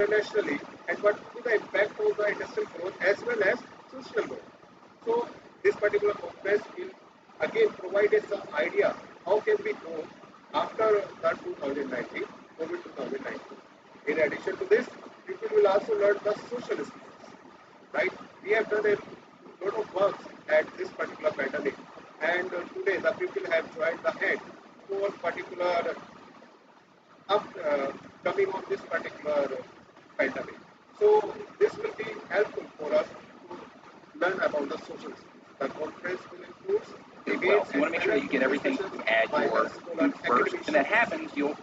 internationally and what will be the impact of the industrial growth as well as social growth. So this particular conference will again provide us some idea how can we go after the 2019, COVID 2019. In addition to this, people will also learn the social skills, right? We have done a lot of works at this particular pandemic, and today the people have joined the hand for particular up coming on this particular pandemic. So this will be helpful for us to learn about the social skills. The conference will include Well, debates so you want and to make sure that you get everything at your booth first. When that happens, you'll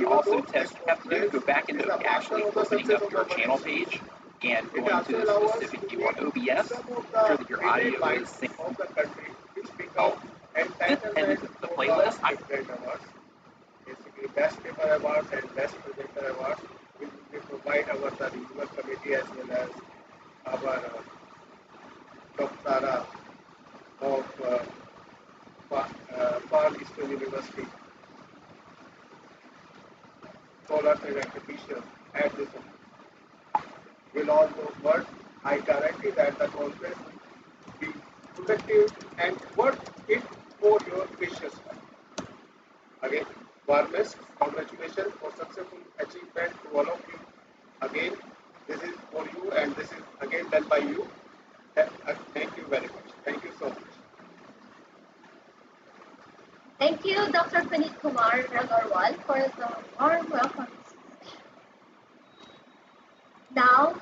also test have to do go back into actually opening up your channel page and going to the specific view on OBS, sure that your audio is synced. of the country which Oh, become and entitlement the for playlist, the different awards. Basically, best paper awards and best presenter awards which we provide our the regional committee as well as our Dr. of Far Eastern University scholars and academicians at this moment. Will all those work, I guarantee that the conference will be productive and worth it for your precious time. Again, warmest congratulations for successful achievement to all of you. Again, this is for you and this is again done by you. Thank you very much. Thank you so much. Thank you, Dr. Puneet Kumar Agarwal, for the warm welcome. Now,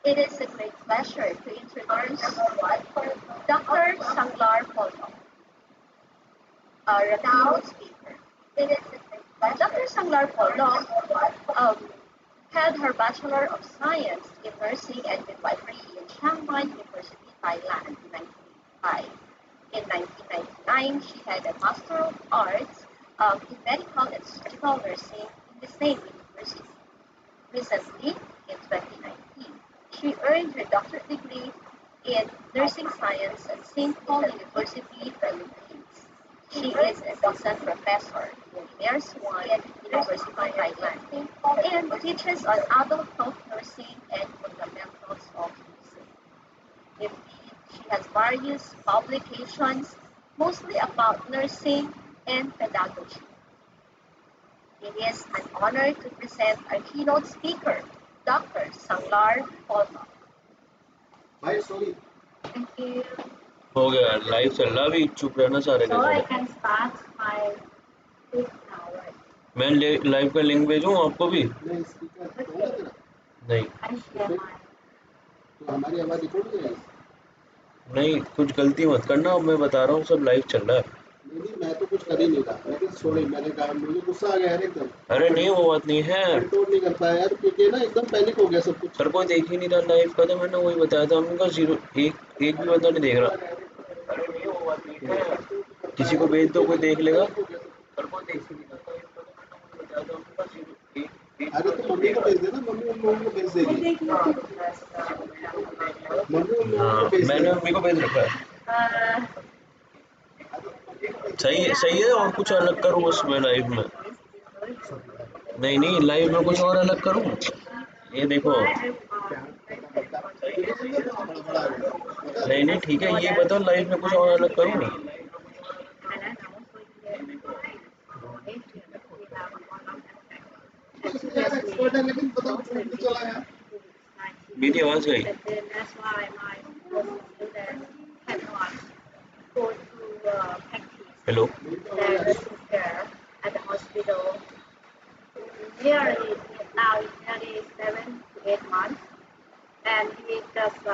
it is a great pleasure to introduce Dr. Sanglar Polno, a renowned speaker. Dr. Sanglar Polno had her Bachelor of Science in Nursing and Midwifery in Chiang Mai University, Thailand in 1985. In 1999, she had a Master of Arts in Medical and Surgical Nursing in the same university. Recently, in 2019, she earned her doctorate degree in Nursing Science at St. Paul University, Philippines. She is assistant professor in Nurse One University, Thailand, and teaches on adult health nursing and fundamentals of nursing. Indeed, she has various publications, mostly about nursing and pedagogy. It is an honor to present our keynote speaker, Dr. Sanglar Polno. Thank you. हो गया live चल रहा अभी चुप रहना सारे So का I सारे can start my speech now, right? मैं लाइव का लिंक भेजूं आपको भी नहीं I share my. तो हमारी आवाज रिकॉर्ड हो जाएगी? नहीं कुछ गलती मत करना अब मैं बता रहा हूँ सब लाइव चल रहा है नहीं मैं तो कुछ कर ही नहीं रहा लेकिन सॉरी मैंने कहा मुझे गुस्सा आ गया यार एकदम अरे नहीं वो बात नहीं है कंट्रोल नहीं कर पाया यार क्योंकि ना एकदम पैनिक हो गया सब कुछ पर कोई देख ही नहीं रहा लाइव का तो मैंने वही बताया था हमने कहा जीरो एक भी बंदा नहीं देख रहा अरे नहीं वो बात नहीं है किसी को भेज दो कोई देख लेगा पर कोई देख ही नहीं रहा लाइव का तो मैंने वही बताया था हमने कहा जीरो अरे तो मम्मी को भेज देना मम्मी उन लोगों को भेज देगी मम्मी उन लोगों को भेज मैंने मम्मी को भेज रखा है सही है और कुछ अलग करूँ उसमें लाइव में नहीं नहीं लाइव में कुछ और अलग करूँ ये देखो नहीं नहीं ठीक है ये बताओ लाइव में कुछ और अलग करूँ लेकिन बताओ फोन तो चला यार मेरी आवाज गई That's why my students cannot go to practice hello their nursing care at the hospital. Nearly now it's nearly 7 to 8 months, and we just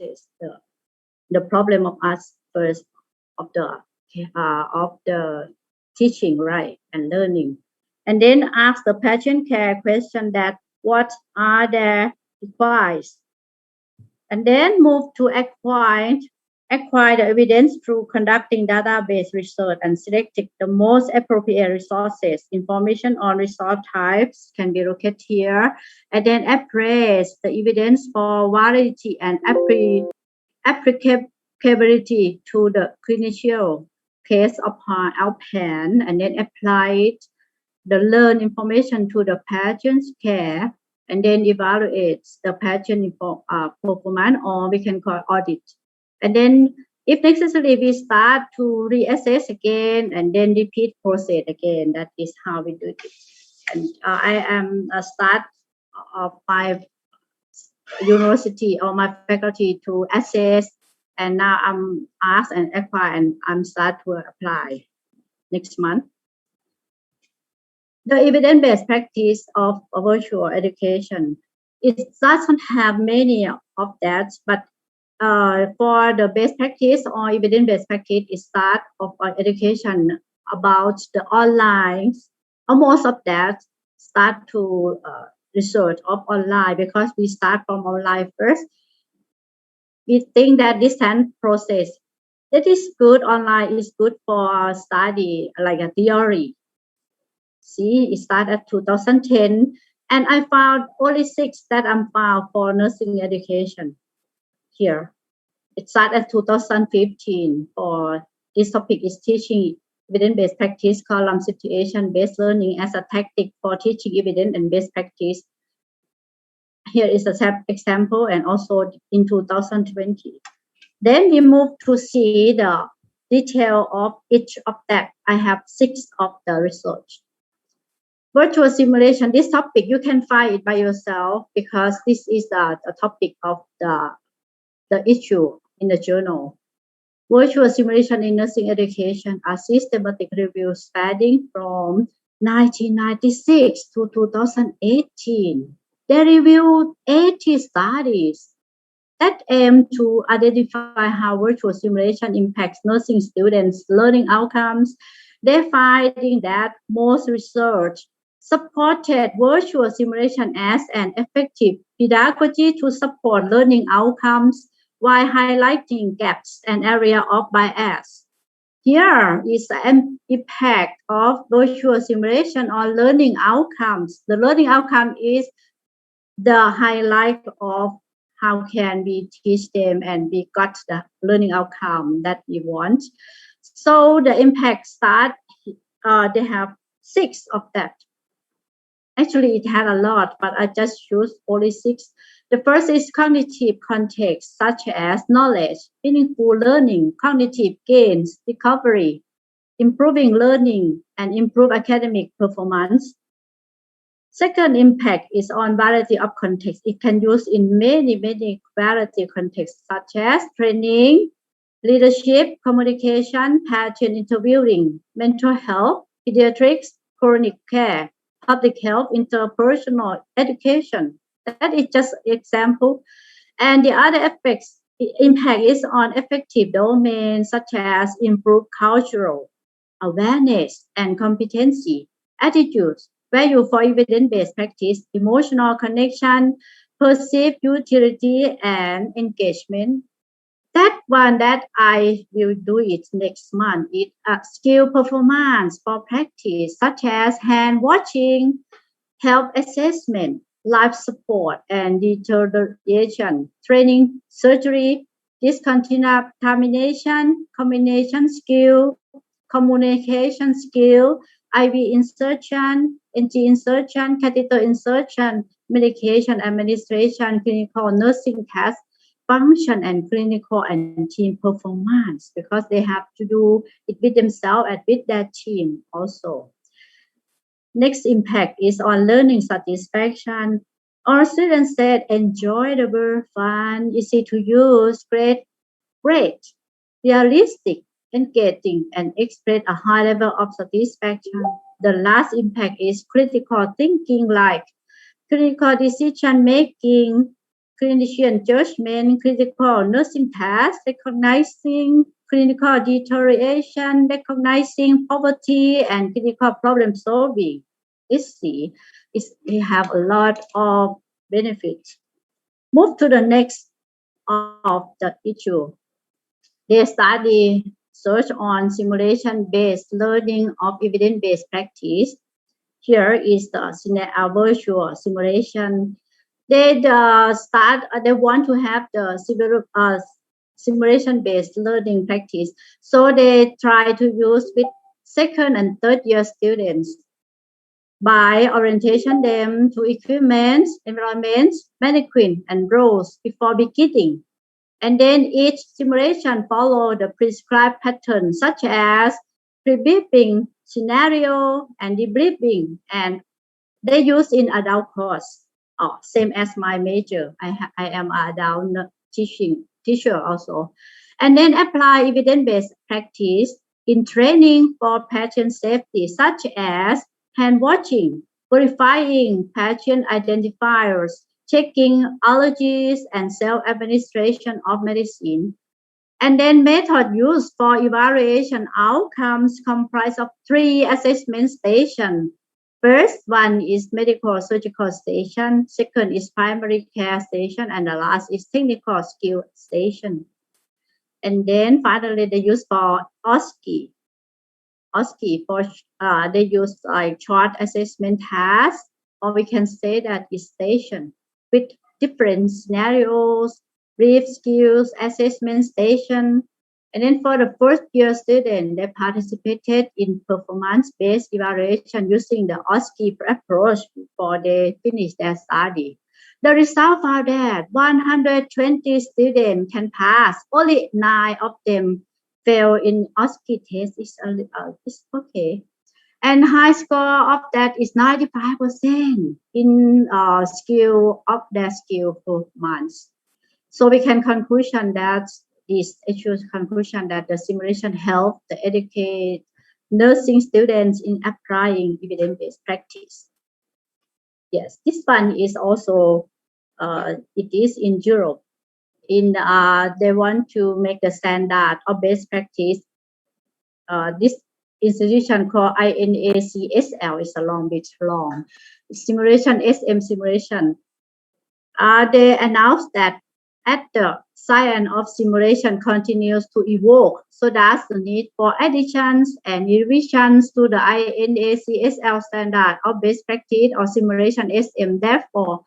process the problem of us first of the teaching, right, and learning, and then ask the patient care question that what are their requirements, and then move to acquire the evidence through conducting database research and selecting the most appropriate resources. Information on resource types can be located here, and then appraise the evidence for validity and applicability to the clinical case outpan, and then apply the learned information to the patient's care, and then evaluate the patient performance, or we can call audit. And then if necessary, we start to reassess again and then repeat process again. That is how we do it. And I am a start of my university or my faculty to assess, and now I'm asked and acquire, and I'm start to apply next month. The evidence-based practice of virtual education, it doesn't have many of that, but for the best practice or evidence-based practice, it start of education about the online. Most of that start to research of online, because we start from online first. We think that distance process, that is good. Online is good for study like a theory. See, it started at 2010, and I found only 6 that I'm found for nursing education here. It started at 2015 for this topic is teaching evidence-based practice, column situation-based learning as a tactic for teaching evidence and best practice. Here is a example, and also in 2020. Then we move to see the detail of each of that. I have 6 of the research. Virtual simulation, this topic, you can find it by yourself, because this is the topic of the issue in the journal. Virtual simulation in nursing education are systematic reviews spanning from 1996 to 2018. They reviewed 80 studies that aim to identify how virtual simulation impacts nursing students' learning outcomes. They're finding that most research supported virtual simulation as an effective pedagogy to support learning outcomes while highlighting gaps and area of bias. Here is the impact of virtual simulation on learning outcomes. The learning outcome is the highlight of how can we teach them and we got the learning outcome that we want. So the impact start, they have 6 of that. Actually, it had a lot, but I just choose only 6. The first is cognitive context, such as knowledge, meaningful learning, cognitive gains, recovery, improving learning, and improve academic performance. Second impact is on variety of contexts. It can use in many variety contexts, such as training, leadership, communication, patient interviewing, mental health, pediatrics, chronic care, public health, interpersonal education. That is just an example. And the other impact is on effective domains, such as improved cultural awareness and competency, attitudes, value for evidence-based practice, emotional connection, perceived utility, and engagement. That one that I will do it next month is skill performance for practice, such as hand washing, health assessment, life support, and deterioration, training, surgery, discontamination, combination skill, communication skill, IV insertion, NG insertion, catheter insertion, medication administration, clinical nursing tasks, function, and clinical and team performance, because they have to do it with themselves and with their team also. Next impact is on learning satisfaction. Our students said enjoyable, fun, easy to use, great, realistic, engaging, and express a high level of satisfaction. The last impact is critical thinking, like critical decision making, clinician judgment, critical nursing tasks, recognizing clinical deterioration, recognizing poverty, and critical problem solving. It have a lot of benefits. Move to the next of the issue. They study search on simulation-based learning of evidence-based practice. Here is the virtual simulation. They want to have the simulation-based learning practice. So they try to use with second and third year students by orientation them to equipment, environments, mannequin, and roles before beginning. And then each simulation follow the prescribed pattern such as pre-briefing, scenario, and debriefing. And they use in adult course. Same as my major. I am an adult teacher also. And then apply evidence-based practice in training for patient safety, such as hand washing, verifying patient identifiers, checking allergies, and self-administration of medicine. And then method used for evaluation outcomes comprise of 3 assessment stations. First one is medical surgical station, second is primary care station, and the last is technical skill station. And then finally they use for OSCE. OSCE for they use like short assessment tasks, or we can say that is station with different scenarios, brief skills assessment station. And then for the first year student, they participated in performance-based evaluation using the OSCE approach before they finish their study. The result found that 120 students can pass. Only 9 of them fail in OSCE test. It's okay. And high score of that is 95% in skill of their skill performance. So we can conclusion that this issues conclusion that the simulation help to educate nursing students in applying evidence-based practice. Yes, this one is also it is in Europe. They want to make the standard of best practice. This institution called INACSL is a long bit long. Simulation SM simulation. They announced that as the science of simulation continues to evolve, so that's the need for additions and revisions to the INACSL standard of best practice or simulation SM. Therefore,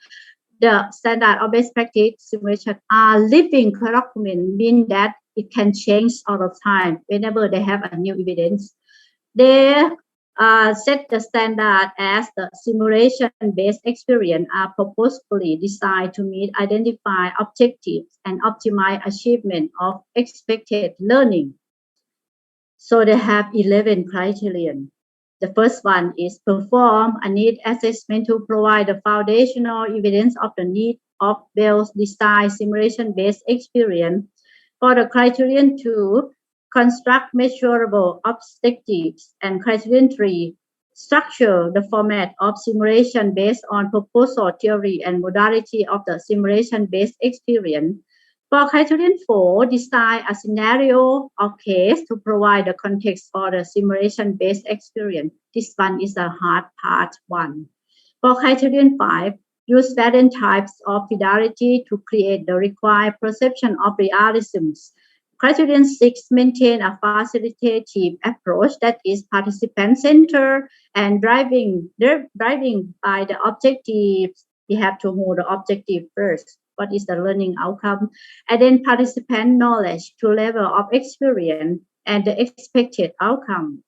the standard of best practice simulation are living document, mean that it can change all the time whenever they have a new evidence. They set the standard as the simulation-based experience are purposefully designed to meet identified objectives and optimize achievement of expected learning. So they have 11 criterion. The first one is perform a need assessment to provide the foundational evidence of the need of well-designed simulation-based experience. For the criterion 2, construct measurable objectives, and criterion 3, structure the format of simulation based on proposal theory and modality of the simulation-based experience. For criterion 4, design a scenario or case to provide the context for the simulation-based experience. This one is the hard part 1. For criterion 5, use various types of fidelity to create the required perception of realisms. Criterion 6, maintain a facilitative approach that is participant-centered and driving by the objectives. We have to hold the objective first. What is the learning outcome? And then participant knowledge to level of experience and the expected outcome.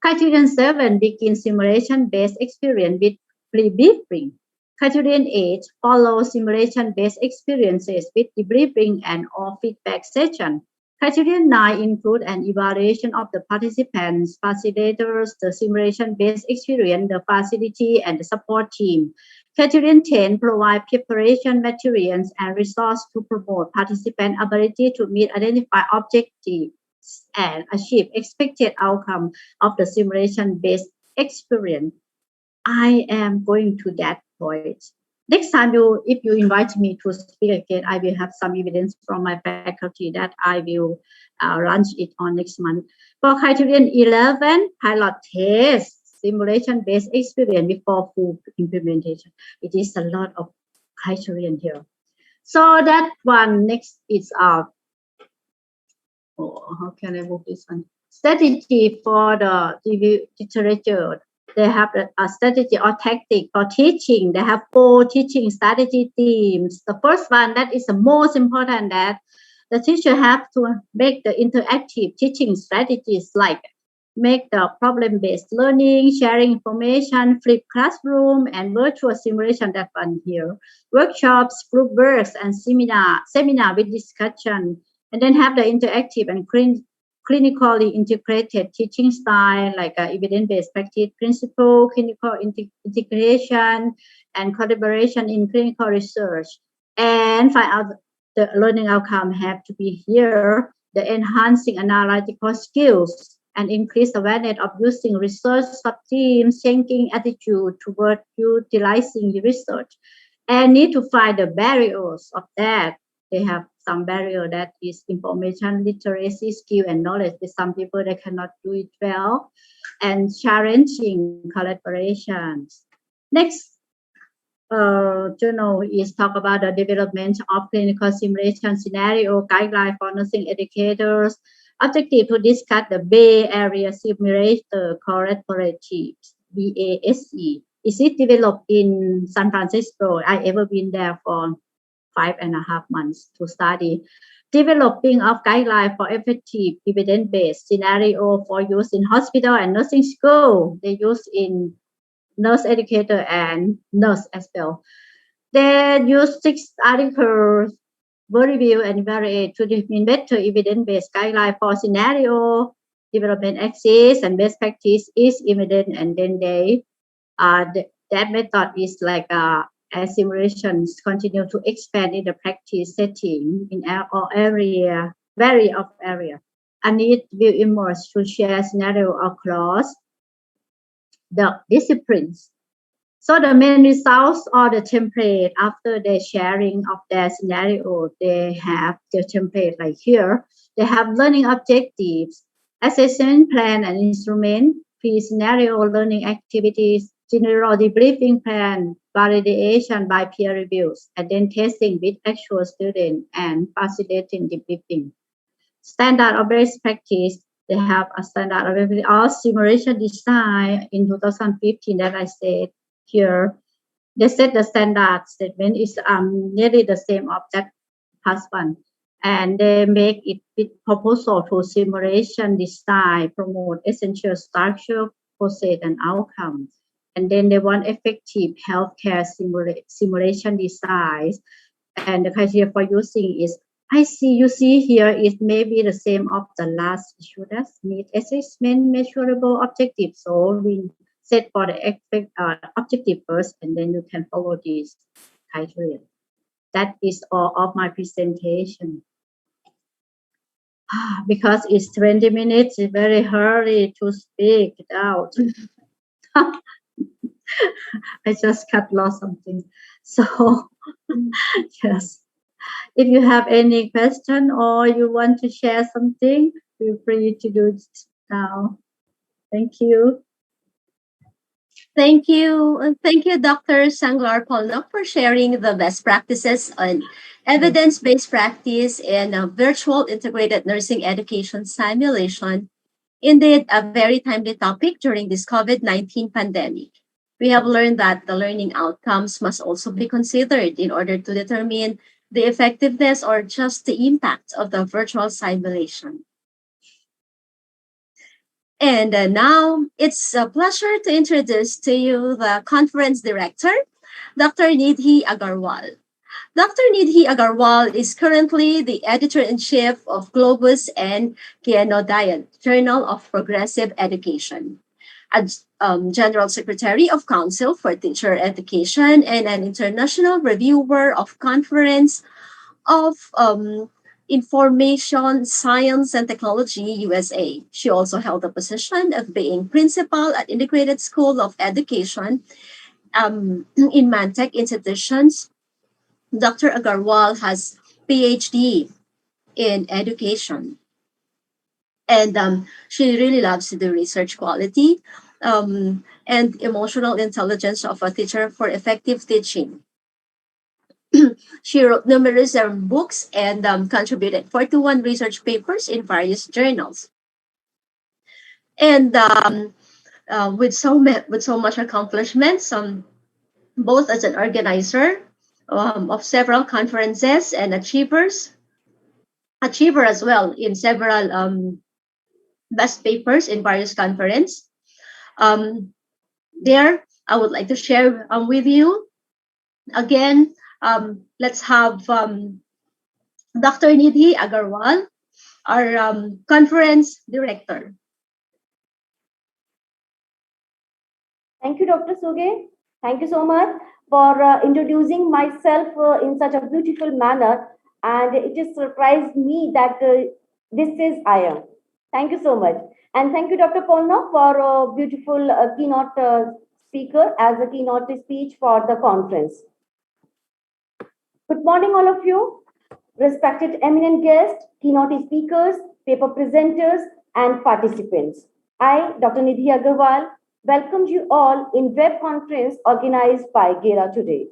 Criterion 7, begin simulation-based experience with pre-briefing. Criterion 8, follow simulation-based experiences with debriefing and or feedback session. Criterion 9, include an evaluation of the participants, facilitators, the simulation-based experience, the facility, and the support team. Criterion 10, provide preparation materials and resources to promote participant ability to meet identified objectives and achieve expected outcome of the simulation-based experience. I am going to that point. next time if you invite me to speak again, I will have some evidence from my faculty that I will launch it on next month. For Criterion 11, pilot test, simulation-based experience before full implementation. It is a lot of criterion here. So that one next is how can I move this one? Strategy for the literature. They have a strategy or tactic for teaching. They have 4 teaching strategy themes. The first one, that is the most important, that the teacher have to make the interactive teaching strategies, like make the problem-based learning, sharing information, flip classroom, and virtual simulation, that one here. Workshops, group works, and seminar with discussion. And then have the interactive and clinically integrated teaching style, like evidence-based practice principle, clinical integration, and collaboration in clinical research. And find out the learning outcome have to be here, the enhancing analytical skills and increase awareness of using research sub-themes, changing attitude toward utilizing the research, and need to find the barriers of that. They have some barrier, that is information literacy, skill, and knowledge. There's some people that cannot do it well, and challenging collaborations. Next journal is talk about the development of clinical simulation scenario guideline for nursing educators. Objective to discuss the Bay Area Simulator Collaborative, BASE. Is it developed in San Francisco? I ever been there for 5.5 months to study. Developing of guidelines for effective evidence-based scenario for use in hospital and nursing school. They use in nurse educator and nurse as well. They use 6 articles, review and evaluate to determine better evidence-based guideline for scenario development axis and best practice is evident, and then they that method is like as simulations continue to expand in the practice setting in all area, vary of area. A need will emerge to share scenario across the disciplines. So the main results or the template after the sharing of their scenario, they have the template like here. They have learning objectives, assessment plan and instrument, pre-scenario learning activities, general debriefing plan, validation by peer reviews, and then testing with actual students and facilitating debriefing. Standard of best practice, they have a standard of simulation design in 2015 that I said here. They said the standard statement is nearly the same of that past one. And they make it with proposal to simulation design, promote essential structure, process, and outcomes. And then they want effective healthcare simulation designs. And the criteria for using is, you see here, it may be the same of the last issue. That's meet assessment measurable objective. So we set for the objective first, and then you can follow these criteria. That is all of my presentation. Because it's 20 minutes, it's very hurry to speak it out. I just lost something. So, yes. If you have any question or you want to share something, feel free to do it now. Thank you. Thank you. Thank you, Dr. Sanglar Polnock, for sharing the best practices on evidence-based practice in virtual integrated nursing education simulation. Indeed, a very timely topic during this COVID-19 pandemic. We have learned that the learning outcomes must also be considered in order to determine the effectiveness or just the impact of the virtual simulation. And now it's a pleasure to introduce to you the conference director, Dr. Nidhi Agarwal. Dr. Nidhi Agarwal is currently the editor-in-chief of Globus and Kyanodia, Journal of Progressive Education, a General Secretary of Council for Teacher Education, and an international reviewer of Conference of Information Science and Technology, USA. She also held the position of being principal at Integrated School of Education in Mantech institutions. Dr. Agarwal has PhD in education, and she really loves the research quality and emotional intelligence of a teacher for effective teaching. She wrote numerous books and contributed 41 research papers in various journals. And with so much accomplishments, both as an organizer of several conferences and achiever as well in several best papers in various conferences. There, I would like to share with you again. Let's have Dr. Nidhi Agarwal, our conference director. Thank you, Dr. Suge. Thank you so much for introducing myself in such a beautiful manner. And it just surprised me that this is I am. Thank you so much. And thank you, Dr. Polna, for a beautiful keynote speaker as a keynote speech for the conference. Good morning, all of you. Respected eminent guests, keynote speakers, paper presenters, and participants. I, Dr. Nidhi Agarwal, welcome you all in web conference organized by GERA today.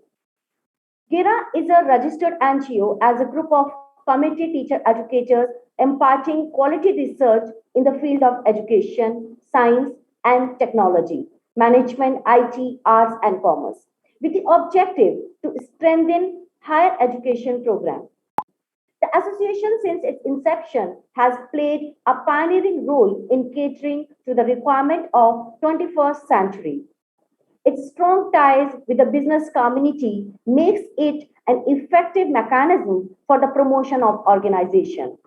GERA is a registered NGO as a group of committed teacher educators imparting quality research in the field of education, science, and technology, management, IT, arts, and commerce, with the objective to strengthen higher education programs. The association, since its inception, has played a pioneering role in catering to the requirement of 21st century. Its strong ties with the business community makes it an effective mechanism for the promotion of organization.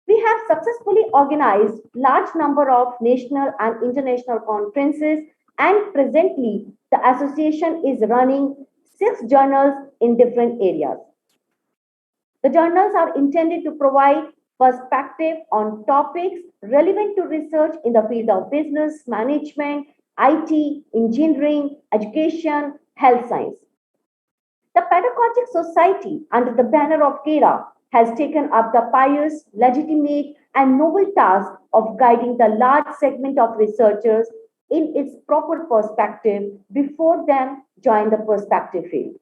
We have successfully organized large number of national and international conferences, and presently the association is running 6 journals in different areas. The journals are intended to provide perspective on topics relevant to research in the field of business, management, IT, engineering, education, health science. The Pedagogic Society, under the banner of GERA, has taken up the pious, legitimate, and noble task of guiding the large segment of researchers in its proper perspective before them join the perspective field.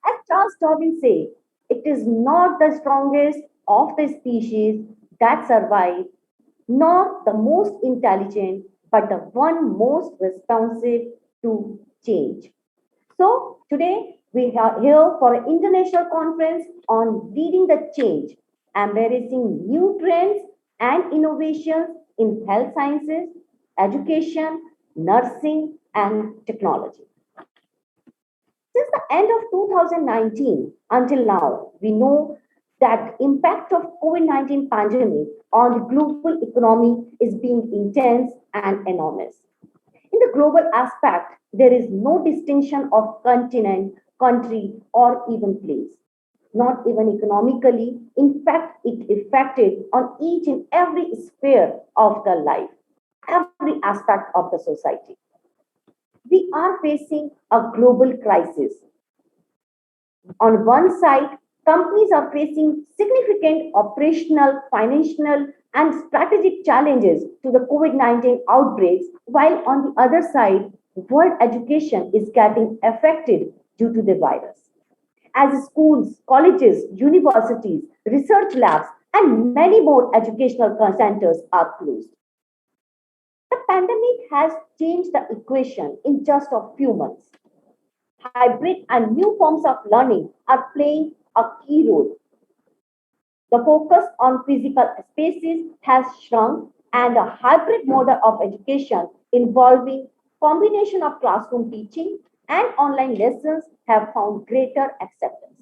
As Charles Darwin said, it is not the strongest of the species that survive, nor the most intelligent, but the one most responsive to change. So today we are here for an international conference on leading the change, embracing new trends and innovations in health sciences, education, nursing, and technology. Since the end of 2019 until now, we know that impact of COVID-19 pandemic on the global economy is being intense and enormous. In the global aspect, there is no distinction of continent, country, or even place. Not even economically. In fact, it affected on each and every sphere of the life, every aspect of the society. We are facing a global crisis. On one side, companies are facing significant operational, financial, and strategic challenges to the COVID-19 outbreaks, while on the other side, world education is getting affected due to the virus. As schools, colleges, universities, research labs, and many more educational centers are closed. The pandemic has changed the equation in just a few months. Hybrid and new forms of learning are playing a key role. The focus on physical spaces has shrunk, and a hybrid model of education involving combination of classroom teaching and online lessons have found greater acceptance.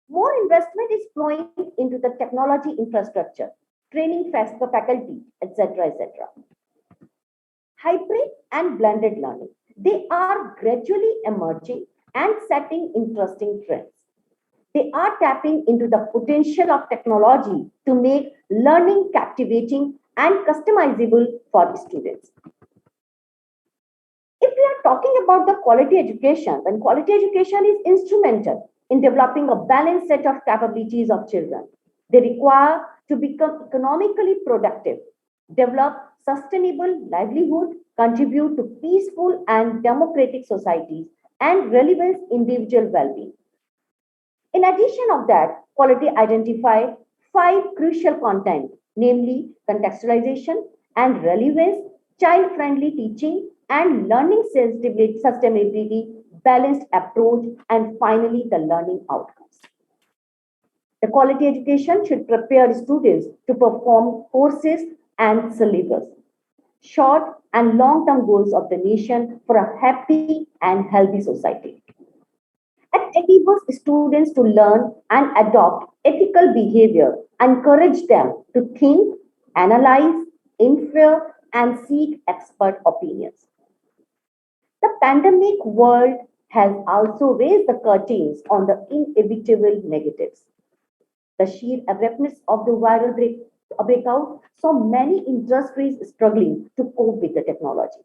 More investment is flowing into the technology infrastructure, training faculty, etc., etc. Hybrid and blended learning, they are gradually emerging and setting interesting trends. They are tapping into the potential of technology to make learning captivating and customizable for students. we are talking about the quality education, then quality education is instrumental in developing a balanced set of capabilities of children. They require to become economically productive, develop sustainable livelihood, contribute to peaceful and democratic societies, and relevance individual well-being. In addition of that, quality identified five crucial content, namely contextualization and relevance, child-friendly teaching, and learning sustainability, balanced approach, and finally the learning outcomes. The quality education should prepare students to perform courses and syllabus, short and long-term goals of the nation for a happy and healthy society. It enables students to learn and adopt ethical behavior, encourage them to think, analyze, infer, and seek expert opinions. The pandemic world has also raised the curtains on the inevitable negatives. The sheer abruptness of the breakout saw many industries struggling to cope with the technology.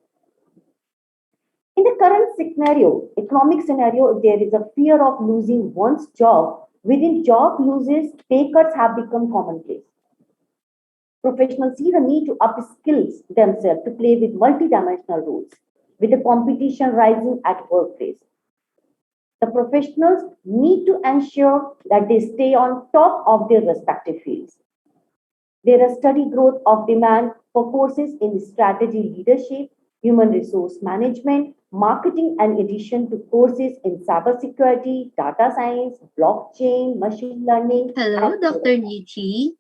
In the current scenario, economic scenario, there is a fear of losing one's job. Within job losses, pay cuts have become commonplace. Professionals see the need to upskill themselves to play with multidimensional roles, with the competition rising at workplace. The professionals need to ensure that they stay on top of their respective fields. There is steady growth of demand for courses in strategy leadership, human resource management, marketing, and addition to courses in cybersecurity, data science, blockchain, machine learning. Hello, Dr. Nidhi.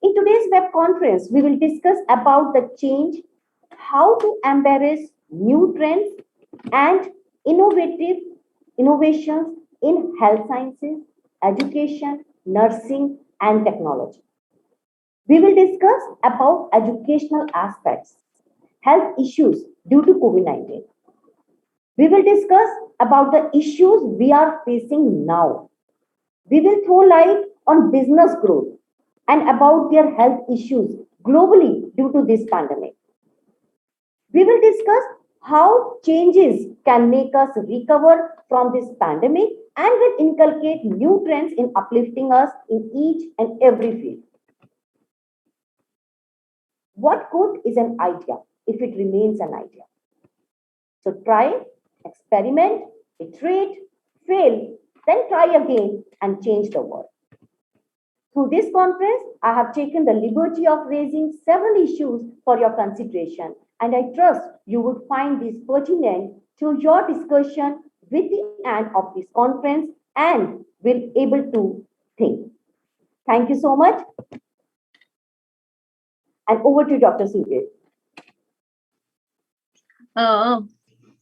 In today's web conference, we will discuss about the change, how to embrace new trends and innovations in health sciences, education, nursing, and technology. We will discuss about educational aspects, health issues due to COVID-19. We will discuss about the issues we are facing now. We will throw light on business growth and about their health issues globally due to this pandemic. We will discuss how changes can make us recover from this pandemic and will inculcate new trends in uplifting us in each and every field. What good is an idea if it remains an idea? So try, experiment, iterate, fail, then try again and change the world. Through this conference, I have taken the liberty of raising several issues for your consideration, and I trust you would find this pertinent to your discussion with the end of this conference and will able to think. Thank you so much. And over to Dr. Sujit. Oh,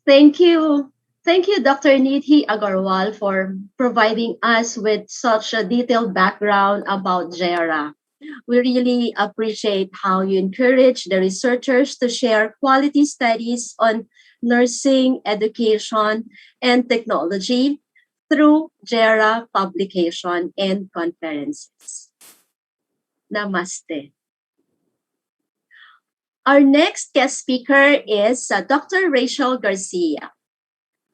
thank you. Thank you, Dr. Nidhi Agarwal, for providing us with such a detailed background about JERA. We really appreciate how you encourage the researchers to share quality studies on nursing, education, and technology through JERA publication and conferences. Namaste. Our next guest speaker is Dr. Rachel Garcia.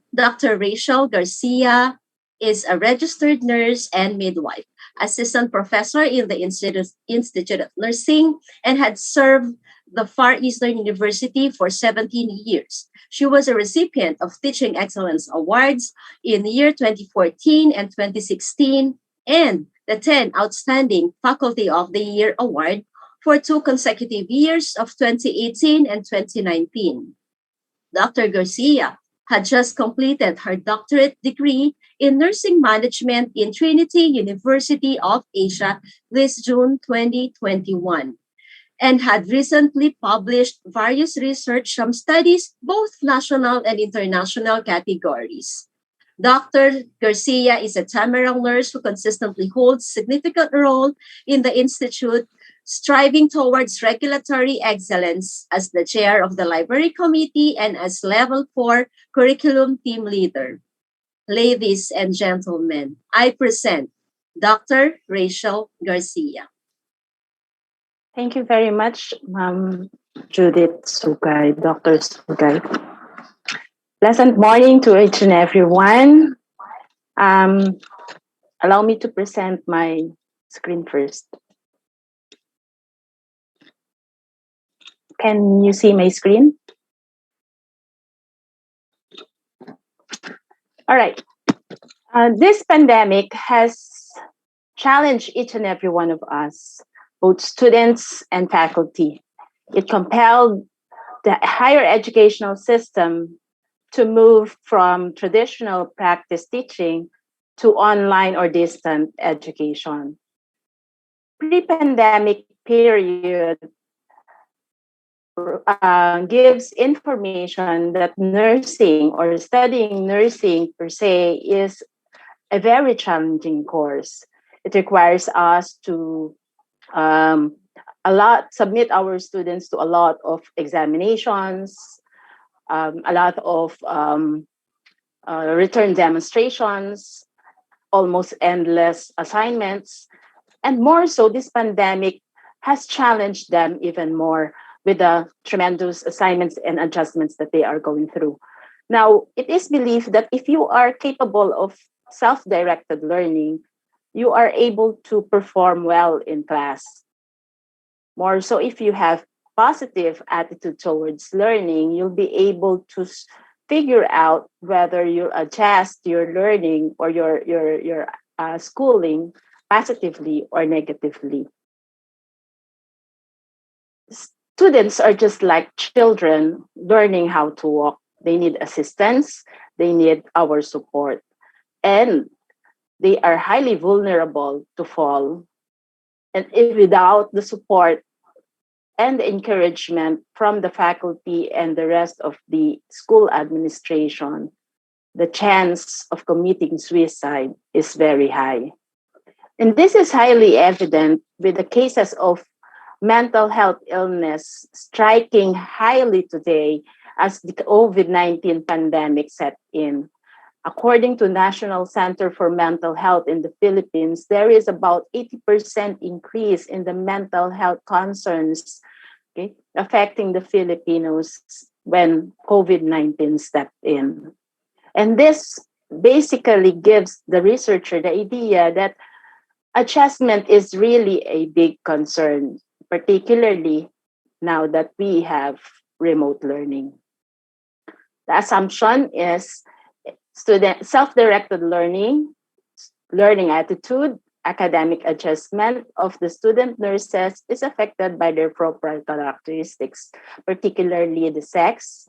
Dr. Rachel Garcia is a registered nurse and midwife, assistant professor in the Institute of Nursing, and had served the Far Eastern University for 17 years. She was a recipient of Teaching Excellence Awards in the year 2014 and 2016, and the 10 Outstanding Faculty of the Year Award for 2 consecutive years of 2018 and 2019. Dr. Garcia had just completed her doctorate degree in nursing management in Trinity University of Asia this June 2021 and had recently published various research studies, both national and international categories. Dr. Garcia is a Tamarack nurse who consistently holds significant role in the Institute, striving towards regulatory excellence as the chair of the library committee and as level 4 curriculum team leader. Ladies and gentlemen, I present Dr. Rachel Garcia. Thank you very much, Ma'am Judith Sugay, Dr. Sugay. Pleasant morning to each and everyone. Allow me to present my screen first. Can you see my screen? All right. This pandemic has challenged each and every one of us, both students and faculty. It compelled the higher educational system to move from traditional practice teaching to online or distant education. Pre-pandemic period gives information that nursing or studying nursing per se is a very challenging course. It requires us to submit our students to a lot of examinations, a lot of return demonstrations, almost endless assignments. And more so, this pandemic has challenged them even more with the tremendous assignments and adjustments that they are going through. Now, it is believed that if you are capable of self-directed learning, you are able to perform well in class. More so, if you have positive attitude towards learning, you'll be able to figure out whether you adjust your learning or your schooling positively or negatively. Students are just like children learning how to walk. They need assistance, they need our support, and they are highly vulnerable to fall. And if without the support and the encouragement from the faculty and the rest of the school administration, the chance of committing suicide is very high. And this is highly evident with the cases of mental health illness striking highly today as the COVID-19 pandemic set in. According to National Center for Mental Health in the Philippines, there is about 80% increase in the mental health concerns affecting the Filipinos when COVID-19 stepped in. And this basically gives the researcher the idea that adjustment is really a big concern, particularly now that we have remote learning. The assumption is student self-directed learning, learning attitude, academic adjustment of the student nurses is affected by their proper characteristics, particularly the sex,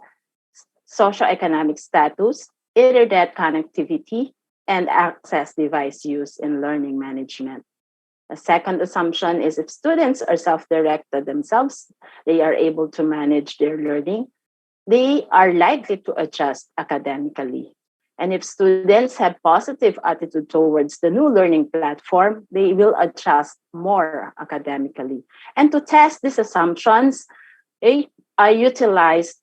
socioeconomic status, internet connectivity, and access device use in learning management. A second assumption is if students are self-directed themselves, they are able to manage their learning, they are likely to adjust academically. And if students have positive attitude towards the new learning platform, they will adjust more academically. And to test these assumptions, I utilized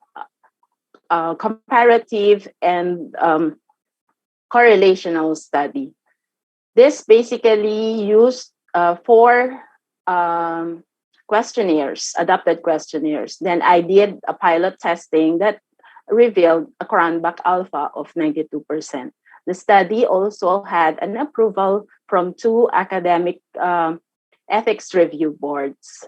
comparative and correlational study. This basically used 4 questionnaires, adapted questionnaires. Then I did a pilot testing that revealed a Cronbach alpha of 92%. The study also had an approval from 2 academic ethics review boards.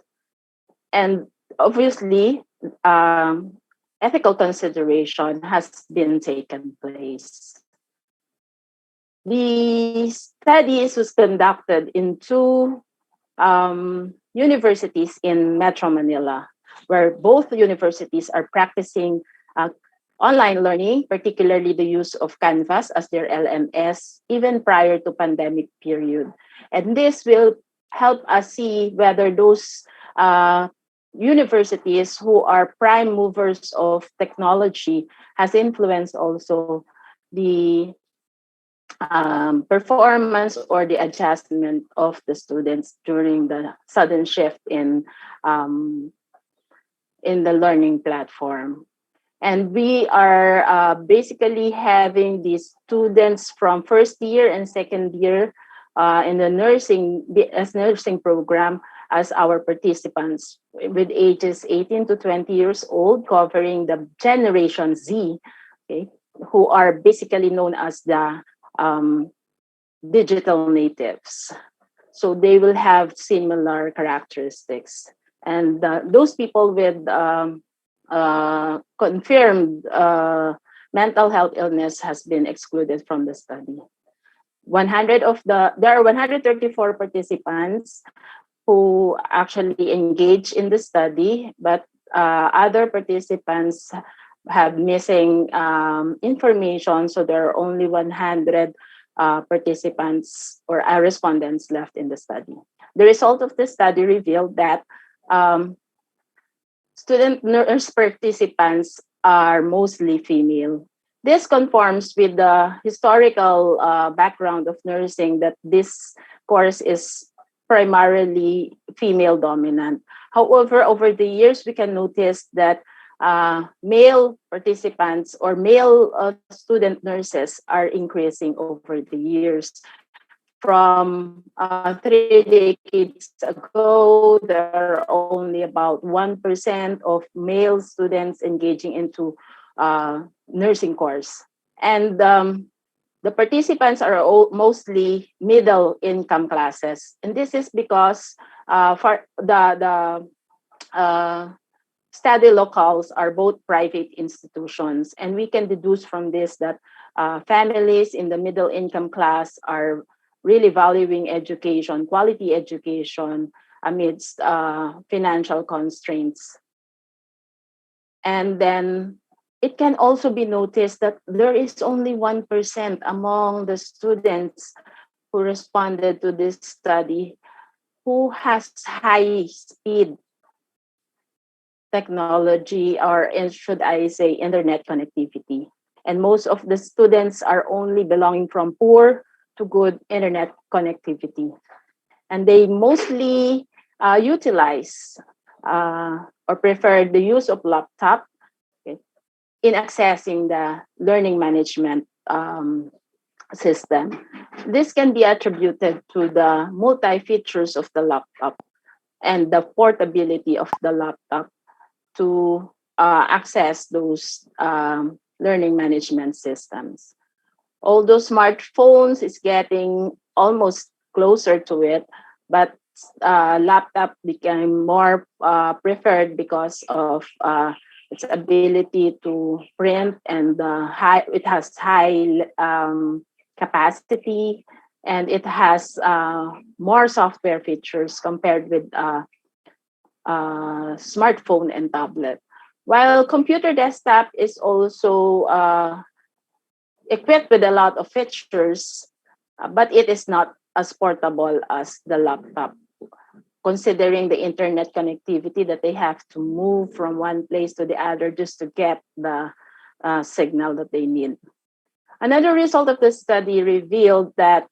And obviously, ethical consideration has been taken place. The studies was conducted in 2 universities in Metro Manila, where both universities are practicing online learning, particularly the use of Canvas as their LMS, even prior to pandemic period. And this will help us see whether those universities who are prime movers of technology has influenced also the performance or the adjustment of the students during the sudden shift in the learning platform. And we are basically having these students from first year and second year in the nursing program as our participants with ages 18 to 20 years old, covering the Generation Z, okay, who are basically known as the digital natives. So they will have similar characteristics. And those people with confirmed mental health illness has been excluded from the study. There are 134 participants who actually engage in the study, but other participants have missing information, so there are only 100 participants or respondents left in the study. The result of the study revealed that student nurse participants are mostly female. This conforms with the historical background of nursing that this course is primarily female dominant. However, over the years, we can notice that male participants or male student nurses are increasing over the years. From 3 decades ago, there are only about 1% of male students engaging into nursing course. And the participants are mostly middle income classes. And this is because for the study locales are both private institutions. And we can deduce from this that families in the middle income class are really valuing education, quality education amidst financial constraints. And then it can also be noticed that there is only 1% among the students who responded to this study who has high speed technology, or should I say internet connectivity. And most of the students are only belonging from poor to good internet connectivity. And they mostly utilize or prefer the use of laptop in accessing the learning management system. This can be attributed to the multi-features of the laptop and the portability of the laptop to access those learning management systems. Although smartphones is getting almost closer to it, but laptop became more preferred because of its ability to print and it has high capacity, and it has more software features compared with smartphone and tablet. While computer desktop is also equipped with a lot of features, but it is not as portable as the laptop, considering the internet connectivity that they have to move from one place to the other just to get the signal that they need. Another result of the study revealed that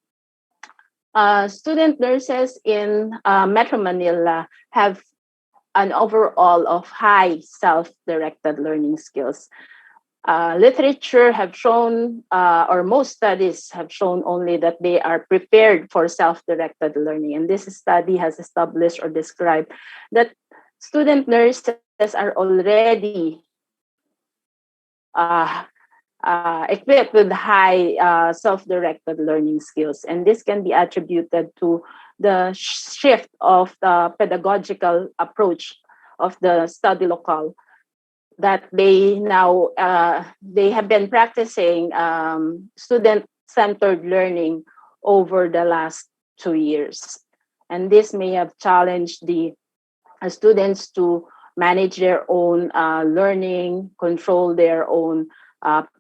student nurses in Metro Manila have an overall of high self-directed learning skills. Literature have shown, or most studies have shown only that they are prepared for self-directed learning. And this study has established or described that student nurses are already equipped with high self-directed learning skills. And this can be attributed to the shift of the pedagogical approach of the study locale, that they now they have been practicing student-centered learning over the last 2 years. And this may have challenged the students to manage their own learning, control their own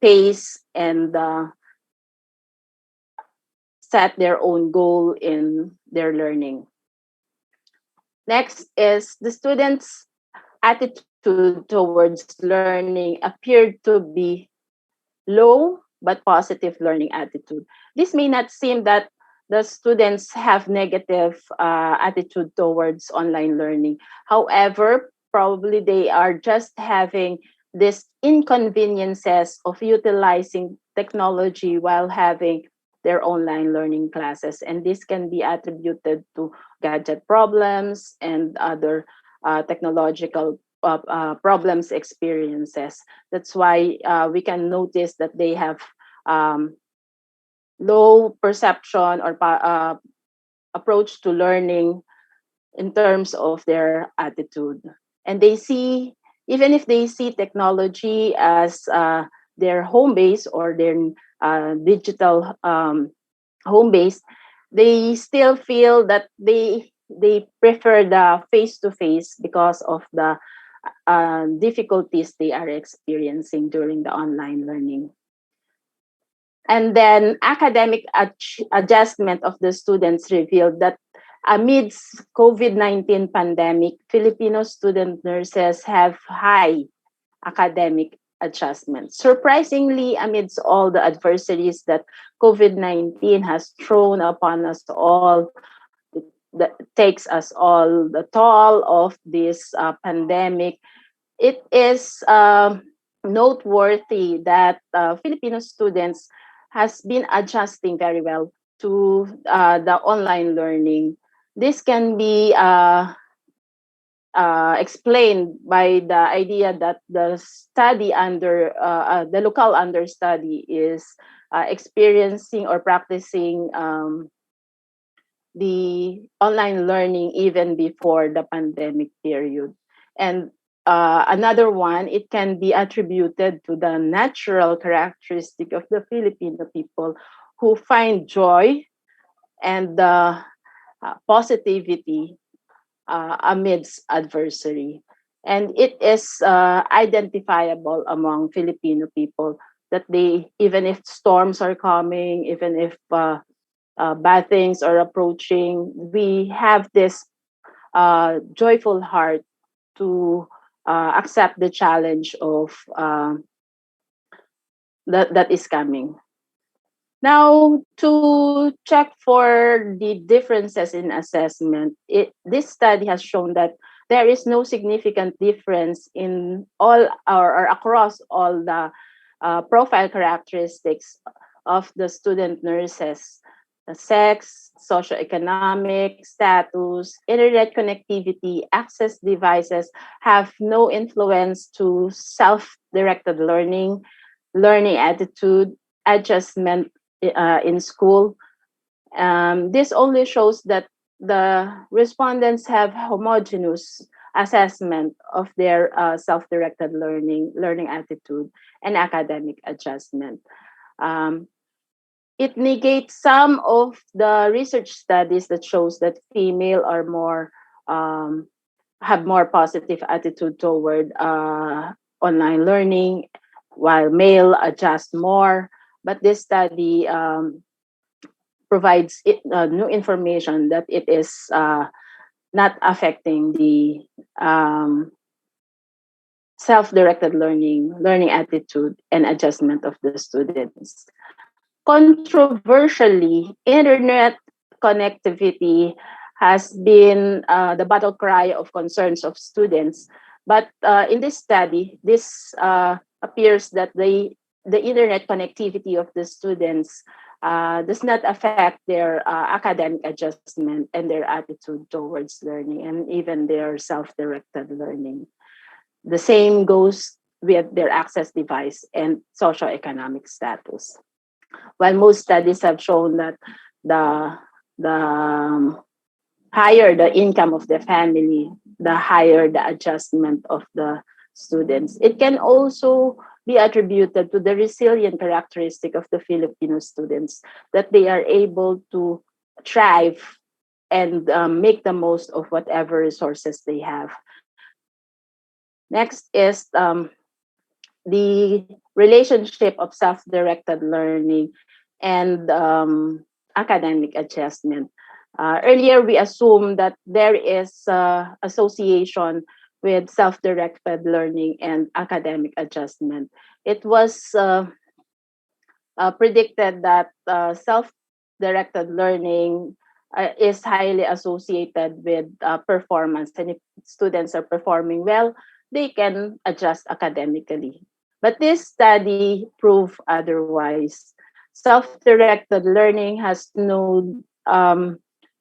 pace, and set their own goal in their learning. Next is the students' attitude towards learning appeared to be low but positive learning attitude. This may not seem that the students have negative attitude towards online learning. However, probably they are just having this inconveniences of utilizing technology while having their online learning classes. And this can be attributed to gadget problems and other technological problems experiences. That's why we can notice that they have low perception or approach to learning in terms of their attitude. And they see, even if they see technology as their home base or their digital home base, they still feel that they prefer the face-to-face because of the difficulties they are experiencing during the online learning. And then academic adjustment of the students revealed that amidst COVID-19 pandemic, Filipino student nurses have high academic adjustment. Surprisingly, amidst all the adversities that COVID-19 has thrown upon us all, that takes us all the toll of this pandemic, it is noteworthy that Filipino students has been adjusting very well to the online learning. This can be explained by the idea that the study under the local understudy is experiencing or practicing the online learning even before the pandemic period. And another one, it can be attributed to the natural characteristic of the Filipino people who find joy and positivity amidst adversity. And it is identifiable among Filipino people that they, even if storms are coming, even if bad things are approaching, we have this joyful heart to accept the challenge of that is coming. Now, to check for the differences in assessment, this study has shown that there is no significant difference in all or across all the profile characteristics of the student nurses. The sex, socioeconomic status, internet connectivity, access devices have no influence to self-directed learning, learning attitude, adjustment in school. This only shows that the respondents have homogeneous assessment of their self-directed learning attitude, and academic adjustment. It negates some of the research studies that shows that female are more have more positive attitude toward online learning, while male adjust more. But this study provides new information that it is not affecting the self-directed learning attitude and adjustment of the students. Controversially, internet connectivity has been the battle cry of concerns of students. But in this study, this appears that the internet connectivity of the students does not affect their academic adjustment and their attitude towards learning, and even their self-directed learning. The same goes with their access device and socioeconomic status. While most studies have shown that the higher the income of the family, the higher the adjustment of the students. It can also be attributed to the resilient characteristic of the Filipino students, that they are able to thrive and make the most of whatever resources they have. Next is the relationship of self-directed learning and academic adjustment. Earlier, we assumed that there is association with self-directed learning and academic adjustment. It was predicted that self-directed learning is highly associated with performance. And if students are performing well, they can adjust academically. But this study proved otherwise. self-directed learning has no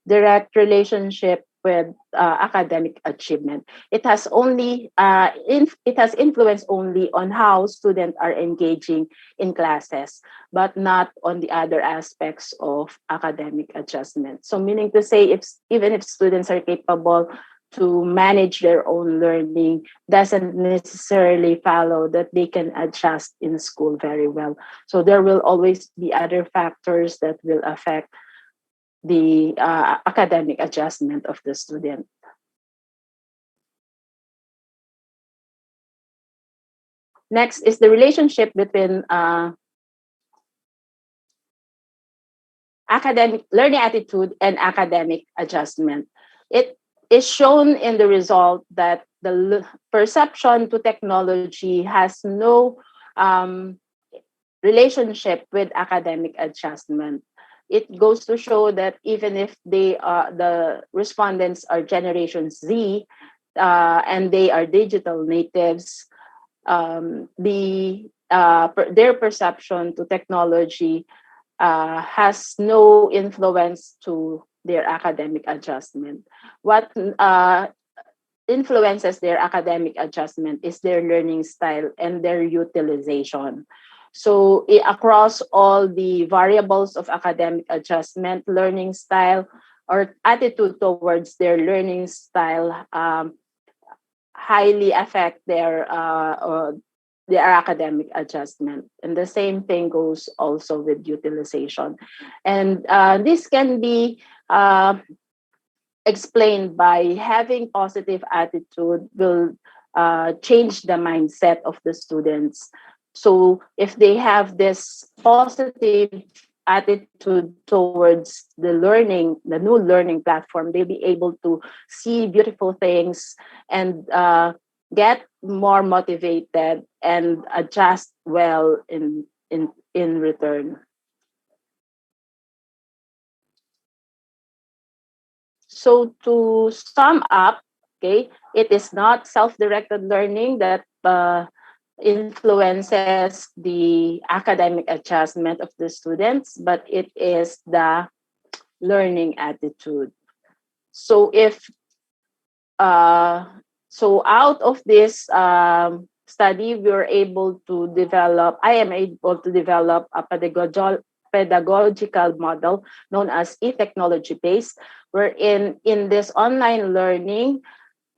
direct relationship with academic achievement. It has only it has influence only on how students are engaging in classes, but not on the other aspects of academic adjustment. So meaning to say, if even if students are capable to manage their own learning, doesn't necessarily follow that they can adjust in school very well. So there will always be other factors that will affect the academic adjustment of the student. Next is the relationship between academic learning attitude and academic adjustment. It is shown in the result that the perception to technology has no relationship with academic adjustment. It goes to show that even if they are the respondents are Generation Z and they are digital natives, their perception to technology has no influence to their academic adjustment. What influences their academic adjustment is their learning style and their utilization. So across all the variables of academic adjustment, learning style or attitude towards their learning style highly affect their academic adjustment. And the same thing goes also with utilization. And this can be explained by having positive attitude will change the mindset of the students. So if they have this positive attitude towards the new learning platform, they'll be able to see beautiful things and get more motivated and adjust well in return. So to sum up, okay, it is not self-directed learning that influences the academic adjustment of the students, but it is the learning attitude. So if so out of this study, I am able to develop a pedagogical model known as e-technology based, wherein in this online learning,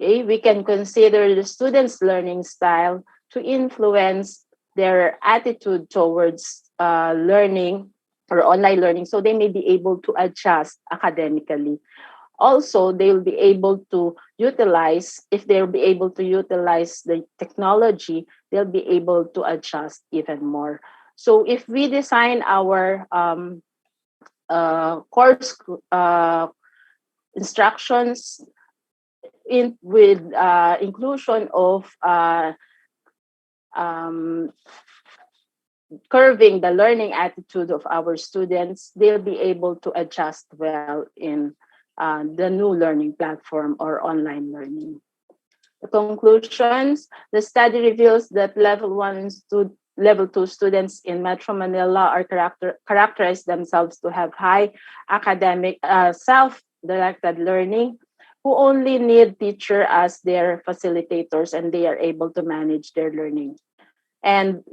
okay, we can consider the students' learning style to influence their attitude towards learning or online learning, so they may be able to adjust academically. Also, they'll be able to utilize, if they'll be able to utilize the technology, they'll be able to adjust even more. So if we design our course instructions with inclusion of curving the learning attitude of our students, they'll be able to adjust well in the new learning platform or online learning. The conclusions: the study reveals that level 1 and level 2 students in Metro Manila are characterize themselves to have high academic self-directed learning, who only need teacher as their facilitators, and they are able to manage their learning. And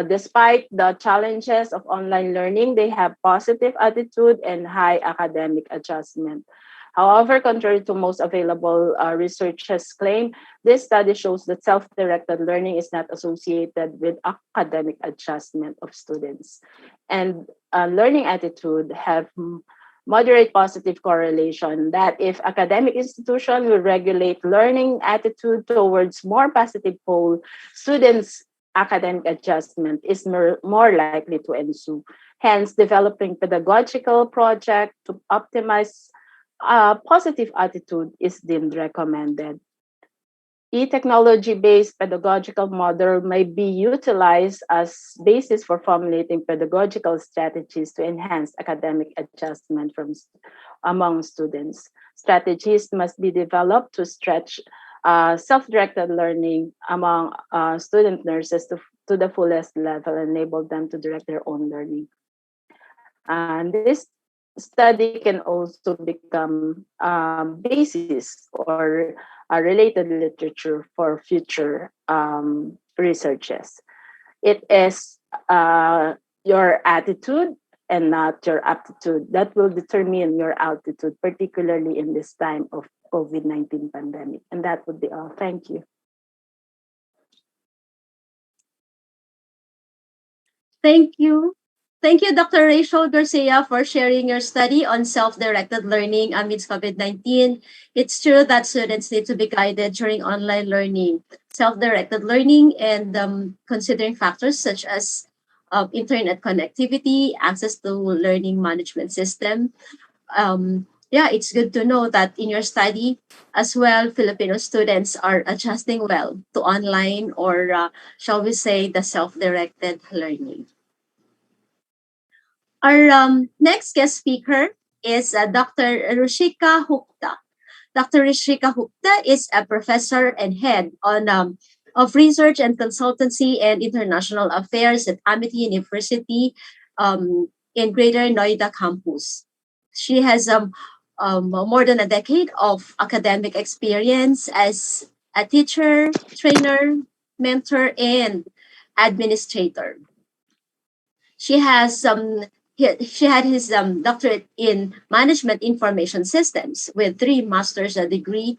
despite the challenges of online learning, they have positive attitude and high academic adjustment. However, contrary to most available researchers claim, this study shows that self-directed learning is not associated with academic adjustment of students. And learning attitude have moderate positive correlation that if academic institution will regulate learning attitude towards more positive pole, students' academic adjustment is more likely to ensue. Hence, developing pedagogical project to optimize positive attitude is deemed recommended. E-technology-based pedagogical model may be utilized as basis for formulating pedagogical strategies to enhance academic adjustment among students. Strategies must be developed to stretch self-directed learning among student nurses to the fullest level, enable them to direct their own learning. And this study can also become basis or a related literature for future researches. It is your attitude and not your aptitude that will determine your altitude, particularly in this time of COVID-19 pandemic. And that would be all. Thank you. Thank you. Thank you, Dr. Rachel Garcia, for sharing your study on self-directed learning amidst COVID-19. It's true that students need to be guided during online learning, self-directed learning, and considering factors such as internet connectivity, access to learning management system. Yeah, it's good to know that in your study as well, Filipino students are adjusting well to online or shall we say the self-directed learning. Our next guest speaker is Dr. Rushika Hupta. Dr. Rushika Hupta is a professor and head of research and consultancy and international affairs at Amity University in Greater Noida campus. She has more than a decade of academic experience as a teacher, trainer, mentor, and administrator. She has she had his doctorate in management information systems with 3 master's degree.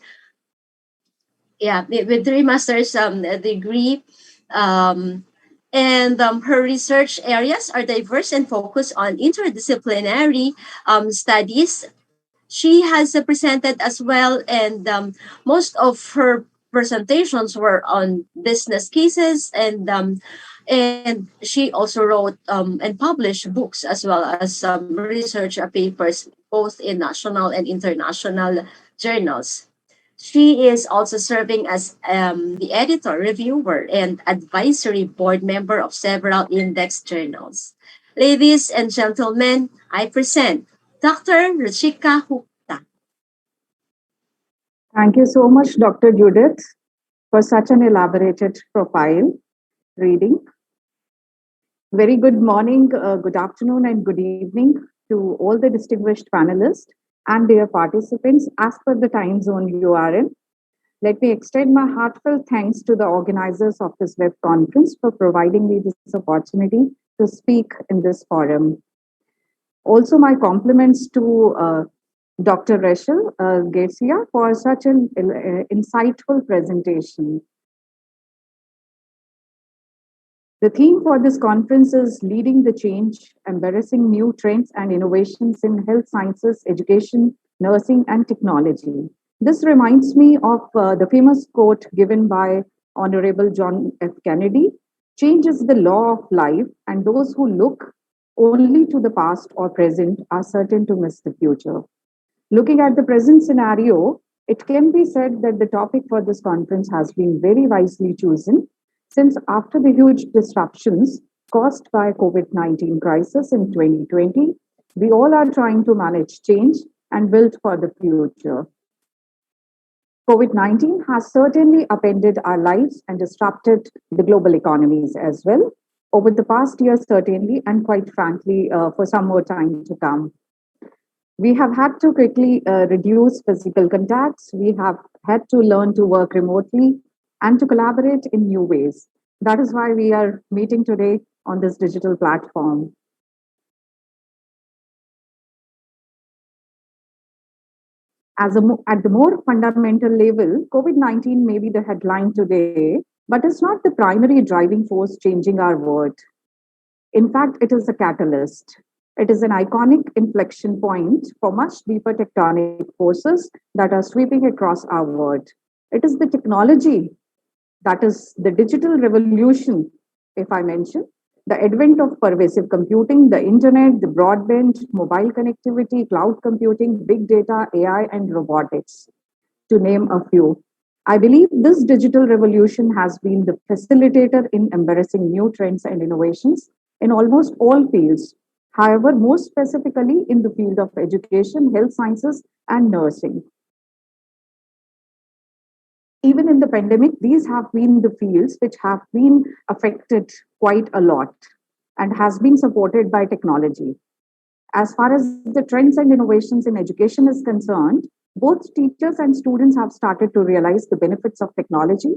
Yeah, with 3 master's degree. And her research areas are diverse and focus on interdisciplinary studies. She has presented as well, and most of her presentations were on business cases, and she also wrote and published books as well as some research papers both in national and international journals. She is also serving as the editor, reviewer, and advisory board member of several index journals. Ladies and gentlemen, I present Dr. Ruchika Hupta. Thank you so much, Dr. Judith, for such an elaborated profile reading. Very good morning, good afternoon, and good evening to all the distinguished panelists and dear participants as per the time zone you are in. Let me extend my heartfelt thanks to the organizers of this web conference for providing me this opportunity to speak in this forum. Also, my compliments to Dr. Rachel Garcia for such an insightful presentation. The theme for this conference is Leading the Change, Embarrassing New Trends and Innovations in Health Sciences, Education, Nursing, and Technology. This reminds me of the famous quote given by Honorable John F. Kennedy, change is the law of life, and those who look only to the past or present are certain to miss the future. Looking at the present scenario, it can be said that the topic for this conference has been very wisely chosen, since after the huge disruptions caused by COVID-19 crisis in 2020, we all are trying to manage change and build for the future. COVID-19 has certainly upended our lives and disrupted the global economies as well over the past year, certainly, and quite frankly, for some more time to come. We have had to quickly reduce physical contacts. We have had to learn to work remotely and to collaborate in new ways. That is why we are meeting today on this digital platform. At the more fundamental level, COVID-19 may be the headline today, but it's not the primary driving force changing our world. In fact, it is a catalyst. It is an iconic inflection point for much deeper tectonic forces that are sweeping across our world. It is the technology, that is the digital revolution, if I mention, the advent of pervasive computing, the internet, the broadband, mobile connectivity, cloud computing, big data, AI, and robotics, to name a few. I believe this digital revolution has been the facilitator in embracing new trends and innovations in almost all fields. However, most specifically in the field of education, health sciences, and nursing. Even in the pandemic, these have been the fields which have been affected quite a lot and has been supported by technology. As far as the trends and innovations in education is concerned, both teachers and students have started to realize the benefits of technology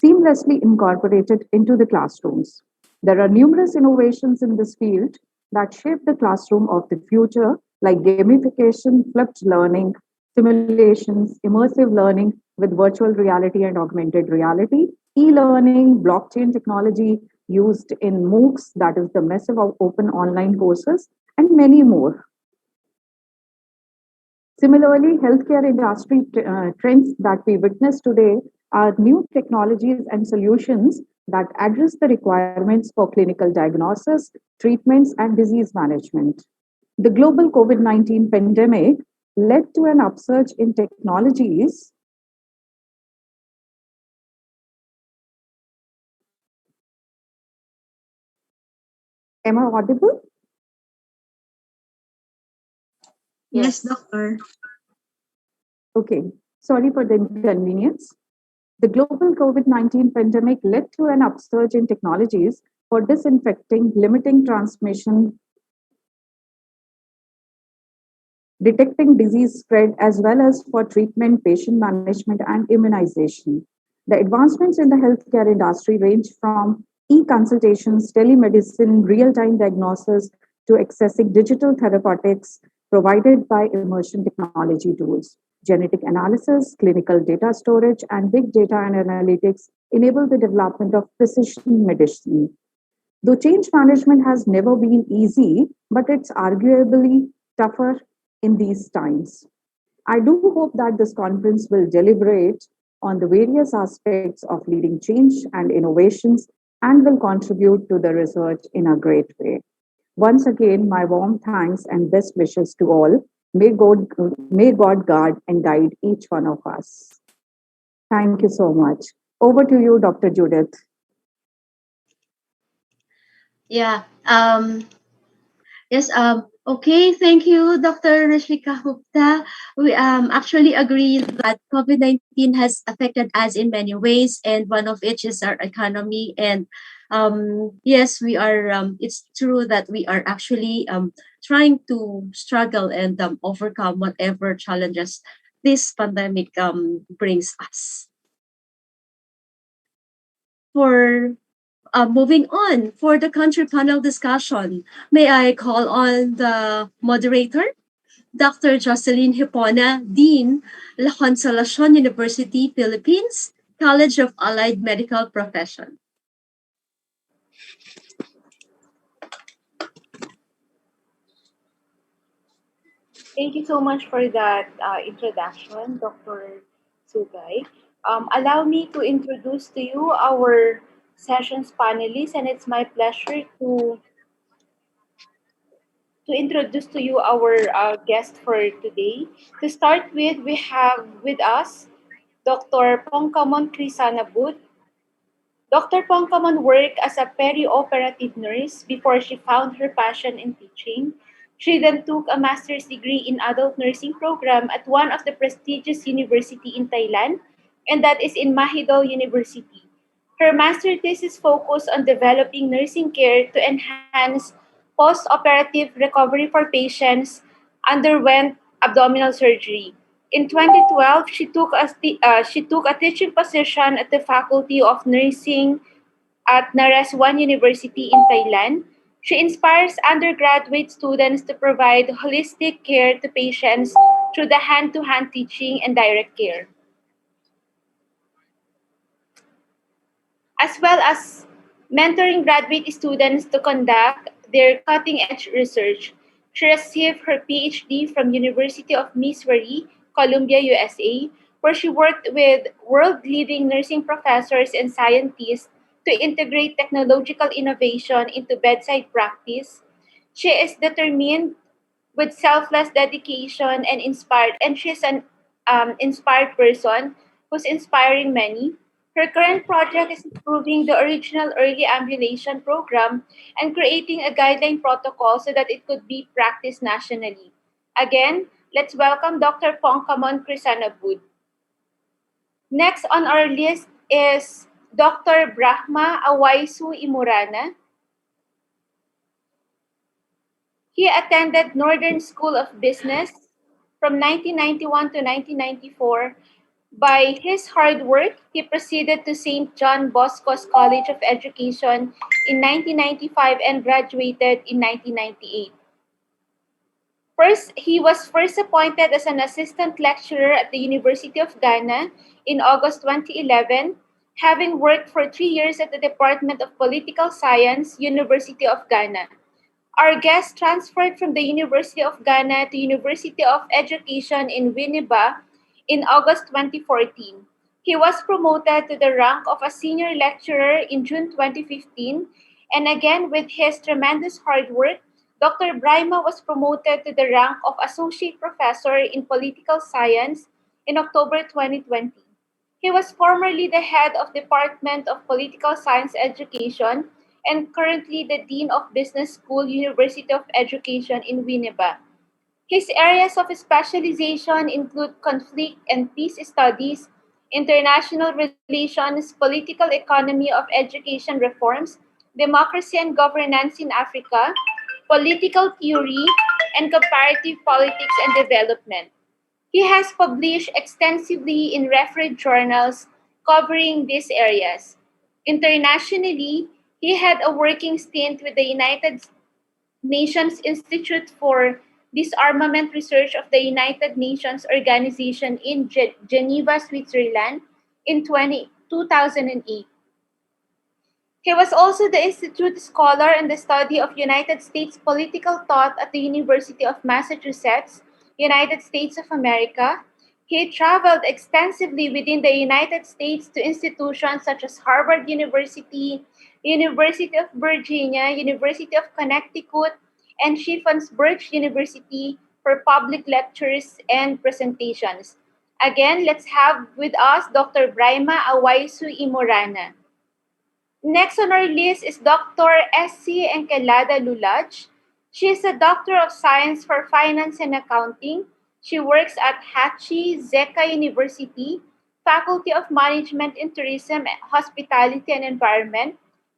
seamlessly incorporated into the classrooms. There are numerous innovations in this field that shape the classroom of the future, like gamification, flipped learning, simulations, immersive learning with virtual reality and augmented reality, e learning, blockchain technology used in MOOCs, that is the massive open online courses, and many more. Similarly, healthcare industry trends that we witness today are new technologies and solutions that address the requirements for clinical diagnosis, treatments, and disease management. The global COVID 19 pandemic led to an upsurge in technologies. Am I audible? Yes, doctor. Okay, sorry for the inconvenience. The global COVID 19 pandemic led to an upsurge in technologies for disinfecting, limiting transmission, detecting disease spread, as well as for treatment, patient management, and immunization. The advancements in the healthcare industry range from e consultations, telemedicine, real time diagnosis, to accessing digital therapeutics provided by immersion technology tools. Genetic analysis, clinical data storage, and big data and analytics enable the development of precision medicine. Though change management has never been easy, but it's arguably tougher in these times. I do hope that this conference will deliberate on the various aspects of leading change and innovations and will contribute to the research in a great way. Once again, my warm thanks and best wishes to all. May God guard and guide each one of us. Thank you so much. Over to you, Dr. Judith. Yeah. Yes. Okay. Thank you, Dr. Rashmika Gupta. We actually agree that COVID-19 has affected us in many ways, and one of which is our economy. And yes, we are. It's true that we are actually trying to struggle and overcome whatever challenges this pandemic brings us. For moving on, for the country panel discussion, may I call on the moderator, Dr. Jocelyn Hipona, Dean, La Consolacion University, Philippines, College of Allied Medical Profession. Thank you so much for that introduction, Dr. Sugay. Allow me to introduce to you our session's panelists, and it's my pleasure to introduce to you our guest for today. To start with, we have with us Dr. Pongkamon Krisanabut. Dr. Pongkamon worked as a peri-operative nurse before she found her passion in teaching. She then took a master's degree in adult nursing program at one of the prestigious university in Thailand, and that is in Mahidol University. Her master thesis focused on developing nursing care to enhance post-operative recovery for patients underwent abdominal surgery. In 2012, she took a teaching position at the Faculty of Nursing at Naresuan University in Thailand. She inspires undergraduate students to provide holistic care to patients through the hand-to-hand teaching and direct care, as well as mentoring graduate students to conduct their cutting-edge research. She received her PhD from University of Missouri, Columbia, USA, where she worked with world-leading nursing professors and scientists to integrate technological innovation into bedside practice. She is determined with selfless dedication and inspired, and she's an inspired person who's inspiring many. Her current project is improving the original early ambulation program and creating a guideline protocol so that it could be practiced nationally. Again, let's welcome Dr. Pongkamon Krisanabud. Next on our list is Dr. Brahma Awaisu Imurana. He attended Northern School of Business from 1991 to 1994. By his hard work, he proceeded to St. John Bosco's College of Education in 1995 and graduated in 1998. He was first appointed as an assistant lecturer at the University of Ghana in August 2011, having worked for 3 years at the Department of Political Science, University of Ghana. Our guest transferred from the University of Ghana to University of Education in Winneba in August 2014. He was promoted to the rank of a senior lecturer in June 2015, and again with his tremendous hard work, Dr. Braima was promoted to the rank of associate professor in political science in October 2020. He was formerly the head of Department of Political Science Education and currently the Dean of Business School, University of Education in Winneba. His areas of specialization include conflict and peace studies, international relations, political economy of education reforms, democracy and governance in Africa, political theory, and comparative politics and development. He has published extensively in refereed journals covering these areas. Internationally, he had a working stint with the United Nations Institute for Disarmament Research of the United Nations Organization in Geneva, Switzerland in 2008. He was also the Institute Scholar in the study of United States political thought at the University of Massachusetts, United States of America. He traveled extensively within the United States to institutions such as Harvard University, University of Virginia, University of Connecticut, and Shippensburg University for public lectures and presentations. Again, let's have with us Dr. Braima Awaisu Imorana. Next on our list is Dr. S.C. Enkelada Lulaj. She is a Doctor of Science for Finance and Accounting. She works at Hachi Zeka University, Faculty of Management in Tourism, Hospitality and Environment,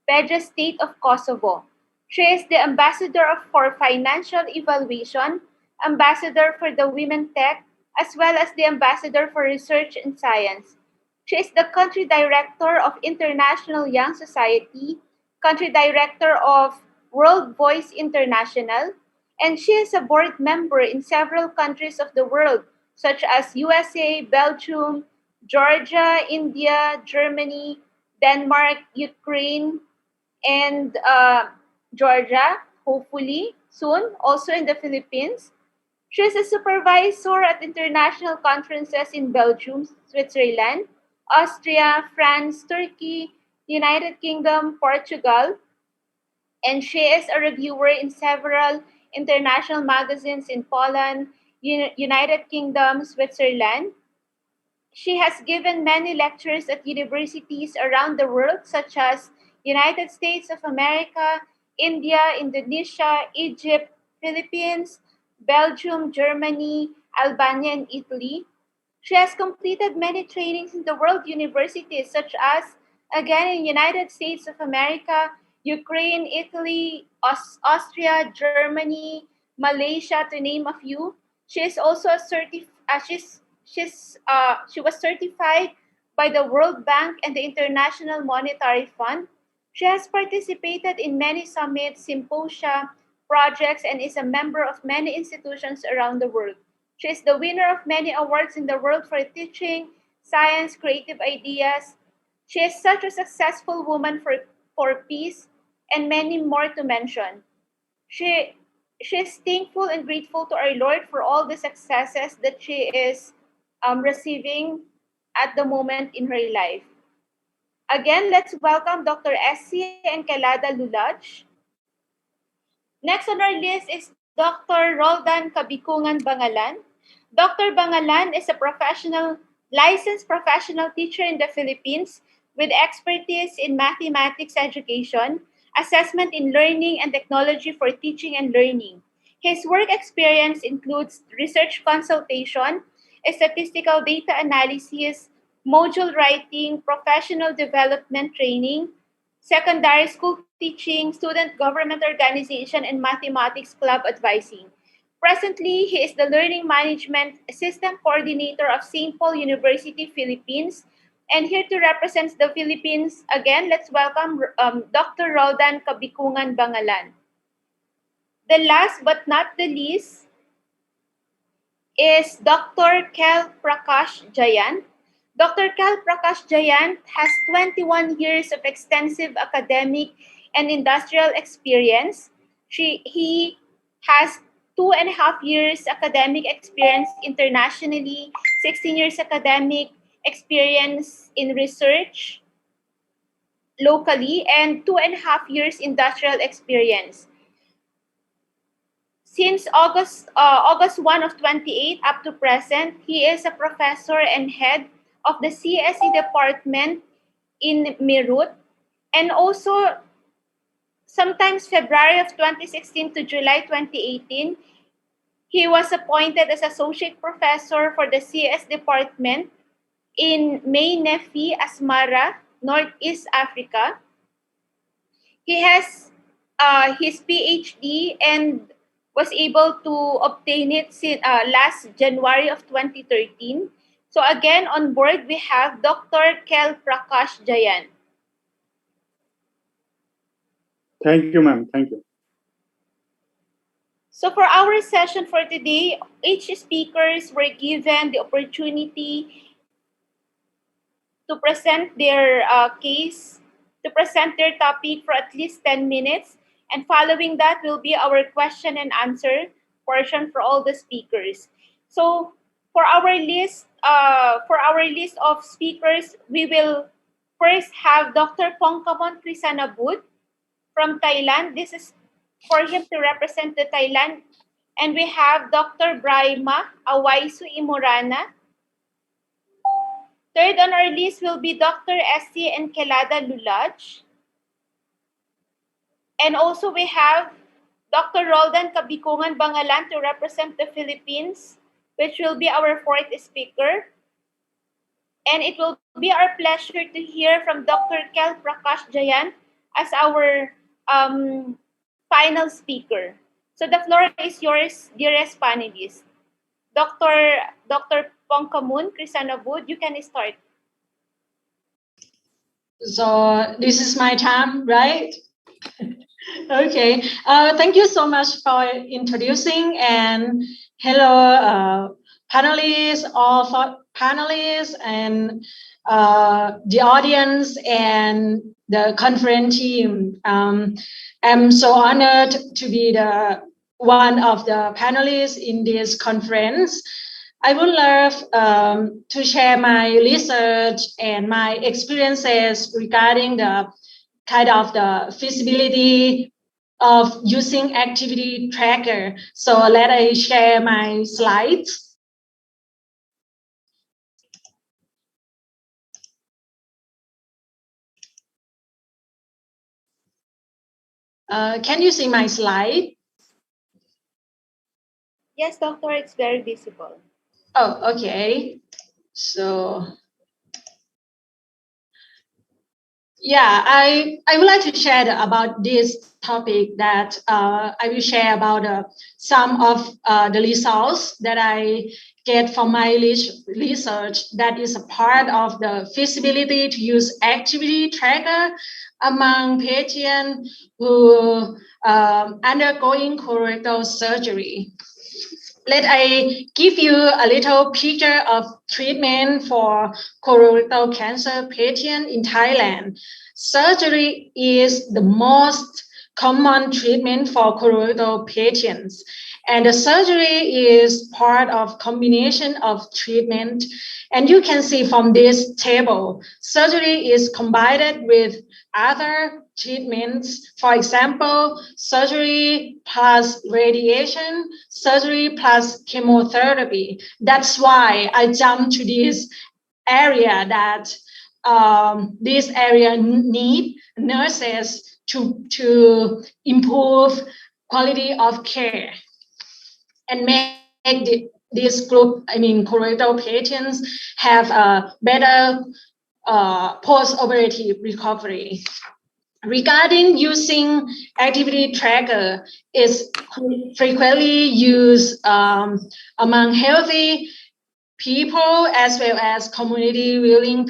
Peja State of Kosovo. She is the Ambassador for Financial Evaluation, Ambassador for the Women Tech, as well as the Ambassador for Research and Science. She is the Country Director of International Young Society, Country Director of World Voice International, and she is a board member in several countries of the world, such as USA, Belgium, Georgia, India, Germany, Denmark, Ukraine, and Georgia, hopefully soon, also in the Philippines. She is a supervisor at international conferences in Belgium, Switzerland, Austria, France, Turkey, United Kingdom, Portugal, and she is a reviewer in several international magazines in Poland, United Kingdom, Switzerland. She has given many lectures at universities around the world, such as United States of America, India, Indonesia, Egypt, Philippines, Belgium, Germany, Albania, and Italy. She has completed many trainings in the world universities, such as, again, in United States of America, Ukraine, Italy, Austria, Germany, Malaysia, to name a few. She is also she was certified by the World Bank and the International Monetary Fund. She has participated in many summits, symposia, projects, and is a member of many institutions around the world. She is the winner of many awards in the world for teaching, science, creative ideas. She is such a successful woman for peace, and many more to mention. She is thankful and grateful to our Lord for all the successes that she is receiving at the moment in her life. Again, let's welcome Dr. S.C. Enkelada Lulaj. Next on our list is Dr. Roldan Kabikungan Bangalan. Dr. Bangalan is a licensed professional teacher in the Philippines with expertise in mathematics education, assessment in learning, and technology for teaching and learning. His work experience includes research consultation, statistical data analysis, module writing, professional development training, secondary school teaching, student government organization, and mathematics club advising. Presently, he is the Learning Management System Coordinator of St. Paul University, Philippines. And here to represent the Philippines, again, let's welcome Dr. Roldan Kabikungan Bangalan. The last but not the least is Dr. Kel Prakash Jayant. Dr. Kel Prakash Jayant has 21 years of extensive academic and industrial experience. He has 2.5 years academic experience internationally, 16 years academic experience in research locally, and 2.5 years industrial experience. Since August 1 of 28 up to present, he is a professor and head of the CSE department in Meerut, and also sometimes February of 2016 to July 2018, he was appointed as associate professor for the CS department in May Nefi, Asmara, Northeast Africa. He has his PhD and was able to obtain it last January of 2013. So again, on board, we have Dr. Kel Prakash Jayant. Thank you, ma'am. Thank you. So for our session for today, each speakers were given the opportunity to present their case, to present their topic for at least 10 minutes. And following that will be our question and answer portion for all the speakers. So for our list of speakers, we will first have Dr. Pongkamon Krisanabut from Thailand. This is for him to represent the Thailand. And we have Dr. Braima Awaisu Imurana. Third on our list will be Dr. S.C. Enkelada Lulaj. And also we have Dr. Roldan Kabikungan Bangalan to represent the Philippines, which will be our fourth speaker. And it will be our pleasure to hear from Dr. Kel Prakash Jayant as our final speaker. So the floor is yours, dearest panelists. Dr. Pongkamon Krisanabut, you can start. So this is my time, right? Okay. Thank you so much for introducing, and hello, panelists, all panelists, and the audience and the conference team. I'm so honored to be the one of the panelists in this conference. I would love to share my research and my experiences regarding the kind of the feasibility of using activity tracker. So let I share my slides. Can you see my slide? Yes, doctor, it's very visible. Oh, okay. So yeah, I would like to share about this topic that I will share about some of the results that I get from my research that is a part of the feasibility to use activity tracker among patients who undergoing colorectal surgery. Let I give you a little picture of treatment for colorectal cancer patient in Thailand. Surgery is the most common treatment for colorectal patients. And the surgery is part of combination of treatment. And you can see from this table, surgery is combined with other treatments. For example, surgery plus radiation, surgery plus chemotherapy. That's why I jumped to this area that this area need nurses to improve quality of care and make this group, colorectal patients, have a better post-operative recovery. regarding using activity tracker is frequently used among healthy people as well as community willing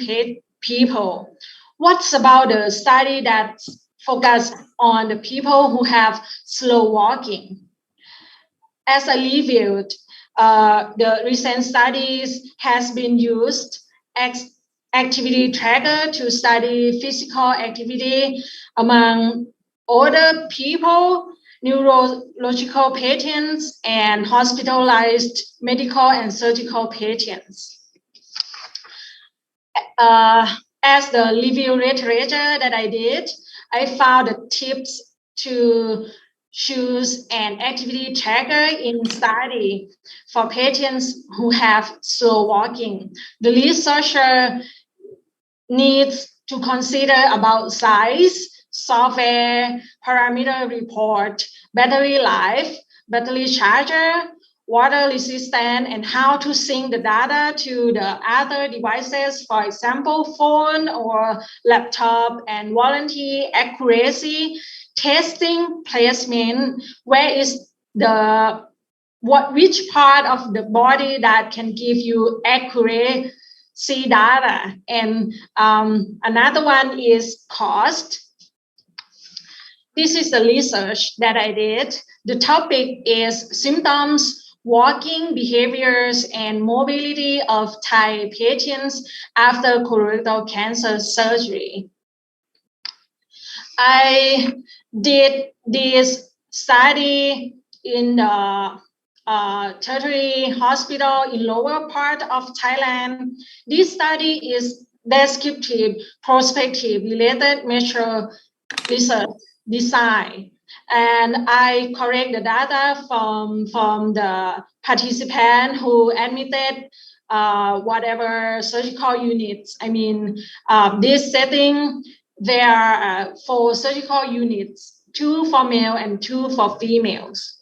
people. What's about the study that focused on the people who have slow walking? As I reviewed, the recent studies has been used activity tracker to study physical activity among older people, neurological patients, and hospitalized medical and surgical patients. As the review literature that I did, I found the tips to choose an activity tracker in study for patients who have slow walking. The researcher needs to consider about size, software, parameter report, battery life, battery charger, water resistant, and how to sync the data to the other devices, for example, phone or laptop, and warranty, accuracy, testing, placement, where is which part of the body that can give you accurate data. And another one is cost. This is the research that I did. The topic is symptoms, walking behaviors, and mobility of Thai patients after colorectal cancer surgery. I did this study in the tertiary hospital in lower part of Thailand. This study is descriptive, prospective, related measure research design. And I collect the data from the participant who admitted whatever surgical units. I mean, this setting, there are 4 surgical units, 2 for male and 2 for females.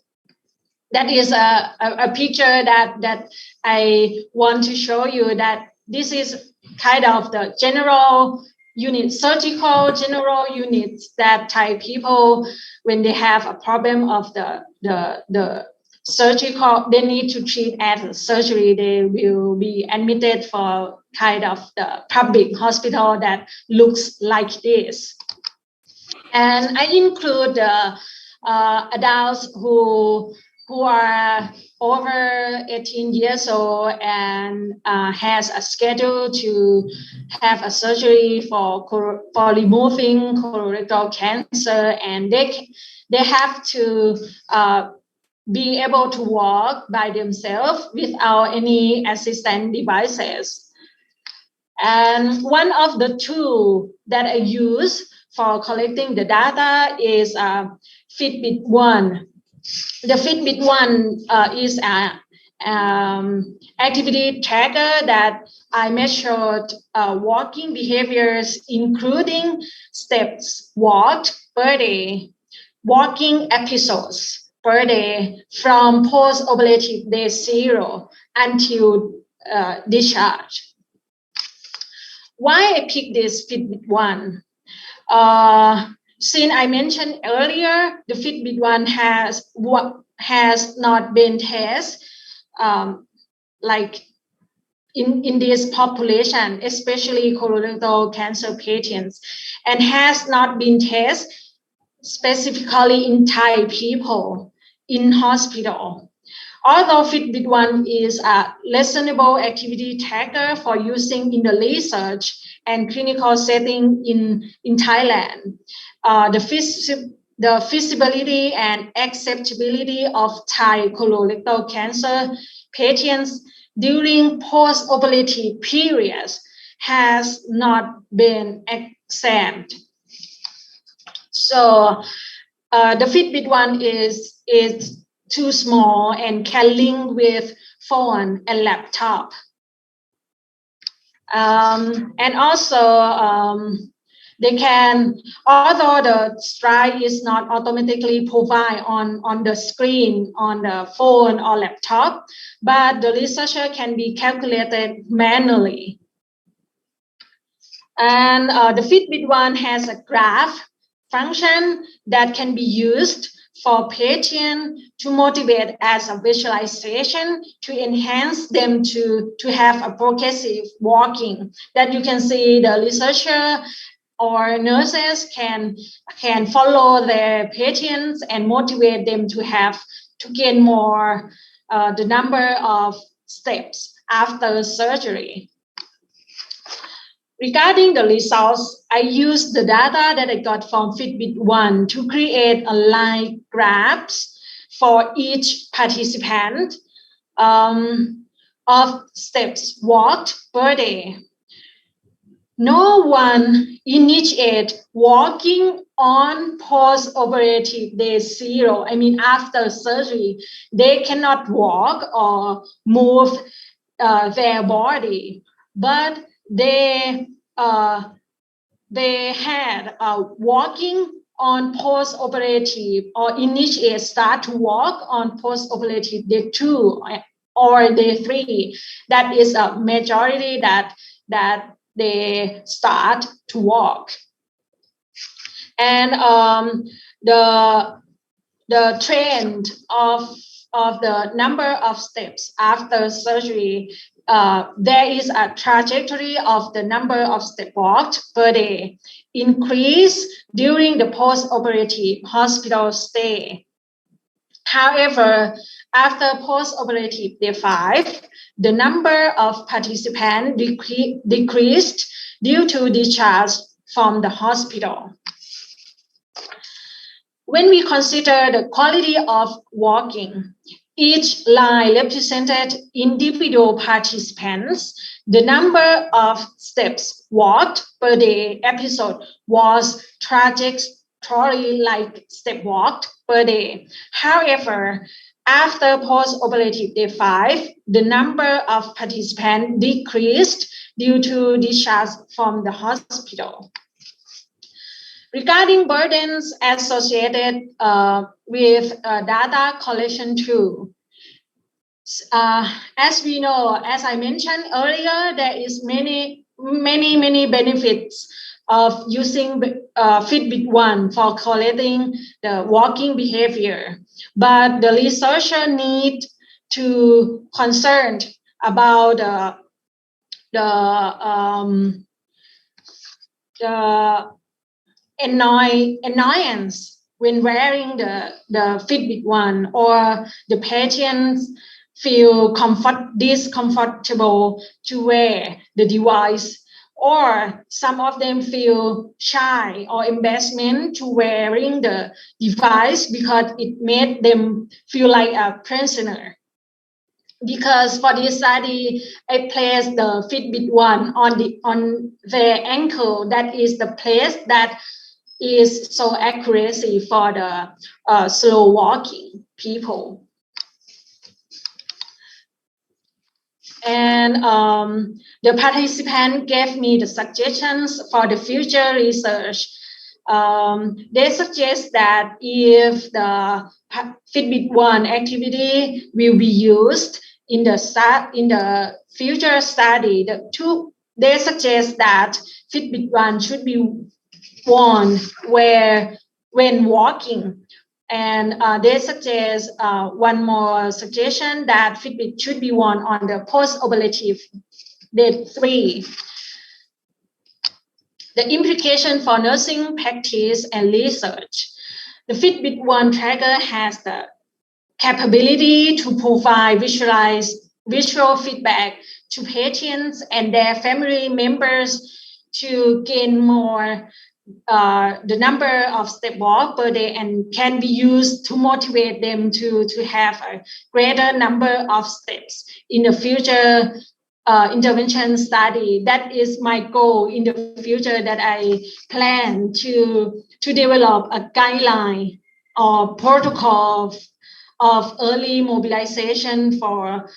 That is a picture that I want to show you, that this is kind of the general unit, surgical general units that Thai people, when they have a problem of the surgical, they need to treat as a surgery, they will be admitted for kind of the public hospital that looks like this. And I include adults who are over 18 years old and has a schedule to have a surgery for removing colorectal cancer, and they have to be able to walk by themselves without any assistant devices. And one of the tools that I use for collecting the data is Fitbit One. The Fitbit One is an activity tracker that I measured walking behaviors, including steps walked per day, walking episodes per day from post-operative day 0 until discharge. Why I picked this Fitbit One? Since I mentioned earlier, the Fitbit One has not been tested like in this population, especially colorectal cancer patients, and has not been tested specifically in Thai people in hospital. Although Fitbit One is a listenable activity tracker for using in the research and clinical setting in Thailand, the feasibility and acceptability of Thai colorectal cancer patients during post-operative periods has not been examined. So the Fitbit One is too small and can link with phone and laptop. And also they can, although the stride is not automatically provided on the screen on the phone or laptop, but the researcher can be calculated manually. And the Fitbit One has a graph function that can be used for patient to motivate as a visualization to enhance them to have a progressive walking, that you can see the researcher or nurses can follow their patients and motivate them to gain more the number of steps after surgery. Regarding the results, I used the data that I got from Fitbit One to create a line graphs for each participant of steps walked per day. No one initiate walking on post-operative day 0. I mean, after surgery, they cannot walk or move their body, but they had walking on post-operative or initiate start to walk on post-operative day 2 or day 3. That is a majority that they start to walk. And the trend of the number of steps after surgery, there is a trajectory of the number of steps walked per day increase during the post-operative hospital stay. However, after post-operative day 5, the number of participants decreased due to discharge from the hospital. When we consider the quality of walking, each line represented individual participants. The number of steps walked per day episode was trajectory like step walked per day. However, after post-operative day 5, the number of participants decreased due to discharge from the hospital. Regarding burdens associated with data collection tool, as we know, as I mentioned earlier, there is many benefits of using Fitbit One for collecting the walking behavior. But the researcher need to concerned about the annoyance when wearing the Fitbit One, or the patients feel discomfortable to wear the device, or some of them feel shy or embarrassment to wearing the device because it made them feel like a prisoner. Because for this study, I placed the Fitbit One on their ankle. That is the place that is so accuracy for the slow walking people. And the participant gave me the suggestions for the future research. They suggest that if the Fitbit One activity will be used in the future study, they suggest that Fitbit One should be worn when walking. And they suggest one more suggestion that Fitbit should be worn on the post-operative day 3. The implication for nursing practice and research. The Fitbit One tracker has the capability to provide visual feedback to patients and their family members to gain more the number of step walk per day, and can be used to motivate them to have a greater number of steps in the future intervention study. That is my goal in the future, that I plan to develop a guideline or protocol of early mobilization for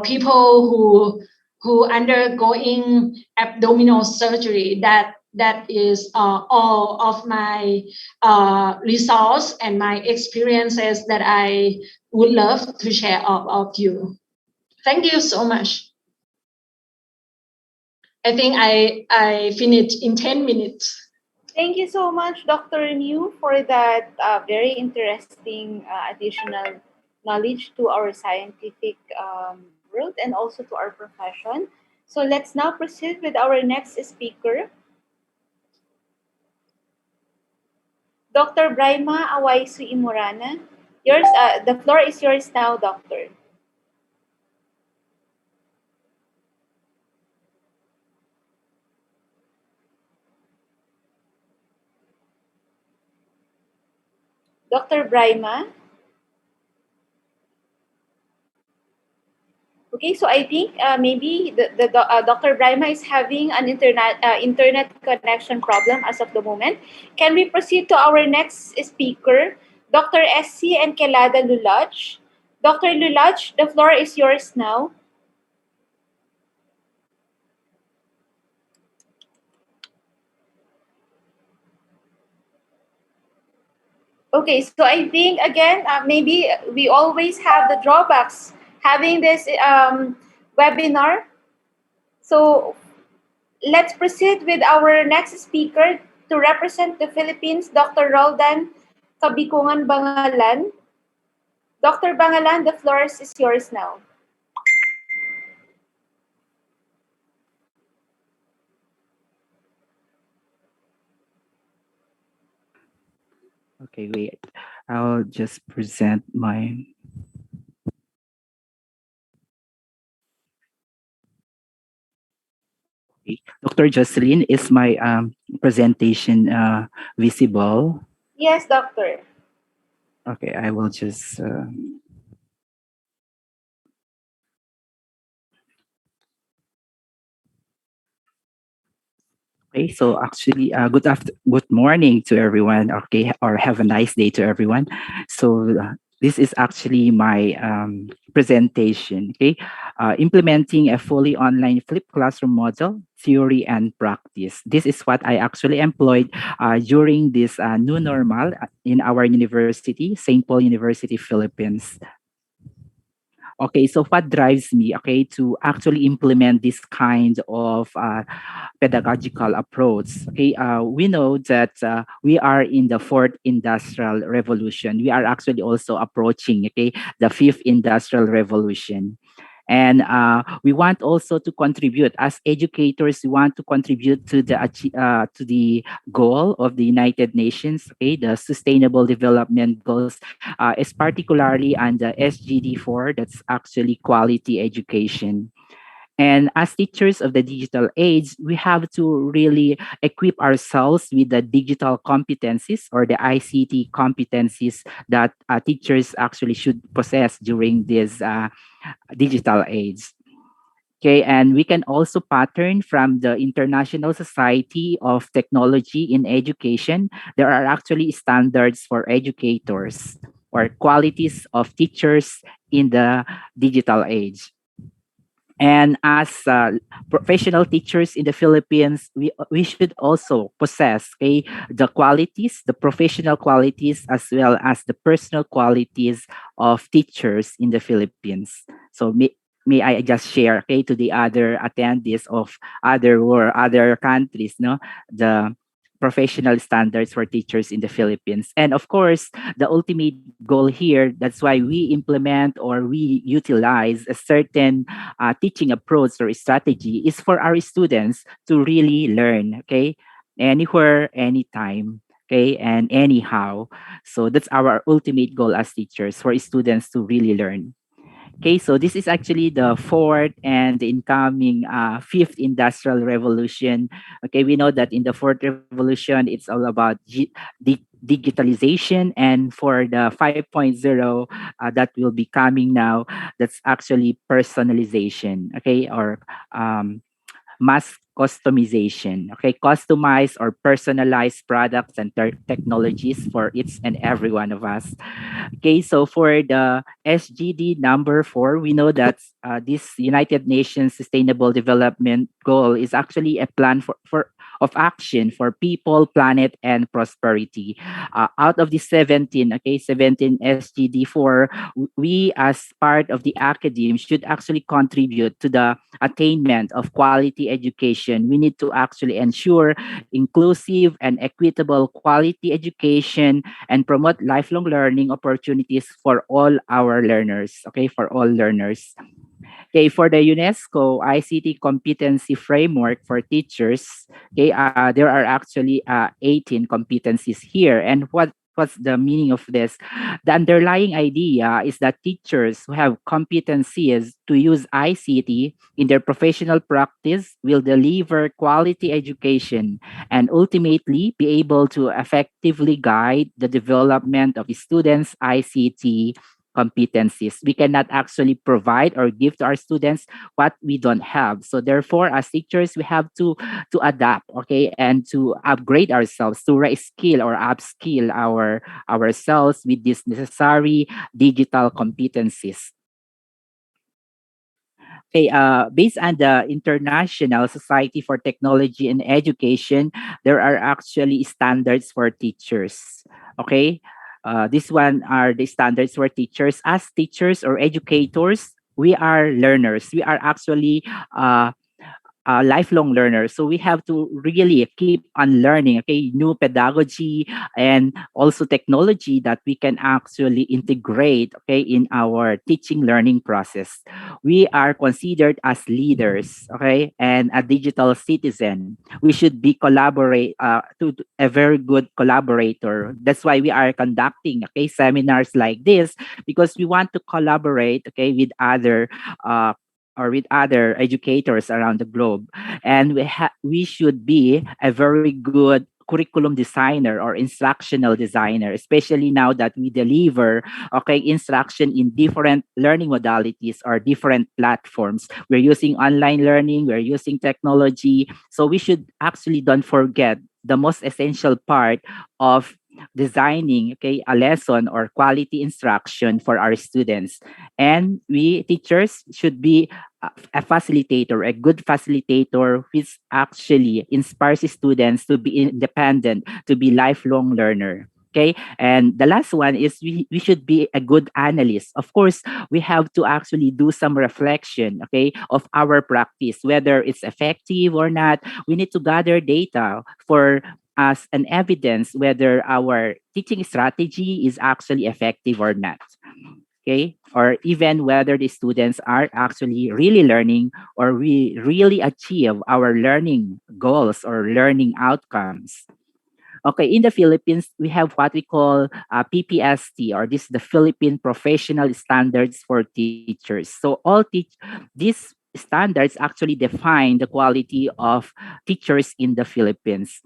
people who undergoing abdominal surgery. That is all of my results and my experiences that I would love to share of you. Thank you so much. I think I finished in 10 minutes. Thank you so much, Dr. New, for that very interesting additional knowledge to our scientific world and also to our profession. So let's now proceed with our next speaker, Dr. Braima Awaisu Imurana. Yours, the floor is yours now, Doctor. Dr. Braima. Okay, so I think maybe Dr. Braima is having an internet connection problem as of the moment. Can we proceed to our next speaker, Dr. SC and Kelada Lulaj? Dr. Lulaj, the floor is yours now. Okay, so I think again, maybe we always have the drawbacks having this webinar. So let's proceed with our next speaker to represent the Philippines, Dr. Roldan Kabikungan Bangalan. Dr. Bangalan, the floor is yours now. Okay, wait. I'll just present my. Okay. Dr. Jocelyn, is my presentation visible? Yes, doctor. Okay, I will just. Okay, so actually, good morning to everyone. Okay, or have a nice day to everyone. So this is actually my presentation. Okay, implementing a fully online flipped classroom model, theory and practice. This is what I actually employed during this new normal in our university, St. Paul University, Philippines. Okay, so what drives me, okay, to actually implement this kind of pedagogical approach? Okay, we know that we are in the fourth industrial revolution. We are actually also approaching, okay, the fifth industrial revolution. And we want also to contribute as educators. We want to contribute to the goal of the United Nations, okay, the Sustainable Development Goals, is particularly on the SGD4. That's actually quality education. And as teachers of the digital age, we have to really equip ourselves with the digital competencies or the ICT competencies that teachers actually should possess during this digital age. Okay, and we can also pattern from the International Society of Technology in Education. There are actually standards for educators or qualities of teachers in the digital age. And as professional teachers in the Philippines, we should also possess, okay, the qualities, the professional qualities, as well as the personal qualities of teachers in the Philippines. So may I just share, okay, to the other attendees of other countries, no, the professional standards for teachers in the Philippines. And of course, the ultimate goal here, that's why we implement or we utilize a certain teaching approach or strategy, is for our students to really learn, okay, anywhere, anytime, okay, and anyhow. So that's our ultimate goal as teachers, for students to really learn. Okay, so this is actually the fourth and the incoming fifth industrial revolution. Okay, we know that in the fourth revolution, it's all about digitalization, and for the 5.0 that will be coming now, that's actually personalization. Okay, or mass customization. Okay, customized or personalized products and technologies for each and every one of us. Okay, so for the SGD number 4, we know that this United Nations Sustainable Development Goal is actually a plan for of action for people, planet, and prosperity. Out of the 17, okay, 17 SGD4, we as part of the academe should actually contribute to the attainment of quality education. We need to actually ensure inclusive and equitable quality education and promote lifelong learning opportunities for all our learners, okay, for all learners. Okay, for the UNESCO ICT competency framework for teachers, okay, there are actually 18 competencies here. And what's the meaning of this? The underlying idea is that teachers who have competencies to use ICT in their professional practice will deliver quality education and ultimately be able to effectively guide the development of students' ICT competencies. We cannot actually provide or give to our students what we don't have. So therefore, as teachers, we have to adapt, okay, and to upgrade ourselves, to reskill or upskill ourselves with these necessary digital competencies. Okay, based on the International Society for Technology and Education, there are actually standards for teachers. Okay, this one are the standards for teachers. As teachers or educators, we are learners. We are actually lifelong learners. So we have to really keep on learning, okay, new pedagogy and also technology that we can actually integrate, okay, in our teaching learning process. We are considered as leaders, okay, and a digital citizen. We should be to a very good collaborator. That's why we are conducting, okay, seminars like this, because we want to collaborate, okay, with other or with other educators around the globe. And we should be a very good curriculum designer or instructional designer, especially now that we deliver, okay, instruction in different learning modalities or different platforms. We're using online learning, we're using technology. So we should actually don't forget the most essential part of designing, okay, a lesson or quality instruction for our students. And we teachers should be a facilitator, a good facilitator, which actually inspires students to be independent, to be lifelong learner. Okay. And the last one is we should be a good analyst. Of course, we have to actually do some reflection, okay, of our practice, whether it's effective or not. We need to gather data for as an evidence whether our teaching strategy is actually effective or not. Okay, or even whether the students are actually really learning or we really achieve our learning goals or learning outcomes. Okay, in the Philippines, we have what we call PPST, or this is the Philippine Professional Standards for Teachers. So these standards actually define the quality of teachers in the Philippines.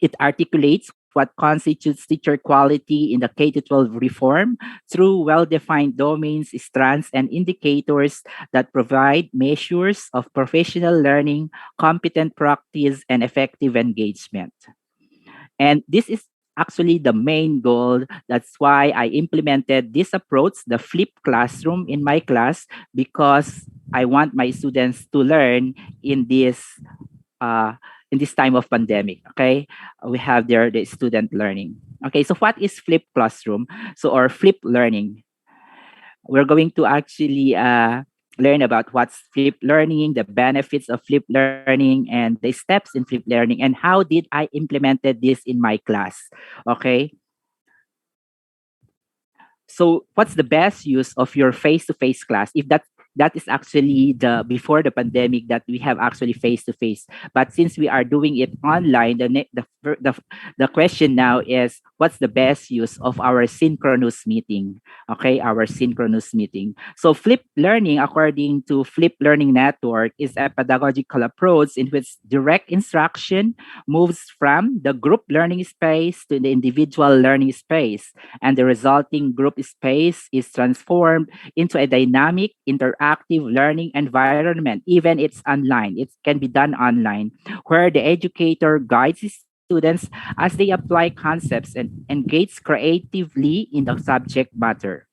It articulates what constitutes teacher quality in the K-12 reform through well-defined domains, strands, and indicators that provide measures of professional learning, competent practice, and effective engagement. And this is actually the main goal. That's why I implemented this approach, the flipped classroom, in my class, because I want my students to learn in this time of pandemic. Okay, we have there the student learning. Okay, so what is flipped classroom? So, or flipped learning? We're going to actually learn about what's flipped learning, the benefits of flipped learning, and the steps in flipped learning, and how did I implemented this in my class. Okay. So what's the best use of your face-to-face class? If that is actually the before the pandemic that we have actually face-to-face. But since we are doing it online, the question now is, what's the best use of our synchronous meeting? Okay, our synchronous meeting. So flipped learning, according to Flipped Learning Network, is a pedagogical approach in which direct instruction moves from the group learning space to the individual learning space, and the resulting group space is transformed into a dynamic, interactive learning environment. Even it's online, it can be done online, where the educator guides his students as they apply concepts and engage creatively in the subject matter.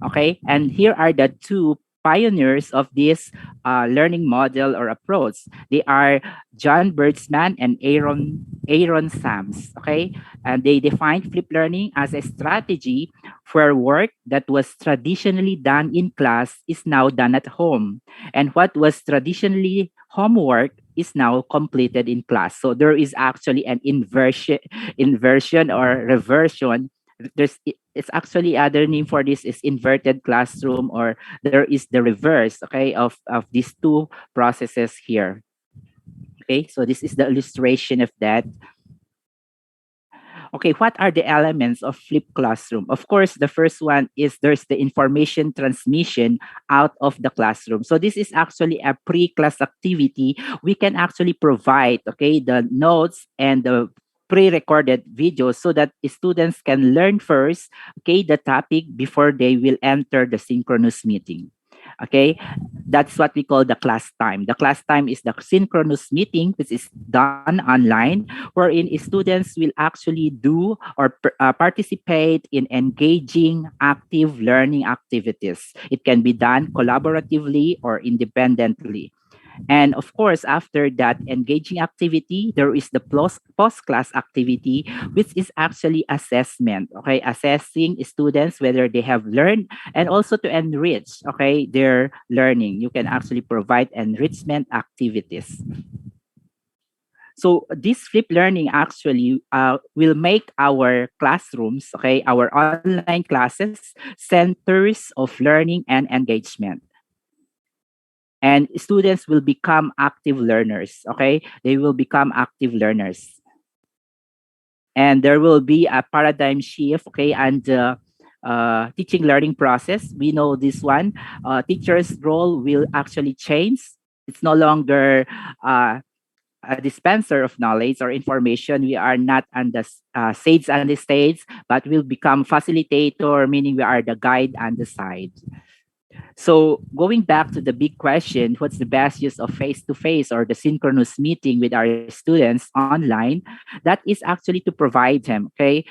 Okay, and here are the two pioneers of this learning model or approach. They are John Bertzman and Aaron Sams. Okay, and they defined flipped learning as a strategy where work that was traditionally done in class is now done at home, and what was traditionally homework is now completed in class. So there is actually an inversion or reversion. It's actually other name for this is inverted classroom, or there is the reverse, okay, of these two processes here. Okay, so this is the illustration of that. Okay, what are the elements of flipped classroom? Of course, the first one is there's the information transmission out of the classroom. So this is actually a pre-class activity. We can actually provide, okay, the notes and the pre-recorded videos so that students can learn first, okay, the topic before they will enter the synchronous meeting. Okay, that's what we call the class time. The class time is the synchronous meeting, which is done online, wherein students will actually do or participate in engaging active learning activities. It can be done collaboratively or independently. And of course, after that engaging activity, there is the post-class activity, which is actually assessment, okay? Assessing students whether they have learned and also to enrich, okay, their learning. You can actually provide enrichment activities. So this flipped learning actually will make our classrooms, okay, our online classes, centers of learning and engagement. And students will become active learners, okay? They will become active learners. And there will be a paradigm shift, okay? And teaching learning process, we know this one. Teachers' role will actually change. It's no longer a dispenser of knowledge or information. We are not on the stage on the stage, but will become facilitator, meaning we are the guide on the side. So going back to the big question, what's the best use of face-to-face or the synchronous meeting with our students online? That is actually to provide them, okay,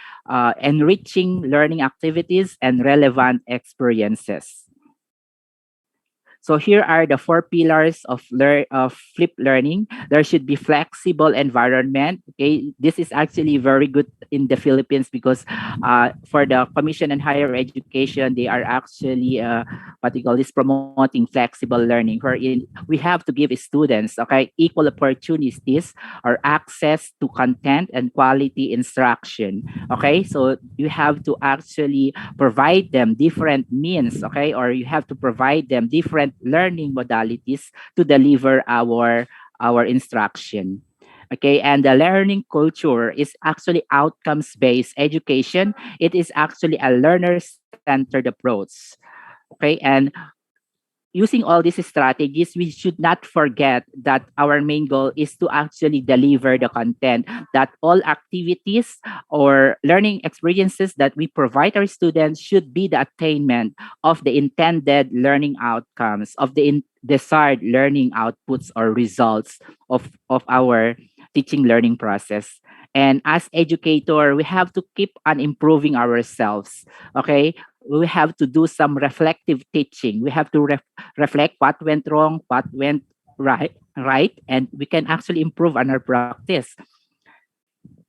enriching learning activities and relevant experiences. So here are the 4 pillars of flipped learning. There should be flexible environment. Okay, this is actually very good in the Philippines because for the Commission on Higher Education, they are actually what they call this promoting flexible learning, wherein we have to give students, okay, equal opportunities or access to content and quality instruction. Okay, so you have to actually provide them different means, okay, or you have to provide them different learning modalities to deliver our instruction. Okay, and the learning culture is actually outcomes-based education. It is actually a learner-centered approach. Okay, and using all these strategies, we should not forget that our main goal is to actually deliver the content, that all activities or learning experiences that we provide our students should be the attainment of the intended learning outcomes, of the desired learning outputs or results of our teaching learning process. And as educator, we have to keep on improving ourselves. Okay, we have to do some reflective teaching. We have to reflect what went wrong, what went right, and we can actually improve on our practice.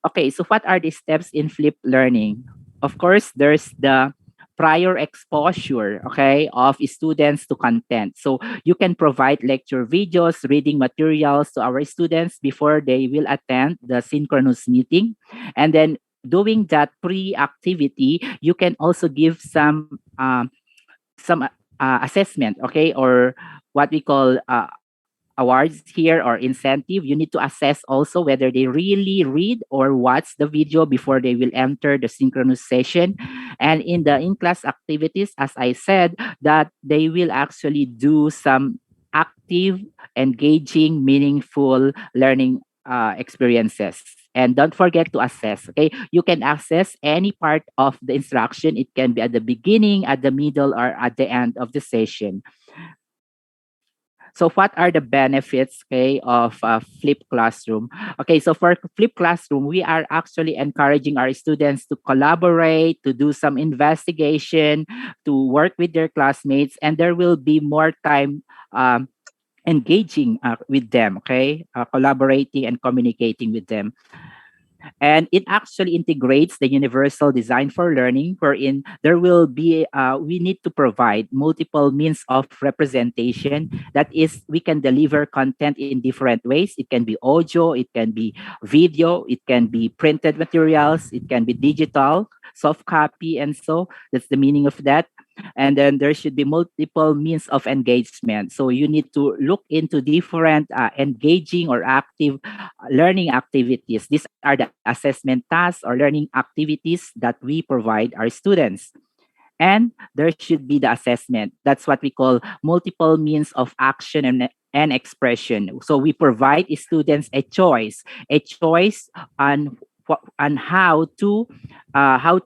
Okay, so what are the steps in flipped learning? Of course, there's the prior exposure, okay, of students to content. So you can provide lecture videos, reading materials to our students before they will attend the synchronous meeting. And then doing that pre-activity, you can also give some assessment, okay, or what we call awards here or incentive. You need to assess also whether they really read or watch the video before they will enter the synchronous session. And in the in-class activities, as I said, that they will actually do some active, engaging, meaningful learning experiences. And don't forget to assess, okay? You can access any part of the instruction. It can be at the beginning, at the middle, or at the end of the session. So what are the benefits, okay, of flipped classroom? Okay, so for flipped classroom, we are actually encouraging our students to collaborate, to do some investigation, to work with their classmates, and there will be more time engaging with them, okay, collaborating and communicating with them. And it actually integrates the universal design for learning, wherein there will be, we need to provide multiple means of representation. That is, we can deliver content in different ways. It can be audio, it can be video, it can be printed materials, it can be digital, soft copy, and so that's the meaning of that. And then there should be multiple means of engagement. So you need to look into different engaging or active learning activities. These are the assessment tasks or learning activities that we provide our students. And there should be the assessment. That's what we call multiple means of action and expression. So we provide students a choice on how to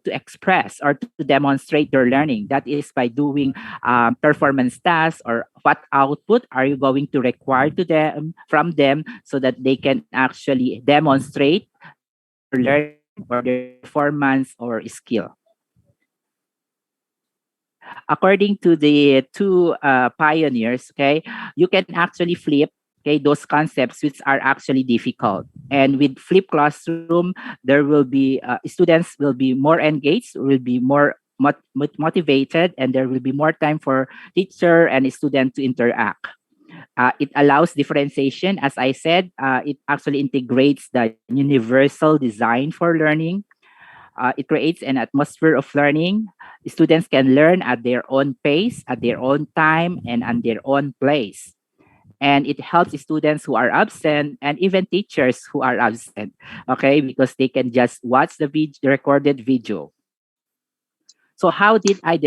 express or to demonstrate their learning. That is by doing performance tasks, or what output are you going to require to them from them so that they can actually demonstrate their learning or their performance or skill. According to the two pioneers, okay, you can actually flip, okay, those concepts which are actually difficult. And with flipped classroom, there will be students will be more engaged, will be more motivated, and there will be more time for teacher and student to interact. It allows differentiation. As I said, it actually integrates the universal design for learning. It creates an atmosphere of learning. Students can learn at their own pace, at their own time, and on their own place. And it helps students who are absent and even teachers who are absent, okay, because they can just watch the recorded video. So how did I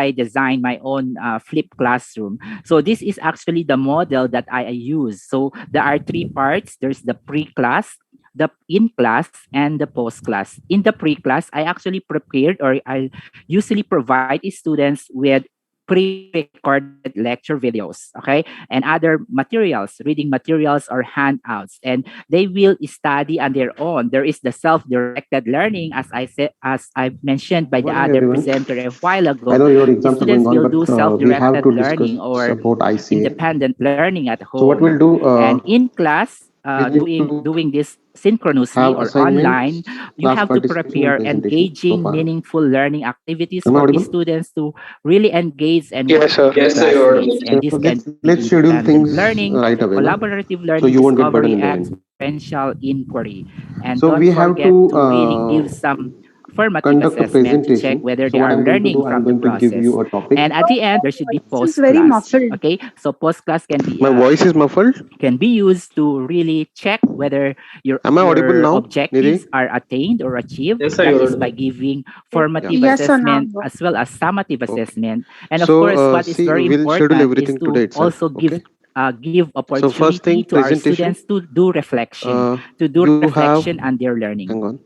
design my own flipped classroom? So this is actually the model that I use. So there are three parts. There's the pre-class, the in-class, and the post-class. In the pre-class, I actually prepared, or I usually provide students with pre-recorded lecture videos, okay, and other materials, reading materials or handouts, and they will study on their own. There is the self-directed learning, as I mentioned by the other presenter a while ago. I know your exams are Students going on, will do but we have self-directed to learning discuss or about ICA. independent learning at home. So what we'll do, and in class, we need to doing this synchronously have or assignments, online, you class have to participation, prepare presentation so engaging, far. meaningful learning activities Am I for the audible? students to really engage and Yes, work sir. with their Yes, sir, you are classmates. And this So can be let's schedule independent things learning, right away, na? collaborative So learning, you won't get burden discovery, in the and end. sequential inquiry. And So don't we have forget to to really give some formative conduct a assessment to check presentation. whether So they what are I'm going to learning do, I'm from the going to give process. you a topic. And at the end, there should be This is very post-class. muffled. Okay, so post-class can be My voice is muffled. can be used to really check whether your Am I audible now, objectives Nidhi? are attained or achieved. Yes, sir, That you is are by giving formative Yes, sir, now. assessment as well as summative Okay. assessment. And of So course, what is see, very we'll schedule important everything is today to itself. also give Okay. So first opportunity thing, to our presentation. students to do reflection, You have, on their learning. hang on.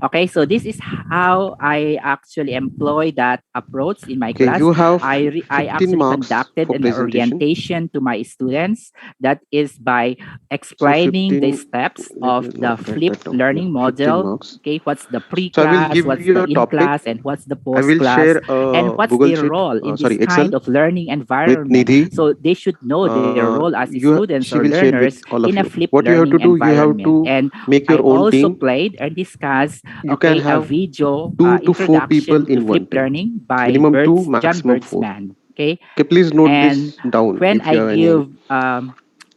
Okay, so this is how I actually employ that approach in my Okay, class. you have I 15 actually marks conducted for an presentation. orientation to my students. That is by So explaining the 15, steps let of me the write that flipped down. learning Yeah, 15 model. marks. Okay, what's the So I will pre-class, give what's you the a topic. in-class, and what's the I will post-class, share and a what's Google their Sheet, role in this Excel kind of learning with environment. Nidhi. So they should know their role as students She or will share with learners all of in a you. flipped What you have to learning do, you have environment. to And make your I own also team. played and discussed You can a have video 2 to 4 people introduction to in one flipped team. learning by Minimum 2, John maximum 4. Bertzman. Okay, Okay, please note and this down when if you I have any give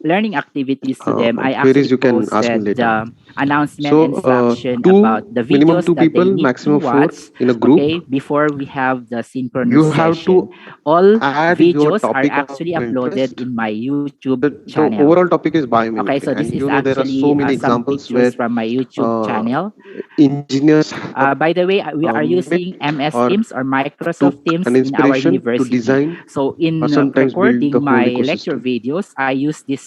learning activities to them, I queries. actually You can ask me posted later. the announcement So instruction about the minimum videos 2 that they people, need to maximum 4 watch. in a group. Okay, before we have the synchronous You have session. to All add your videos are topic actually of uploaded interest. in my YouTube The channel. overall topic is Okay, biomimicry, so this and is you know there are so actually many some examples pictures where from my YouTube channel. engineers have By the way, we are using met MS or Teams or Microsoft took Teams an in our inspiration to university. design So or in sometimes build recording the whole my lecture ecosystem. videos, I use this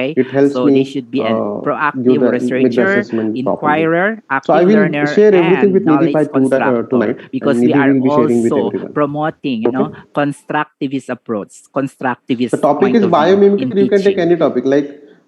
Okay, It helps so they me should be an give proactive make the researcher, assessment properly. inquirer, So I active will learner, share everything and with Nidhi by knowledge constructor. tonight, Because and we Nidhi are will be sharing with also everyone. promoting, Okay. constructivist approach, The constructivist topic point is of view in biomimicry. You can take teaching. any topic like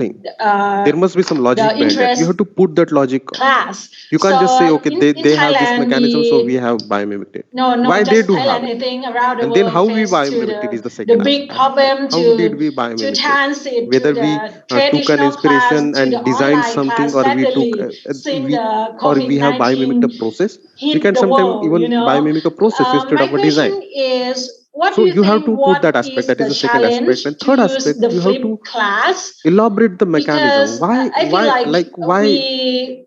thing. There must be some logic behind that. You have to put that logic. class. You can't just say, okay, in they have this Thailand, mechanism, so we have biomimic it. No, not Why just they do Thailand, have I it? think around the And then world how we face to biomimic it is the the second big aspect. problem How did we to biomimic it? transit Whether to we the took an traditional class inspiration to the and designed online something, class or we took rapidly since the or we have biomimicked a COVID-19 process. We hit can the sometimes world, even biomimic a process instead My of a design. question is, what So do you you have think, to put what that aspect. is That is the the second aspect. challenge And to third use aspect, the you have to flipped class? elaborate the mechanism. Because I feel like Why we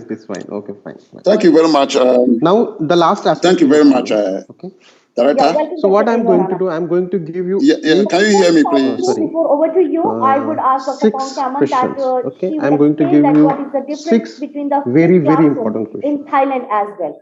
it's fine. Okay, fine. Thank you very much. Now, the last aspect. Thank you very much, okay. Director. So what I'm going to do, I'm going to give you. Yeah, can you hear me, please? Sorry. Before over to you, I would ask Dr. 6 Pongkaman that questions. Okay, she I'm would going to explain give that you what is the difference 6 between the very classroom important questions. in Thailand as well.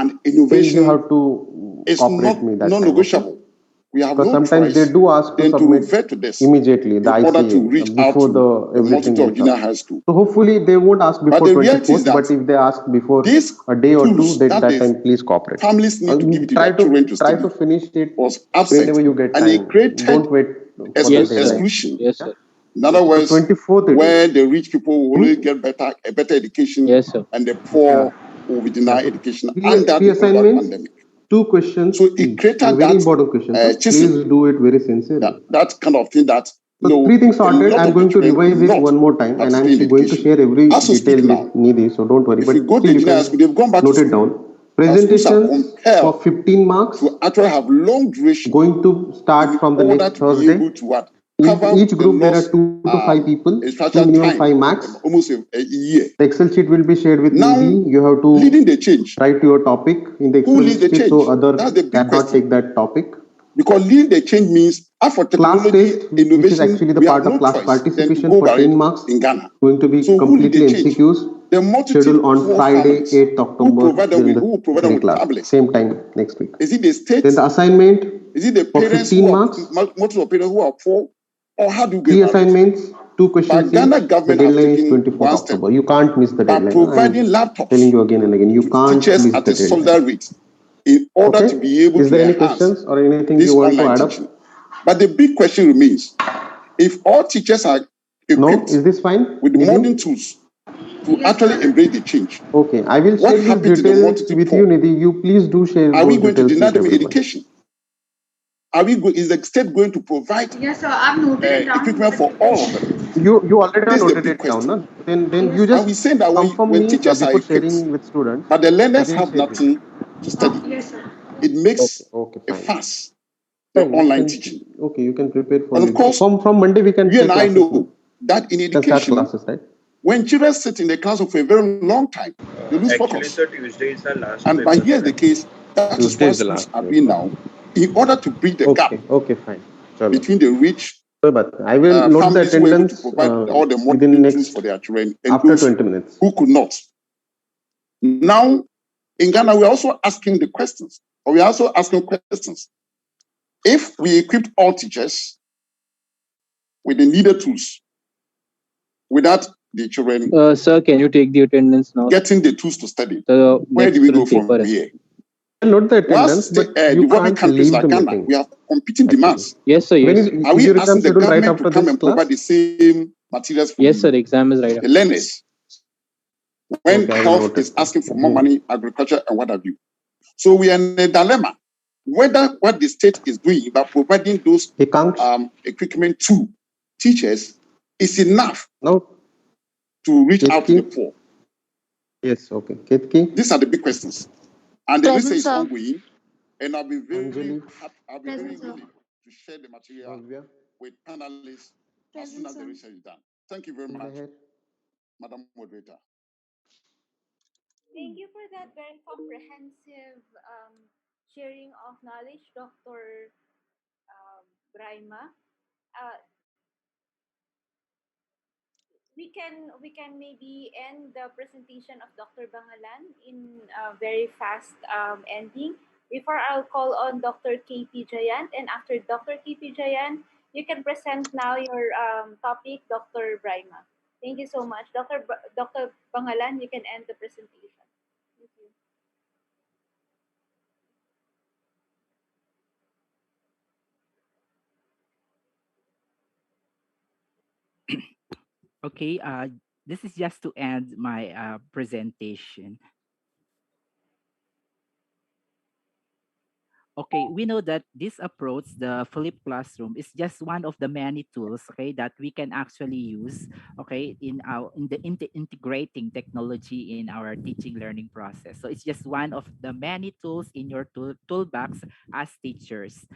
and Still you innovation have to is cooperate me that time. Okay? non-negotiable. We have Because no sometimes choice they do ask to than to submit revert to this immediately the in order to ICA reach out before to the the everything multitude of goes junior up. high school. So hopefully they won't ask But before the reality is 24th, but that if they ask before these a day or two, tools that that time please cooperate. families need to give to their children to Try study to finish it was absent, whenever you get and it time. created Don't wait for the Yes, sir. deadline. exclusion Yes, sir. In other words, 24th where the rich people will only get a better education, Yes, sir. and the poor will be denied education Three under the assignments, pandemic. 2 questions So it each, created and very that important questions. So chisel, please do it very sincerely. that kind of thing that So 3 things a sorted. lot I'm of the going to children revise will it not one more time, and I'm participate in going to education. share every As we detail speak with now, Nidhi, so don't worry. if we But go to see, you junior high can school, they've gone back note to it school. down. Our schools are Presentations compelled of 15 marks to actually have long duration going to start from the order next to be Thursday. able to what? In Cover each the group, there are lost 2 to 5 people, 2 instructional minimum time, 5 max. almost a year. The Excel sheet will be shared with Now, Nidhi. You have to leading the change. write your topic in the Who Excel leads the sheet so change? other That's the big cannot question. take that topic. Because leading the change means after Class technology, test, which is innovation, actually the we have part of no class choice than to participation go for by 10 it marks, in Ghana. going to be So who lead completely the change? MCQs, The multitude scheduled on poor Friday, families. 8th Who October provide them during with, the who provide them theory with class. tablets? Same time next week. Is it the state? Then the assignment Is it the for parents 15 who are marks, multiple parents who are poor? Or how do you go 3 about it? assignments, 2 But questions Ghana each. The government have deadline is taken 24th one step October. You can't miss the by deadline. providing I'm laptops telling you again and again. You to can't teachers miss at the a deadline. solidarity rate in order to Okay? be able Is to there any enhance questions or anything this you want to online add up? teaching. But the big question remains, if all teachers are No? equipped Is this fine with with modern you? tools to Yes, actually sir. embrace the change, Okay. I will what share these happened to the details multitude with poor? you, Nidhi. You please do share Are we those going to details deny with them everyone. education? Is the state going to provide Yes, sir. I've noted it down, equipment but for you can all of share them? You already This have is the noted big it down, question. no? Then Yes, you And just we say that confirm when me teachers are before equipped, sharing with students. but the I learners will have share with you. nothing to study, yes, sir. it Okay. makes Okay. a Fine. fuss, the Fine. You online can. teaching. Okay. You can prepare for And of it. course, From Monday we can you and take I classes now. know that in You can start education, classes, right? when children sit in the classroom for a very long time, they lose Actually, focus. sir, Tuesday is our last And paper. but here's the case, that is Tuesday what is the schools last are doing paper. now in order to bridge the gap Okay. Okay. Fine. Chalo. between the rich But I will note the families who were able to attendance provide all the within modern tools next for their children and after those 20 minutes. who could not. Now, in Ghana, we're also asking the questions, or we're also asking questions. If we equipped all teachers with the needed tools, without the children Sir, can you take the attendance now? getting the tools to study, The where do we go next paper from is. here? Not the attendance, Once but you developing can't countries leave like the Ghana, meeting. we have competing Actually, demands. Yes, sir. when Yes. Are is we your asking exam the scheduled right government to after come this and class? provide the same materials for Yes, sir. Exam is right the after. learners? When Okay, I will health note is it. asking for more money, agriculture, and what have you. So we are in a dilemma. Whether what the state is doing by providing those equipment to teachers is enough No. to reach out to the Ketki? poor. Yes, okay. Ketki? These are the big questions. And the Present, research is sir. ongoing. And I'll be very Anjali? happy, I'll be very Present, sir. willing to share the material Bhavya? with panelists as soon Present, as the sir. research is done. Thank you very much, Meher? Madam Moderator. Thank you for that very comprehensive sharing of knowledge, Dr. Braima. Uh, we can maybe end the presentation of Dr. Bangalan in a very fast ending. Before I'll call on Dr. KP Jayan, and after Dr. KP Jayan, you can present now your topic, Dr. Braima. Thank you so much, Dr. Bangalan. You can end the presentation. Thank you. Okay, this is just to end my presentation. Okay, we know that this approach, the flipped classroom, is just one of the many tools, okay, that we can actually use, okay, in integrating technology in our teaching learning process. So it's just one of the many tools in your toolbox as teachers.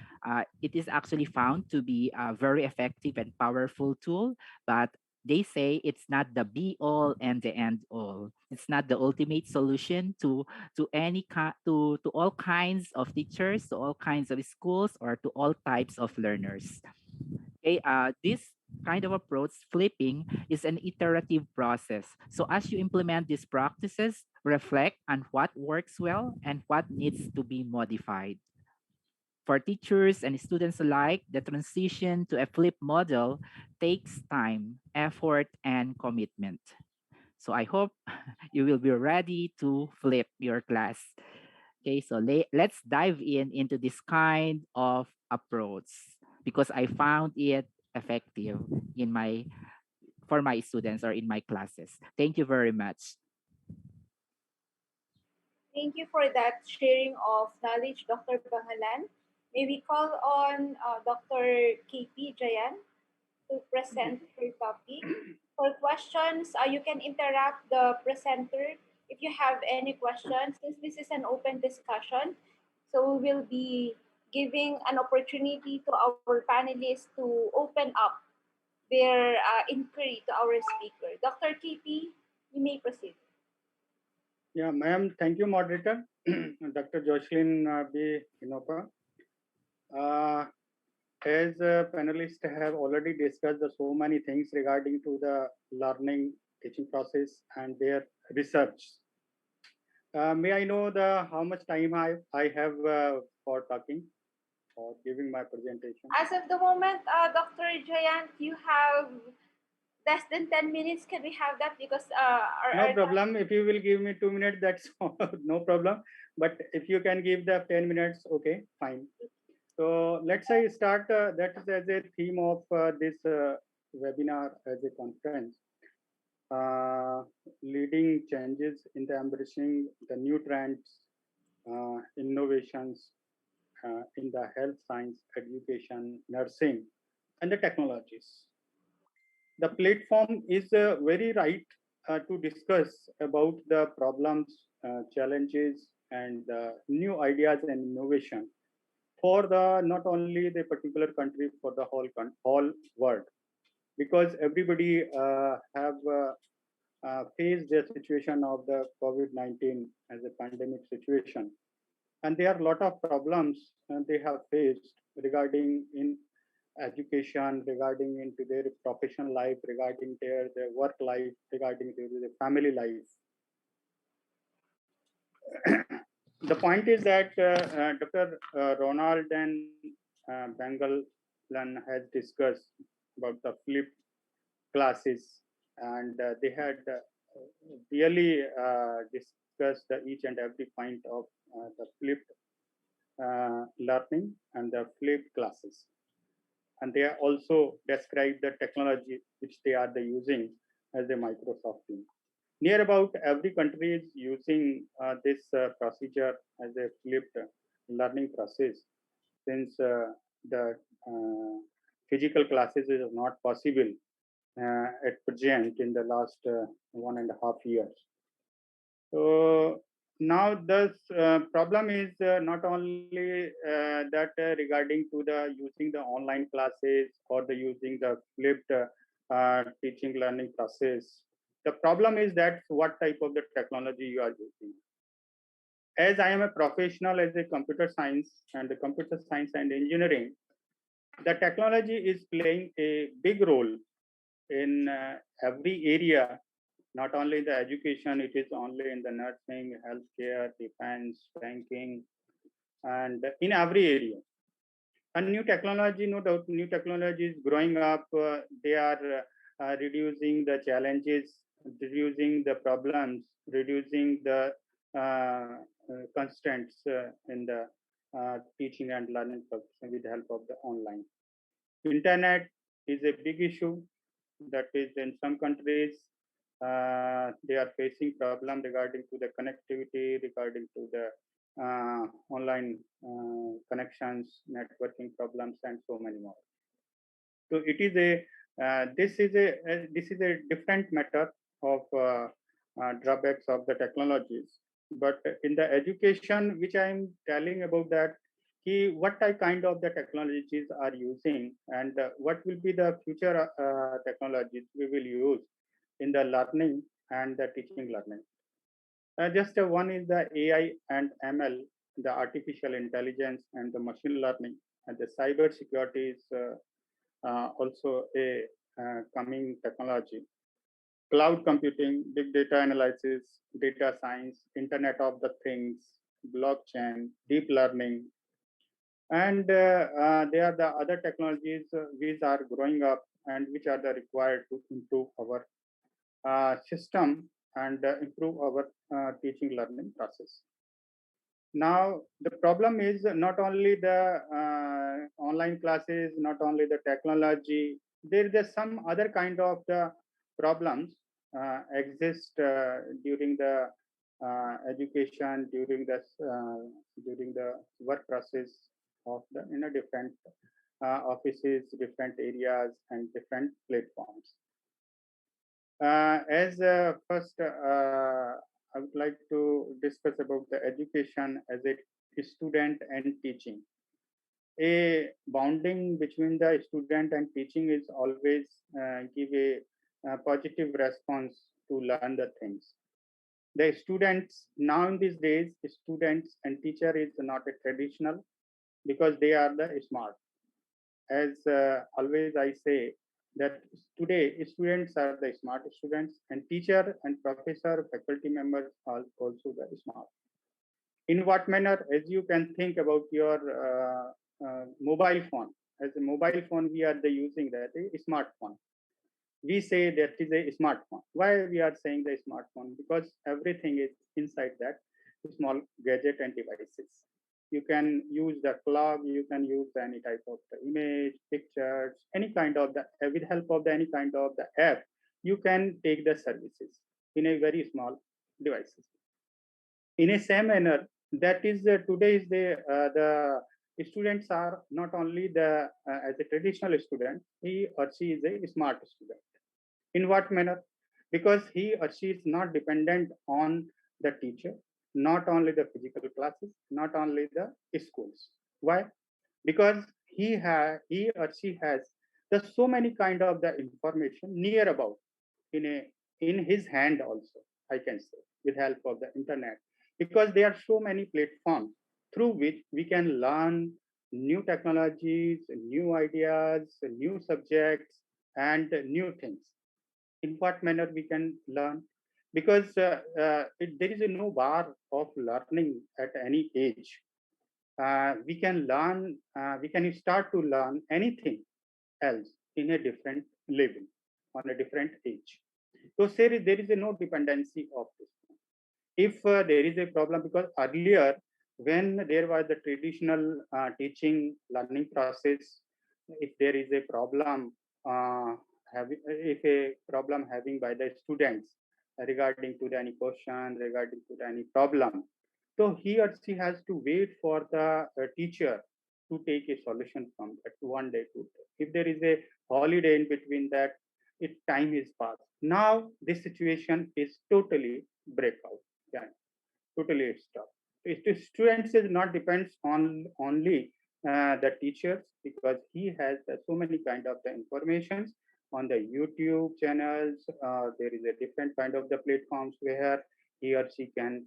It is actually found to be a very effective and powerful tool, but they say it's not the be all and the end all. It's not the ultimate solution to all kinds of teachers, to all kinds of schools, or to all types of learners. Okay, this kind of approach, flipping, is an iterative process. So as you implement these practices, reflect on what works well and what needs to be modified. For teachers and students alike, the transition to a flip model takes time, effort, and commitment. So I hope you will be ready to flip your class. Okay, so let's dive into this kind of approach because I found it effective in my for my students or in my classes. Thank you very much. Thank you for that sharing of knowledge, Dr. Bangalan. May we call on Dr. KP Jayan to present her topic. For questions, you can interrupt the presenter if you have any questions, since this is an open discussion. So we will be giving an opportunity to our panelists to open up their inquiry to our speaker. Dr. KP, you may proceed. Yeah, ma'am, thank you, moderator. Dr. Jocelyn B. Hinopa. As panelists have already discussed so many things regarding to the learning teaching process and their research. May I know how much time I have for talking or giving my presentation? As of the moment, Dr. Jayant, you have less than 10 minutes. Can we have that? Because no problem. If you will give me 2 minutes, that's no problem. But if you can give the 10 minutes, okay, fine. So let's say start that is as a theme of this webinar as a conference. Leading changes in the embracing the new trends, innovations in the health science, education, nursing, and the technologies. The platform is very right to discuss about the problems, challenges, and new ideas and innovation for the not only the particular country, for the whole world, because everybody have faced the situation of the COVID-19 as a pandemic situation, and there are a lot of problems they have faced regarding in education, regarding into their professional life, regarding their work life, regarding their family life. The point is that Dr. Ronald and Bangalan has discussed about the flipped classes, and they had really discussed each and every point of the flipped learning and the flipped classes. And they also described the technology which they are using as a Microsoft team. Near about every country is using this procedure as a flipped learning process, since the physical classes is not possible at present in the last 1.5 years. So now this problem is not only that regarding to the using the online classes or the using the flipped teaching learning process. The problem is that what type of the technology you are using. As I am a professional as a computer science and engineering, the technology is playing a big role in every area, not only in the education, it is only in the nursing, healthcare, defense, banking, and in every area. And new technology, no doubt, new technology is growing up. They are reducing the challenges, reducing the problems, reducing the constraints in the teaching and learning process with the help of the online. Internet is a big issue. That is, in some countries, they are facing problem regarding to the connectivity, regarding to the online connections, networking problems, and so many more. So it is this is a different matter of drawbacks of the technologies. But in the education, which I am telling about that, what kind of the technologies are using, and what will be the future technologies we will use in the learning and the teaching learning. Just one is the AI and ML, the artificial intelligence and the machine learning, and the cyber security is also a coming technology. Cloud computing, big data analysis, data science, Internet of the Things, blockchain, deep learning, and there are the other technologies which are growing up and which are required to improve our system and improve our teaching learning process. Now, the problem is not only the online classes, not only the technology, there is some other kind of the problems exist during the education, during the work process of the different offices, different areas, and different platforms. As first, I would like to discuss about the education as a student and teaching. A bonding between the student and teaching is always give a positive response to learn the things. The students now in these days, students and teacher is not a traditional because they are the smart. As always I say that today students are the smart students and teacher and professor, faculty members are also the smart. In what manner? As you can think about your mobile phone. As a mobile phone, we are using that a smartphone. We say that is a smartphone. Why we are saying the smartphone? Because everything is inside that small gadget and devices. You can use the clock, you can use any type of the image, pictures, any kind of the, with help of the any kind of the app, you can take the services in a very small devices. In a same manner, that is today is the students are not only the as a traditional student, he or she is a smart student. In what manner? Because he or she is not dependent on the teacher, not only the physical classes, not only the schools. Why? Because he or she has the so many kind of the information near about in his hand also, I can say, with help of the internet. Because there are so many platforms through which we can learn new technologies, new ideas, new subjects, and new things. In what manner we can learn? Because there is no bar of learning at any age. We can learn, we can start to learn anything else in a different level, on a different age. So there is no dependency of this. If there is a problem, because earlier when there was the traditional teaching learning process, if there is a problem having by the students regarding to any question, regarding to any problem, so he or she has to wait for the teacher to take a solution from that 1 day, 2 days. If there is a holiday in between that, time is passed. Now this situation is totally breakout. Yeah, totally stopped. The students is not depends on only the teachers, because he has so many kind of the informations on the YouTube channels. There is a different kind of the platforms where he or she can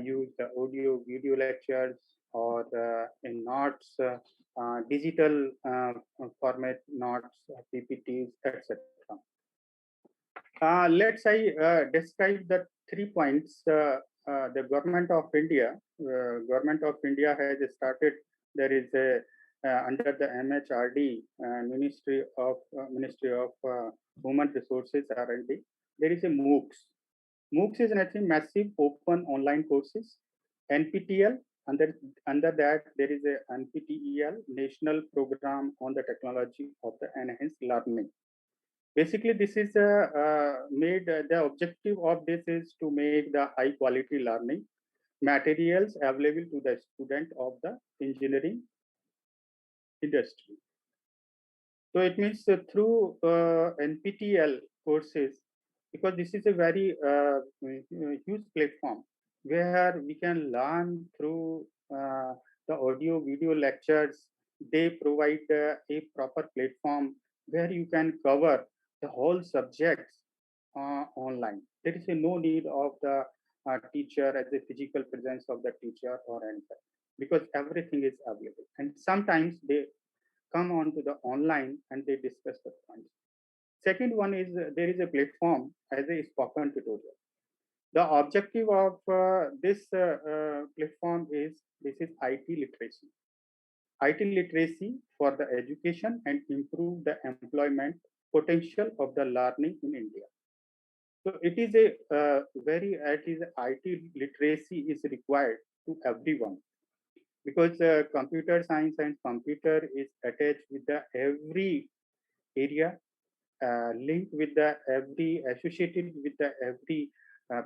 use the audio, video lectures, or in notes, digital format notes, PPTs, etc. Let's say describe the 3 points. The government of India has started. There is a under the MHRD, Ministry of Human Resources R&D. There is a MOOCs. MOOCs is nothing massive open online courses. NPTEL, under that there is a NPTEL, National Program on the Technology of the Enhanced Learning. Basically, this is made, the objective of this is to make the high quality learning materials available to the student of the engineering industry. So it means through NPTEL courses, because this is a very huge platform where we can learn through the audio video lectures. They provide a proper platform where you can cover the whole subjects online. There is no need of the teacher as a physical presence of the teacher or anything, because everything is available. And sometimes they come on to the online and they discuss the points. Second one is there is a platform as a spoken tutorial. The objective of this platform is IT literacy. IT literacy for the education and improve the employment potential of the learning in India. So it is a IT literacy is required to everyone, because computer science and computer is attached with the every area, linked with the every, associated with the every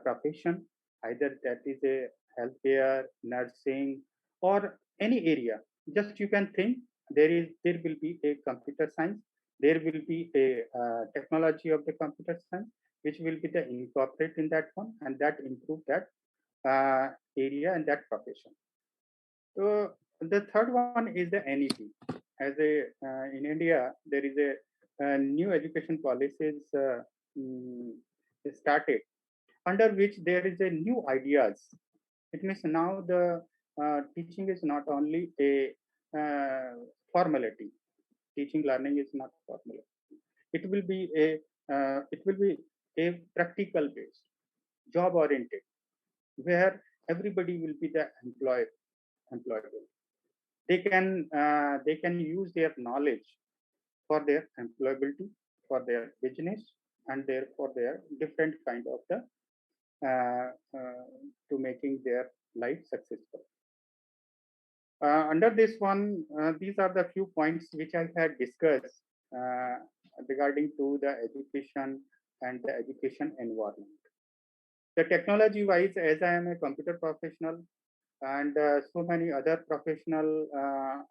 profession, either that is a healthcare, nursing, or any area. Just you can think there will be a computer science, there will be a technology of the computer science, which will be the incorporate in that one, and that improve that area and that profession. So the third one is the NEP. As in India, there is a new education policies started, under which there is a new ideas. It means now the teaching is not only a formality. Teaching learning is not formality. It will be a practical based, job oriented, where everybody will be the employable. They can use their knowledge for their employability, for their business, and for their different kind of the to making their life successful. Under this one, these are the few points which I had discussed regarding to the education and the education environment. The technology wise, as I am a computer professional, and so many other professional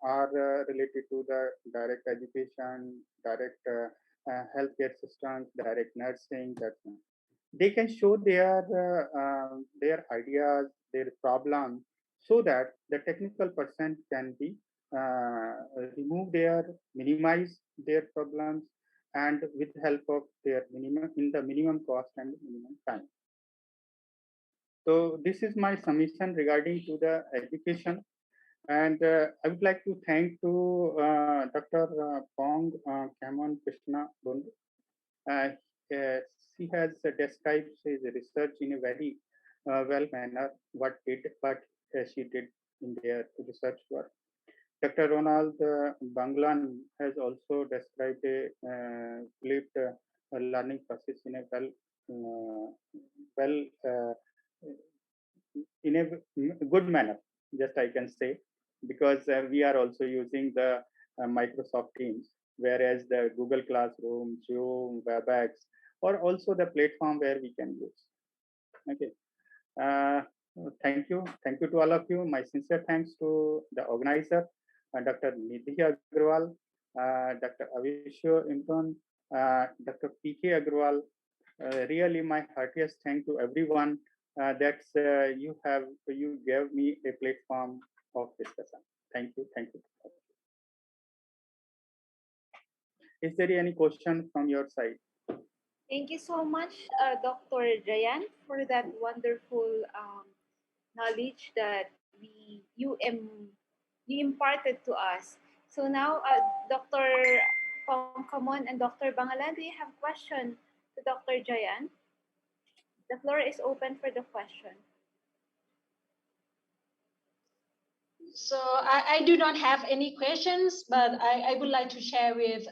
are related to the direct education, direct healthcare systems, direct nursing. They can show their ideas, their problems, so that the technical person can be minimize their problems, and with help of their minimum cost and minimum time. So this is my submission regarding to the education, and I would like to thank to Dr. Pong Kamon Krishna Bundu. She has described his research in a very well manner, what she did in their research work. Dr. Ronald Banglan has also described a flipped learning process in a in a good manner, just I can say, because we are also using the Microsoft Teams, whereas the Google Classroom, Zoom, WebEx, or also the platform where we can use. Okay. Thank you to all of you. My sincere thanks to the organizer, Dr. Nidhi Agrawal, Dr. Avishyo Imton, Dr. PK Agrawal. Really, my heartiest thank to everyone that you gave me a platform of discussion. Thank you. Is there any question from your side? Thank you so much, Dr. Jayan, for that wonderful knowledge that you imparted to us. So now, Dr. Pongkamon and Dr. Bangalan, do you have question to Dr. Jayan? The floor is open for the question. So I do not have any questions, but I would like to share with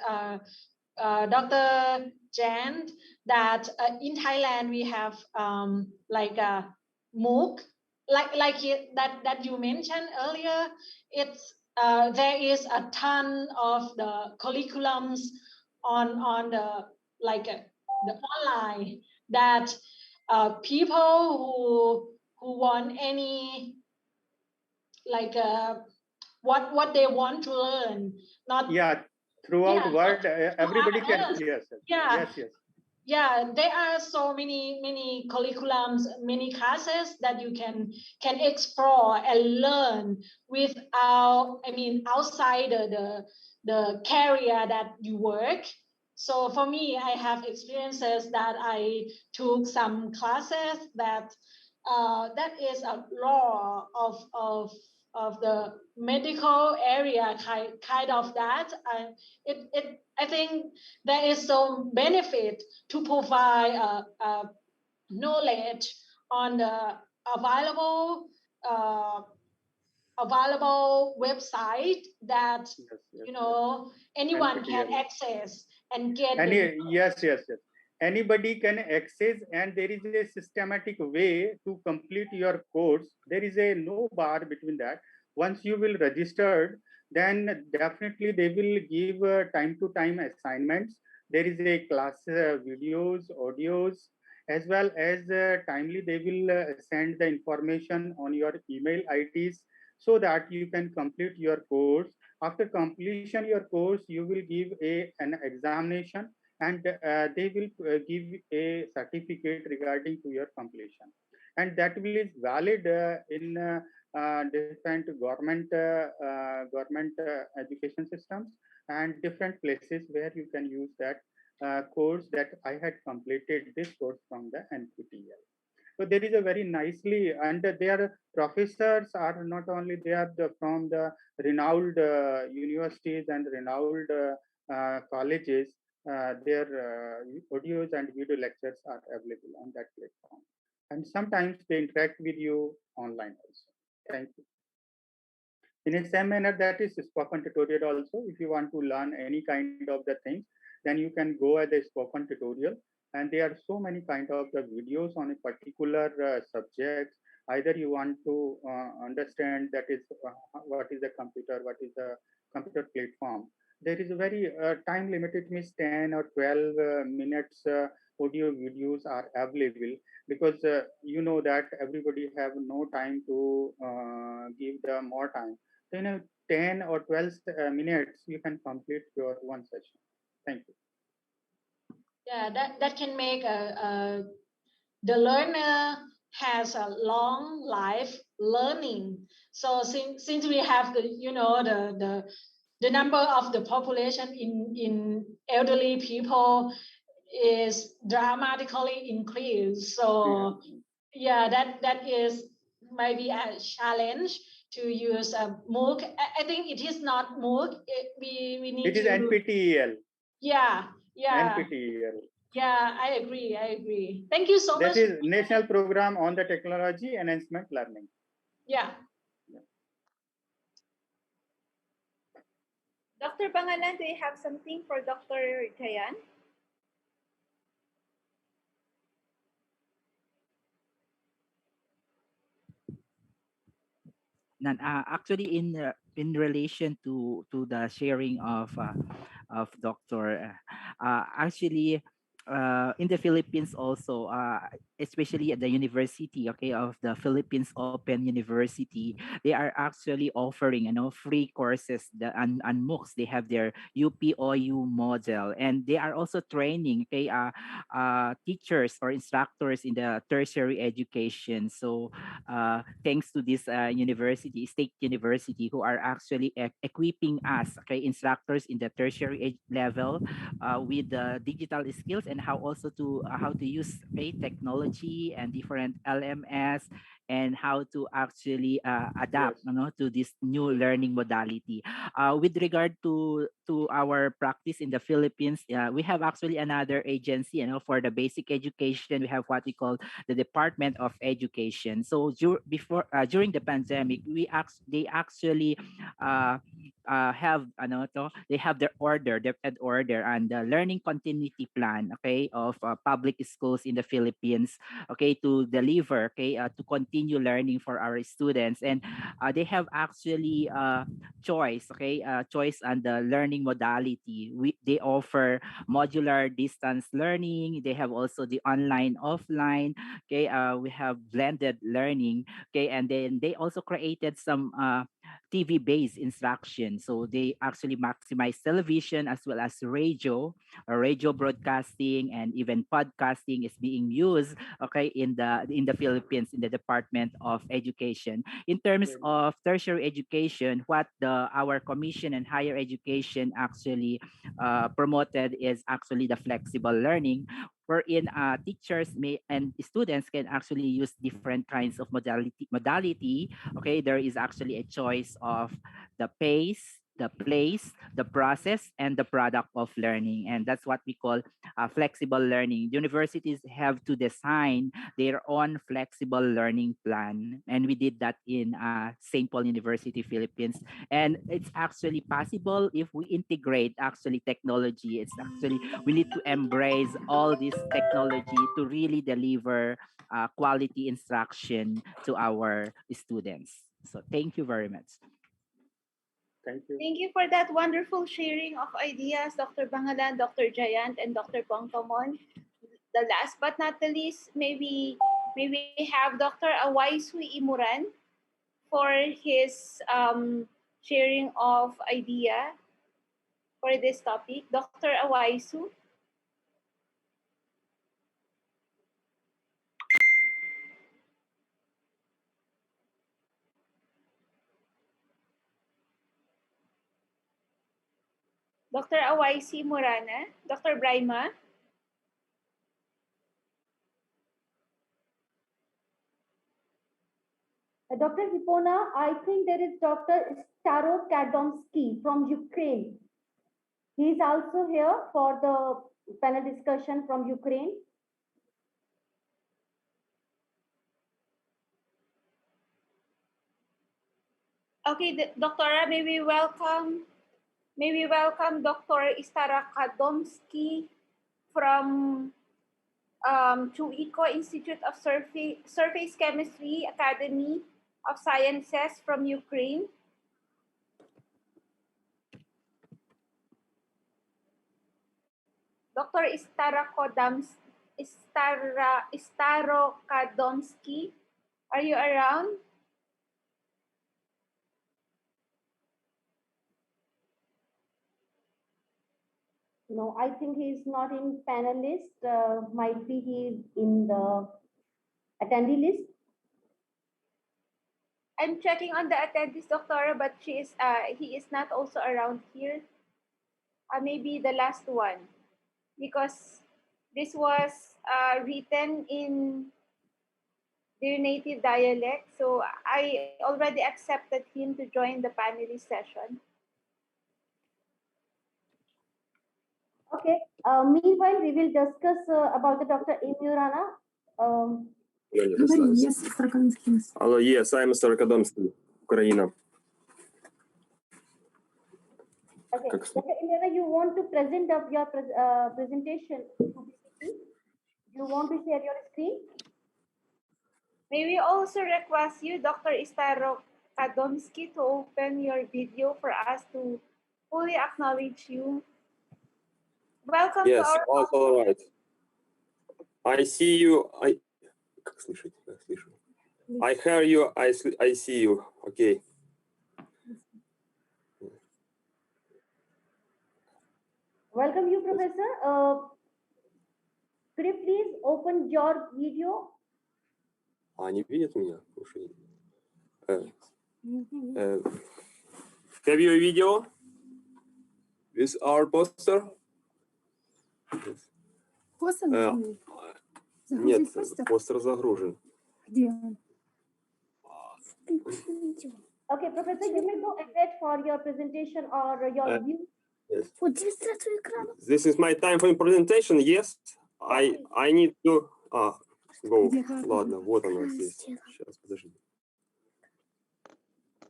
Dr. Jan that in Thailand we have like a MOOC, that you mentioned earlier. It's there is a ton of the curriculums on the the online that people who want any what they want to learn, not throughout world everybody can. Yes. There are so many curriculums, many classes that you can explore and learn without, outside the career that you work. So for me, I have experiences that I took some classes that is a law of the medical area, kind of that. I think there is some benefit to provide knowledge on the available website that anyone can access and get. Yes. Anybody can access, and there is a systematic way to complete your course. There is no bar between that. Once you will registered, then definitely they will give time to time assignments. There is a class videos, audios, as well as timely they will send the information on your email IDs so that you can complete your course. After completion your course, you will give an examination, and they will give a certificate regarding to your completion, and that will is valid in different government education systems and different places where you can use that course that I had completed this course from the NPTEL. So there is a very nicely, and their professors are not only they are from the renowned universities and renowned colleges. Their audios and video lectures are available on that platform, and sometimes they interact with you online also. Thank you. In the same manner, that is spoken tutorial also. If you want to learn any kind of the things, then you can go at the spoken tutorial, and there are so many kind of the videos on a particular subject. Either you want to understand that is what is the computer, what is the computer platform. There is a very time limited, means 10 or 12 minutes audio videos are available, because you know that everybody have no time to give the more time. So in 10 or 12 minutes, you can complete your one session. Thank you. Yeah, that can make the learner has a long life learning. So since we have the number of the population in elderly people is dramatically increased. So yeah, that is maybe a challenge to use a MOOC. I think it is not MOOC. We need it is to. NPTEL. Yeah. NPTEL. Yeah, I agree. Thank you so much. That is National Program on the Technology Enhancement Learning. Yeah. Dr. Bangalan, do you have something for Dr. Jayan? Actually, in relation to the sharing of Doctor, actually, in the Philippines also, especially at the university, of the Philippines Open University, they are actually offering, free courses, and MOOCs. They have their UPOU model, and they are also training, teachers or instructors in the tertiary education. So, thanks to this university, state university, who are actually equipping us, instructors in the tertiary level, with the digital skills, and how to use technology and different LMS, and how to actually adapt to this new learning modality. With regard to our practice in the Philippines, we have actually another agency, for the basic education. We have what we call the Department of Education. So during the pandemic, they actually have they have their ed order and the learning continuity plan, of public schools in the Philippines, to deliver, to continue learning for our students. And they have actually choice on the learning modality. They offer modular distance learning. They have also the online offline. We have blended learning. And then they also created some TV-based instruction. So they actually maximize television as well as radio, radio broadcasting, and even podcasting is being used, in the Philippines, in the Department of Education. In terms of tertiary education, what our Commission on Higher Education actually promoted is actually the flexible learning, wherein teachers and students can actually use different kinds of modality. There is actually a choice of the pace, the place, the process, and the product of learning. And that's what we call flexible learning. Universities have to design their own flexible learning plan. And we did that in St. Paul University, Philippines. And it's actually possible if we integrate actually technology. It's actually, we need to embrace all this technology to really deliver quality instruction to our students. So thank you very much. Thank you. Thank you for that wonderful sharing of ideas, Dr. Bangalan, Dr. Jayant, and Dr. Pongkamon. The last but not the least, maybe have Dr. Awaisu Imuran for his sharing of idea for this topic. Dr. Awaisu. Dr. Awaisi Morana, Dr. Braima. Dr. Hipona, I think there is Dr. Starokadomsky from Ukraine. He is also here for the panel discussion from Ukraine. Okay, Doctora, may we welcome Dr. Starokadomsky from Chuiko Institute of Surface Chemistry Academy of Sciences from Ukraine. Dr. Starokadomsky, are you around? No, I think he's not in panelist. Might be he's in the attendee list. I'm checking on the attendees, Doctora, but he is not also around here. Maybe the last one, because this was written in their native dialect. So I already accepted him to join the panelist session. Okay. Meanwhile, we will discuss about the Dr. Imurana. Hello, yes, I'm Starokadomsky, Ukraine. Okay. Dr. Imurana, you want to present up your presentation to PPT? You want to share your screen? May we also request you, Dr. Starokadomsky, to open your video for us to fully acknowledge you. Welcome Yes, to our all right. I see you. Как слышать? Я слышу. I hear you. I see you. Okay. Welcome you, Professor. Could you please open your video? Они видят меня? Have you a video with our poster? Нет, постер загружен. Okay, Professor, you may go ahead for your presentation or your view. Yes. This is my time for presentation. Yes, I need to. Go. Ладно, вот оно здесь. Сейчас, подожди.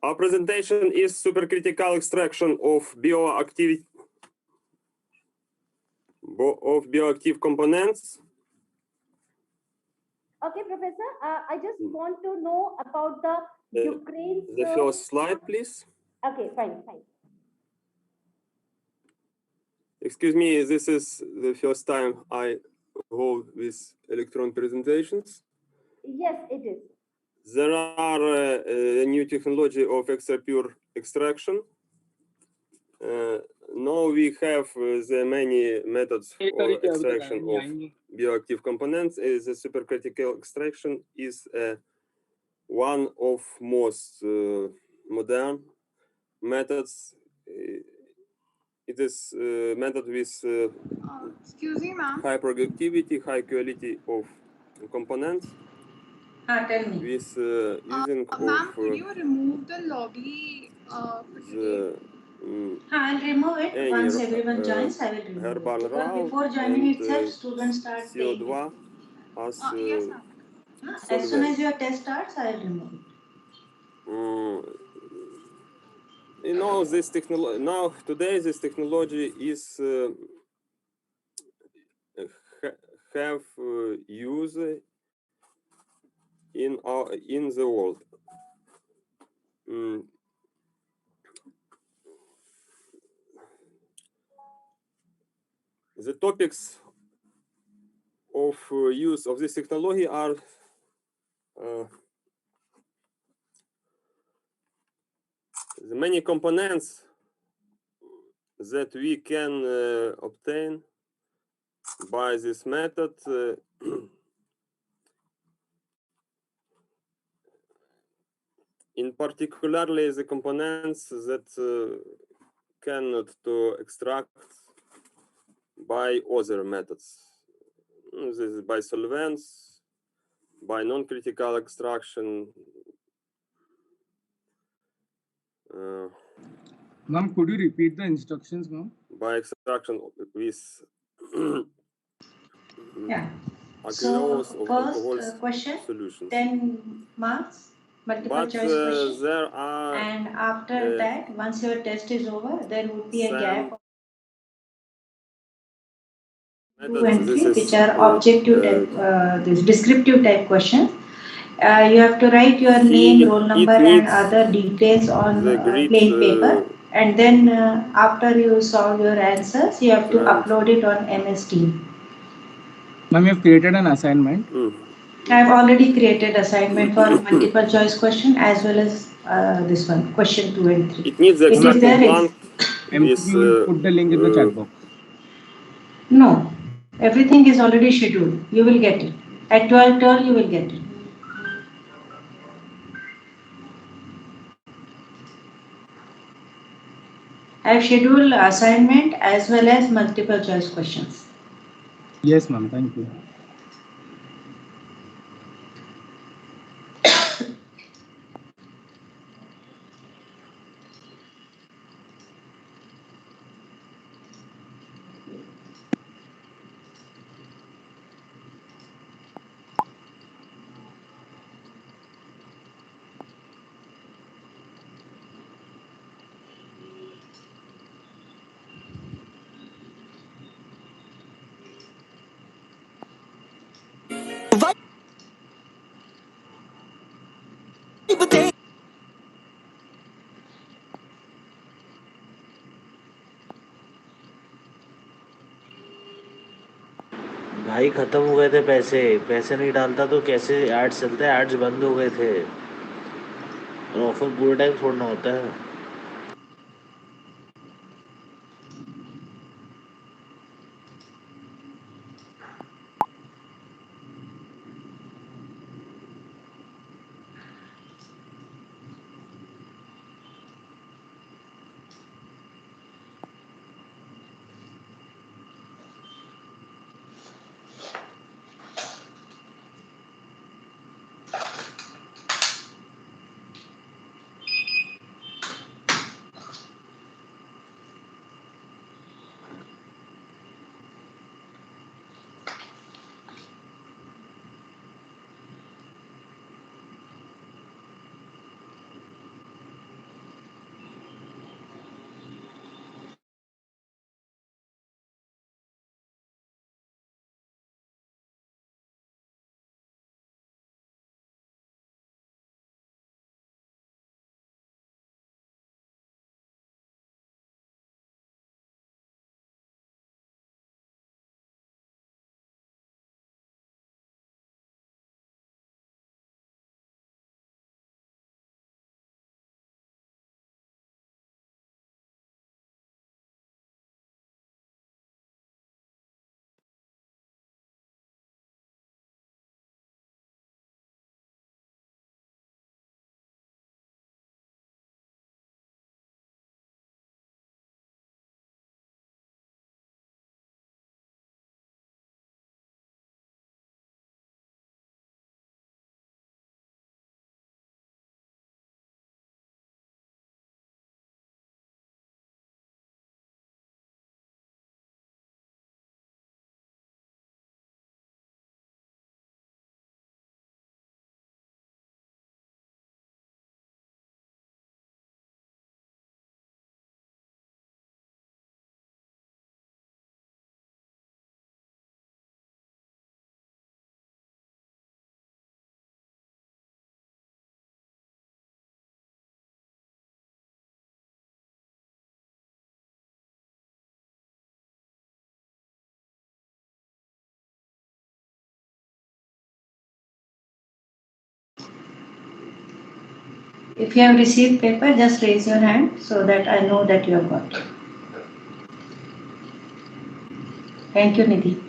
Our presentation is supercritical extraction of bioactive components. Okay, Professor, I just want to know about the Ukraine's... The first slide, please. Okay, fine. Excuse me, this is the first time I go with electron presentations. Yes, it is. There are a new technology of extra pure extraction. Now we have the many methods for extraction of bioactive components. The supercritical extraction is one of most modern methods. It is a method with Excuse me, ma'am. high productivity, high quality of components. Tell me. With using Ma'am, could you remove the lobby for today? I'll remove it once everyone joins. I will remove it. Because before joining itself, students start paying. CO2 as Yes, ma'am. As soon as your test starts, I will remove it. You know, this technology now today. This technology is have use in the world. the topics of use of this technology are the many components that we can obtain by this method. In particularly the components that cannot to extract by other methods. This is by solvents, by non-critical extraction. Ma'am, could you repeat the instructions, ma'am? By extraction with Yeah. aqueous So of first alcohol question, solutions. 10 marks, multiple But choice question. there are And after that, once your test is over, there would be a gap. 2 and 3, which are objective type, this descriptive type questions. You have to write your name, roll number, and other details on plain paper. And then after you solve your answers, you have to upload it on MS Team. Ma'am, you have created an assignment. I have already created assignment for multiple choice question as well as this one, question 2 and 3. It needs the It is there. blank. You will put the link in the chat box. No, everything is already scheduled. You will get it. At 12:12, you will get it. I have scheduled assignment as well as multiple choice questions. Yes, ma'am. Thank you. भाई खत्म हो गए थे पैसे नहीं डालता तो कैसे एड्स चलते हैं, एड्स बंद हो गए थे और ऑफर पूरे टाइम छोड़ना होता है। If you have received paper, just raise your hand so that I know that you have got it. Thank you, Nidhi.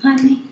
Honey.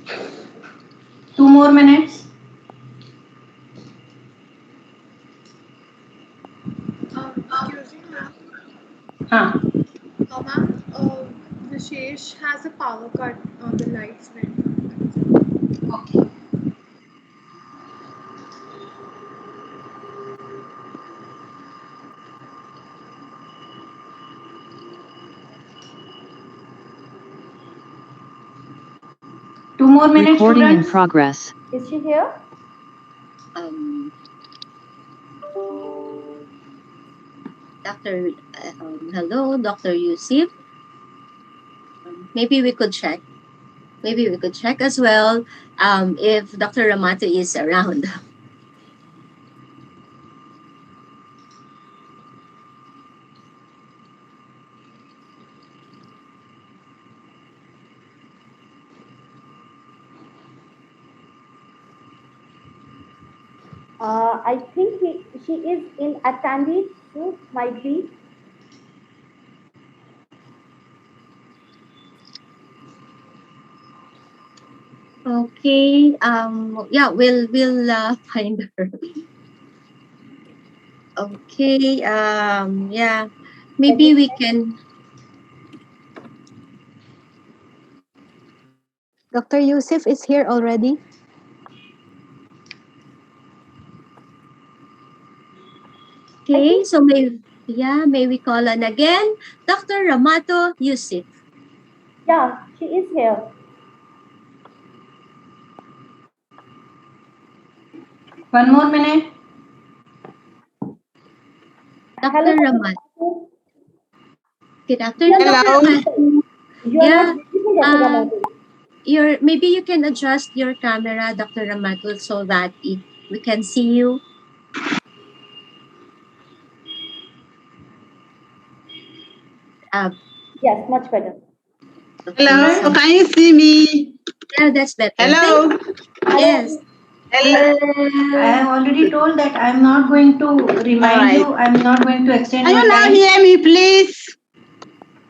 2 more minutes. Excuse me, ma'am. Huh. Ma'am, Vishesh has a power cut on the lights went. Okay. Two more minutes, Recording in students. progress. Is she here? Dr. Hello, Dr. Yusuf. Maybe we could check. Maybe we could check as well if Dr. Ramato is around. I think she is in attendee too, might be. Okay. Yeah, we'll find her. Okay. Yeah. Maybe we can. Dr. Yusuf is here already. Okay, so may we call on again Dr. Ramato Yusuf. Yeah, she is here. One more minute. Dr. Ramato. Good afternoon, Hello. Dr. Ramato. You are not visible, Dr. Ramato. Maybe you can adjust your camera, Dr. Ramato, so that we can see you. Yes, much better. Hello, can you see me? Yeah, that's better. Hello. Yes. Hello. I have already told that I'm not going to remind you. I'm not going to extend Can your you now time. hear me, please?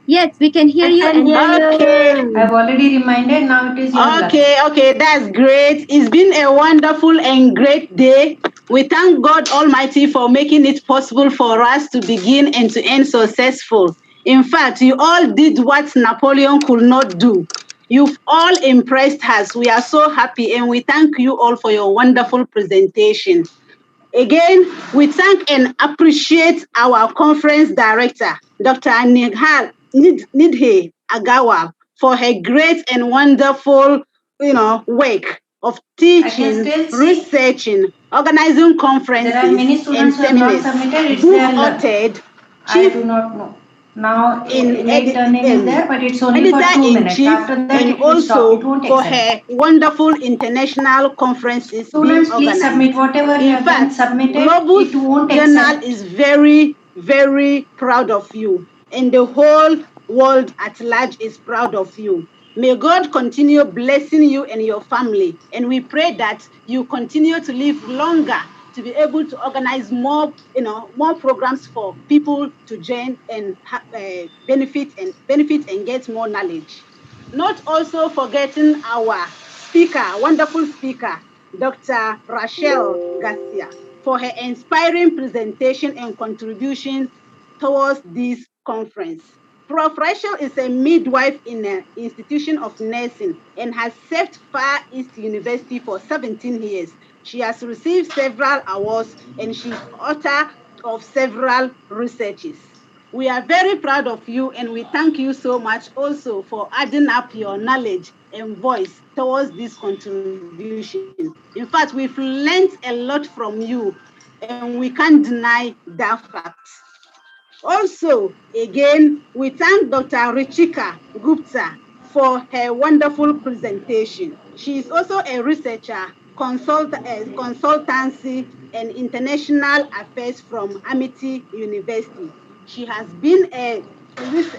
Yes, we can hear you. Okay. I've already reminded. Now it is your turn. Okay, that's great. It's been a wonderful and great day. We thank God Almighty for making it possible for us to begin and to end successful. In fact, you all did what Napoleon could not do. You've all impressed us. We are so happy and we thank you all for your wonderful presentation. Again, we thank and appreciate our conference director, Dr. Nidhe Agawal, for her great and wonderful, work of teaching, researching, organizing conferences There are many students and who have not seminars. submitted. It's Book their luck. authored, I do not know. Now, in late turning is there, but it's only for 2 minutes. editor-in-chief After that, and it will stop. also It won't for extend. her wonderful international conferences Students, being please organized. submit whatever you In have done. fact, Submit it. Global It won't Journal extend. is very, very proud of you, and the whole world at large is proud of you. May God continue blessing you and your family, and we pray that you continue to live longer to be able to organize more, more programs for people to join and benefit and get more knowledge. Not also forgetting our speaker, wonderful speaker, Dr. Rachel Garcia, for her inspiring presentation and contribution towards this conference. Prof. Rachel is a midwife in an institution of nursing and has served Far East University for 17 years. She has received several awards and she's author of several researches. We are very proud of you and we thank you so much also for adding up your knowledge and voice towards this contribution. In fact, we've learned a lot from you and we can't deny that fact. Also, again, we thank Dr. Ruchika Gupta for her wonderful presentation. She is also a researcher, consultancy, and international affairs from Amity University. She has been a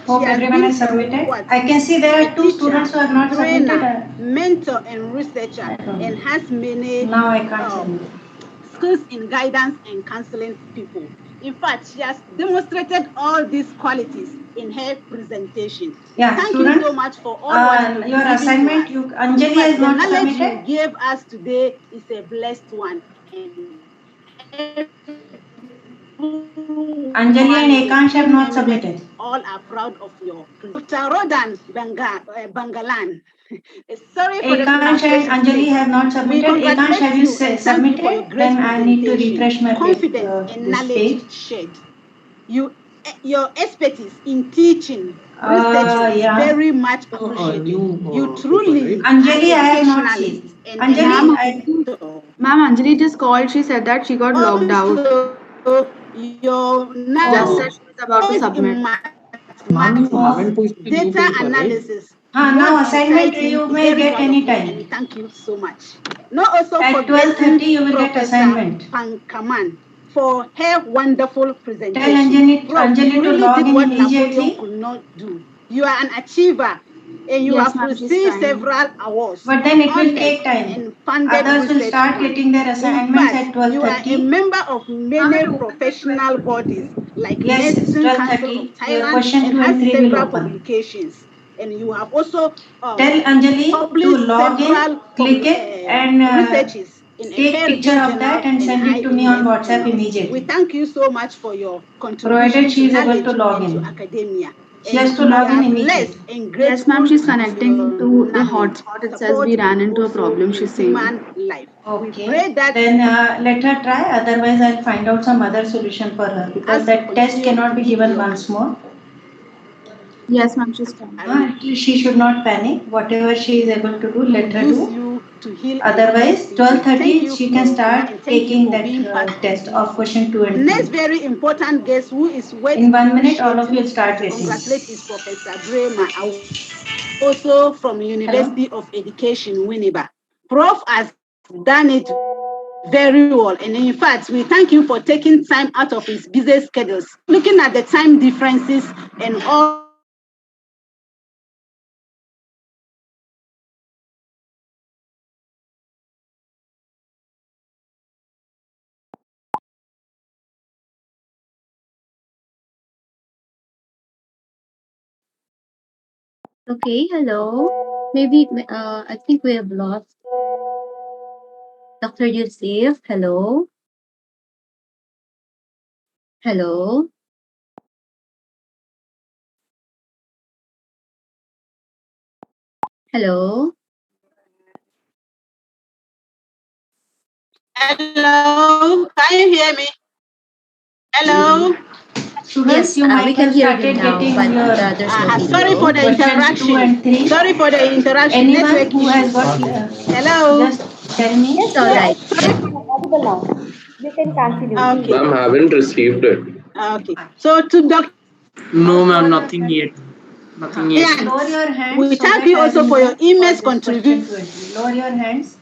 Hope everyone has submitted. I can see there are 2 students who have not submitted. Mentor and researcher, and has many Now I can't submit. skills in guidance and counseling people. In fact, she has demonstrated all these qualities in her presentation. Yeah, Thank student, you so much for all what you've your given assignment, to you us. Anjali In fact, has the not knowledge submitted. you gave us today is a blessed one. And Anjali and everyone in the Ekansh have team not members submitted. all are proud of your Dr. Rodan Bangalan. Sorry for the Ekansh and pronunciation, Anjali please. have not We submitted. Ekansh, congratulate have you you and thank you for your submitted? great Then I need to presentation, refresh my confidence and this knowledge page. shared. Your expertise in teaching, researching is Yeah. very much appreciated. You truly Anjali, are I have not educationalist seen. and Anjali, Ma'am, Anjali just called. She said that she got logged out. also your Just said knowledge she was about to submit. in Ma'am, you mathematics, haven't pushed the new data paper, right? analysis, now word and assignment citing you is may very get proud of any you time. and we thank you so much. Not also At forgetting 12:30 you will get Professor assignment. Pankaman for her wonderful Tell presentation. Prof, Anjali you to really log did in what Napoleon immediately. could not do. You are an achiever and you Yes, have ma'am, she's received trying. several awards, But then it will honored take time. and funded Others will research start grants. getting their In assignments fact, at you are a 12:30. member of many professional bodies like Yes, it's Medicine Council of 12:30. Thailand Question and 2 has and 3 will several open. publications. And you have also Tell Anjali to published log in, several click it, and researches in a take picture peer-reviewed of that journal and and send it to me on high-impact WhatsApp journals. We immediately. thank you so much for your Provided contribution she to is able knowledge to log and to in. academia. She has And to we log in are immediately. blessed and Yes, ma'am, grateful she's for connecting your to the knowledge, hotspot. It says support, we ran and into a also problem, in she's saying. human life. We Okay. pray that Then let her try. Otherwise, I'll find out some other solution for her because as that you test continue cannot to be lead given your once more. Yes, ma'am, she's trying. She should not panic. Whatever she is able to do, let her use do. you to heal and Otherwise, help people. Thank 12:30 you she can for start and thank you taking for being that part of test this. of question 2 The and next 3. very important guest who is worth In 1 minute, all of you appreciating will start and to getting. congratulate is Professor Drema, also from University of Education, Winneba. Prof has done it very well. And in fact, we thank you for taking time out of his busy schedules, looking at the time differences and all. Okay, hello. Maybe I think we have lost Dr. Yusuf. Hello. Hello. Hello. Hello, can you hear me? Hello. Students, you we might can have hear started you now, getting but your there's no video. Sorry for the questions 2 and 3. Sorry for the interaction. Anyone Network who has issues. got Hello. just tell me. Yes, all yes, right. audible now. You can continue. Okay. Ma'am, haven't received it. Okay. So to Dr. No, ma'am, nothing yet. Nothing yet. Lower your hands. We So thank that you I also will for your know immense for this question contribution. 20. Lower your hands.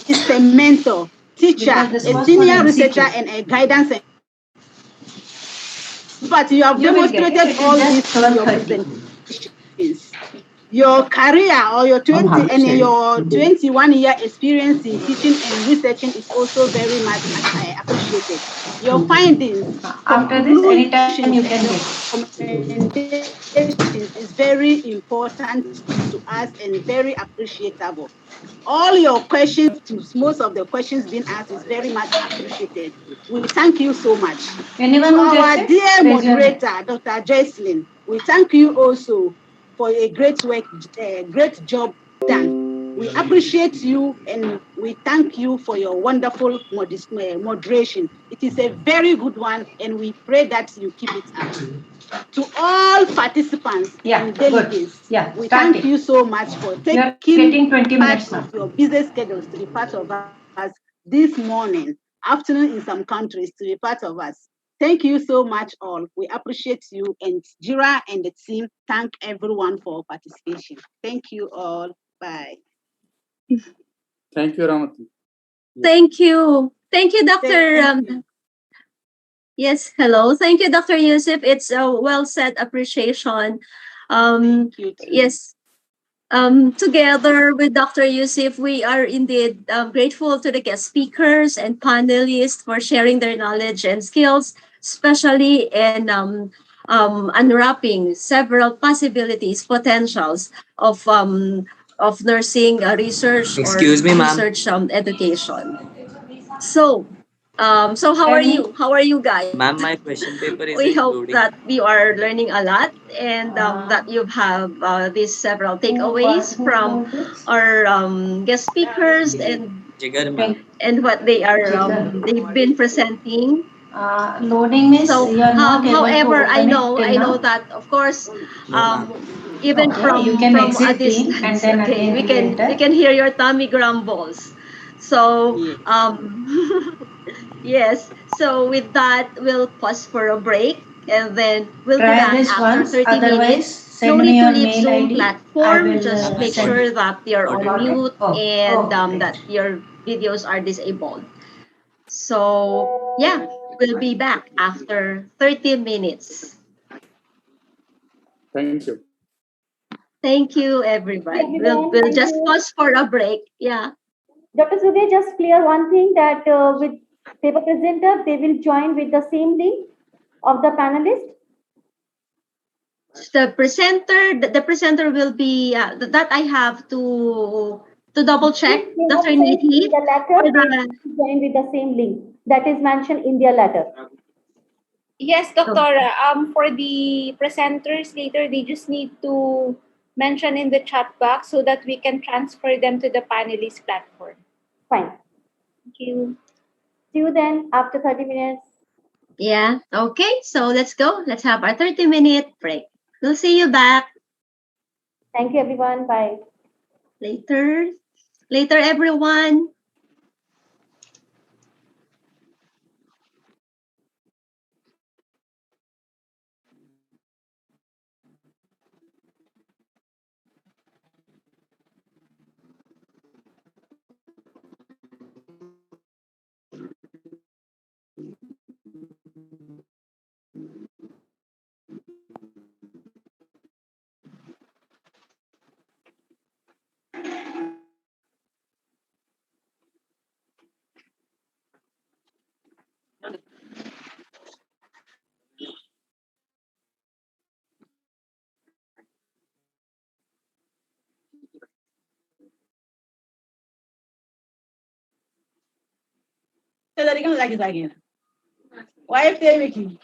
Is a mentor, teacher, Because this a was for senior MCQ. researcher, and a guidance. But you have You will get it. demonstrated It all is this just in your 12:30. presentations. Your career or your 20 and your 21-year experience in teaching and researching is also very much appreciated. Your findings, After this, anytime you can conclusions, get. recommendations is very important to us and very appreciable. All your questions, most of the questions being asked is very much appreciated. We thank you so much. Anyone To who our gets it, dear raise your hand. moderator, Dr. Jocelyn, we thank you also for a great work, great job done. We appreciate you and we thank you for your wonderful moderation. It is a very good one and we pray that you keep it up. To all participants and delegates, we thank you so much for taking 20 part minutes now. of your busy schedules to be part of us this morning, afternoon in some countries to be part of us. Thank you so much all. We appreciate you and Jira and the team. Thank everyone for participation. Thank you all. Bye. Thank you, Ramati. Thank you. Thank you, Dr. Yes, hello. Thank you, Dr. Yusuf. It's a well said appreciation. Thank you too. Yes. Together with Dr. Yusuf, we are indeed grateful to the guest speakers and panelists for sharing their knowledge and skills especially in unwrapping several possibilities, potentials of nursing research or Excuse me, ma'am. research education. So, so how are you? How are you guys? Ma'am, my question paper is We hope loading. that you are learning a lot and that you have these several takeaways from our guest speakers Jigar, ma'am. and what they are they've been presenting. Loading means So, you are not able to however, open it till I know now. that of course, No, ma'am. even Okay, you can from a exit team and distance, then okay, again we re-enter. can hear your tummy grumbles. So, yes. So with that, we'll pause for a break and then we'll be Try back this after once. 30 Otherwise, minutes. No send need me to your leave mail Zoom ID. I platform. will Just make send sure it. that you're Got on it. mute Oh, and great. that your videos are disabled. So yeah, we'll be back after 30 minutes. Thank you. Thank you, everyone. We'll Thank just you. pause for a break. Yeah. Dr. Sudhir, just clear one thing that with paper presenter, they will join with the same link of the panelist. The presenter will be that I have to double check, They have Dr. sent Nidhi. in the letter, they will join with the same link that is mentioned in their letter. Yes, Doctora. For the presenters later, they just need to mention in the chat box so that we can transfer them to the panelist platform. Fine. Thank you. See you then after 30 minutes. Yeah. Okay. So let's go. Let's have our 30-minute break. We'll see you back Thank you, everyone. Bye. later. Later, everyone. Tadi kan lagi. Wife dia bikin.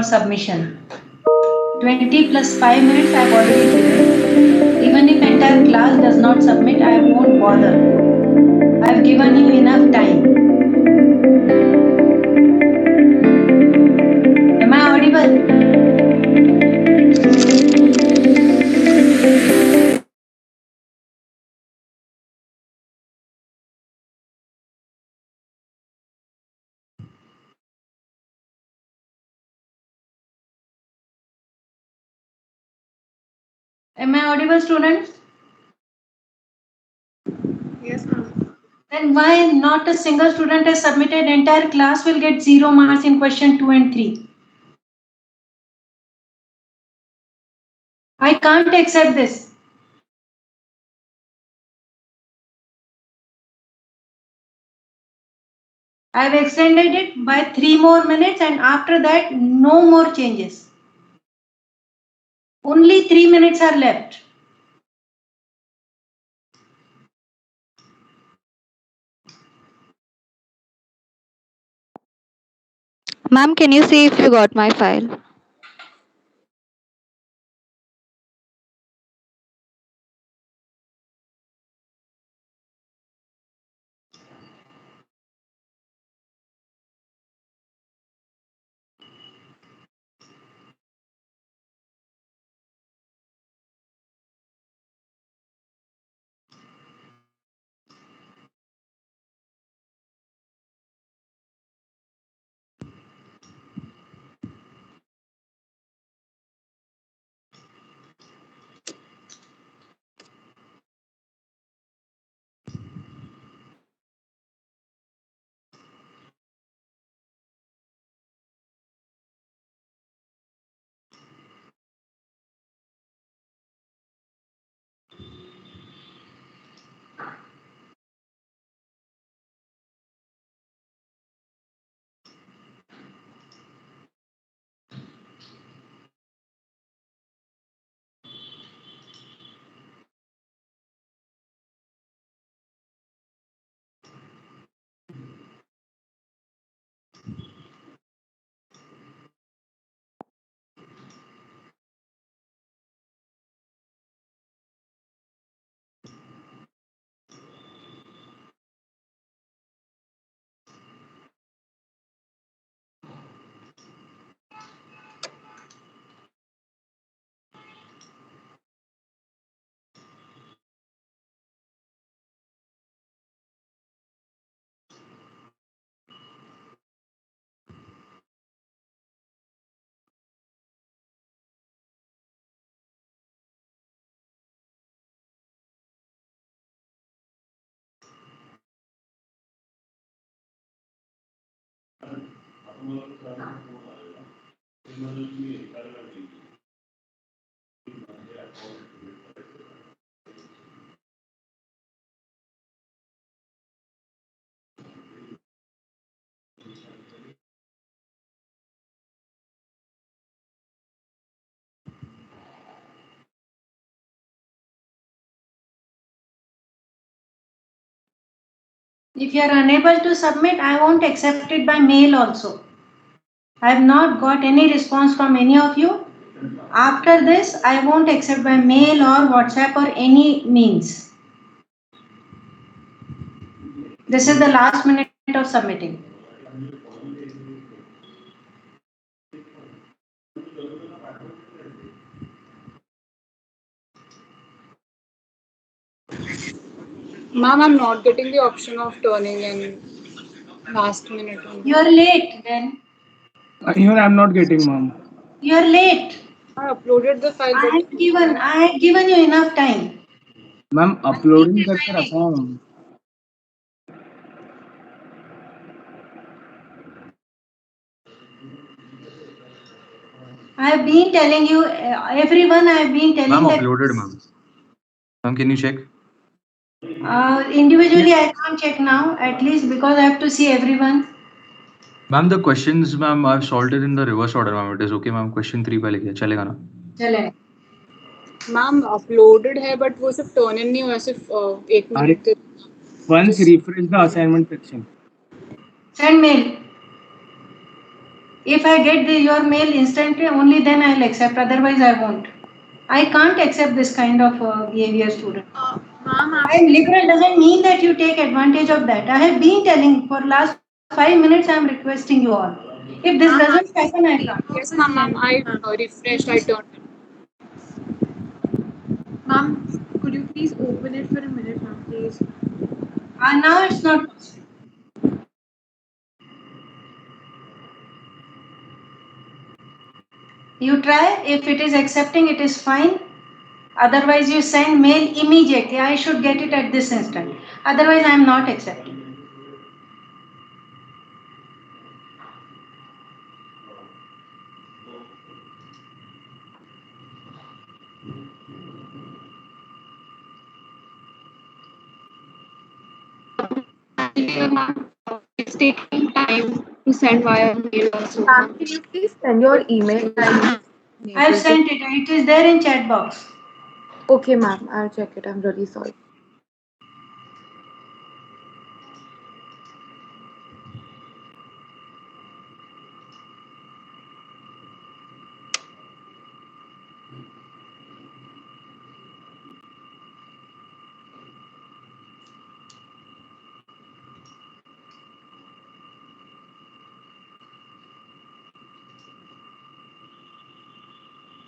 for submission. 20 plus 5 minutes I have already given. Even if entire class does not submit, I won't bother. I have given you enough time. Am I audible? Am I audible, students? Yes, ma'am. Then why not a single student has submitted? Entire class will get 0 marks in question 2 and 3. I can't accept this. I have extended it by 3 more minutes and after that no more changes. Only 3 minutes are left. Ma'am, can you see if you got my file? If you are unable to submit, I won't accept it by mail also. I have not got any response from any of you. After this, I won't accept by mail or WhatsApp or any means. This is the last minute of submitting. Ma'am, I'm not getting the option of turning in last minute. You are late then. Even I'm not getting, ma'am. You are late. I uploaded the file. I have given you enough time. Ma'am, uploading करके रखा हूँ, ma'am. I have been telling you, everyone, I have been telling Ma'am, that uploaded, ma'am. Ma'am, can you check? individually I can't check now, at least because I have to see everyone. Ma'am, the questions, ma'am, I've solved it in the reverse order, ma'am. It is okay, ma'am. Question 3 पे लिखिए, चलेगा ना? चले. Ma'am uploaded है but वो सिर्फ turn in नहीं हुआ, सिर्फ 1 मिनट के. Once refresh the assignment section. Send mail. If I get your mail instantly, only then I'll accept. Otherwise, I won't. I can't accept this kind of behavior, student. I'm liberal doesn't mean that you take advantage of that. I have been telling for last 5 minutes. I'm requesting you all. If this doesn't happen, I can't. Yes, ma'am. I refreshed. I turned it. Ma'am, could you please open it for a minute, ma'am, please? Now it's not possible. You try. If it is accepting, it is fine. Otherwise, you send mail immediately. I should get it at this instant. Otherwise, I am not accepting. It's taking time to send via mail also. Ma'am, can you please send your email? I've sent it. It is there in chat box. Okay, ma'am. I'll check it. I'm really sorry.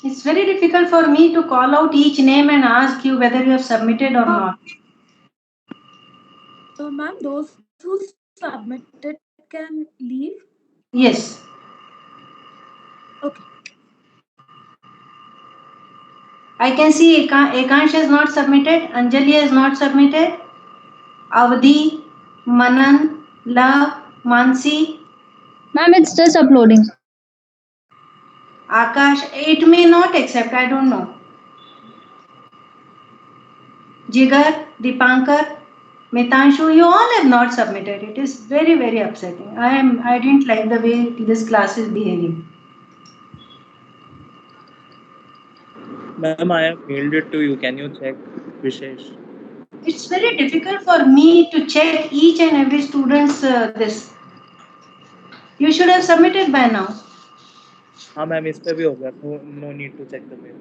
It's very difficult for me to call out each name and ask you whether you have submitted or not. So, ma'am, those who submitted can leave? Yes. Okay. I can see Ekansh has not submitted, Anjali has not submitted, Avdi, Manan, Love, Mansi. Ma'am, it's just uploading. Akash, it may not accept, I don't know. Jigar, Dipankar, Mitanshu, you all have not submitted. It is very, very upsetting. I didn't like the way this class is behaving. Ma'am, I have mailed it to you. Can you check, Vishesh? It's very difficult for me to check each and every student's this. You should have submitted by now. हाँ ma'am इस पे भी हो गया. No need to check the mail.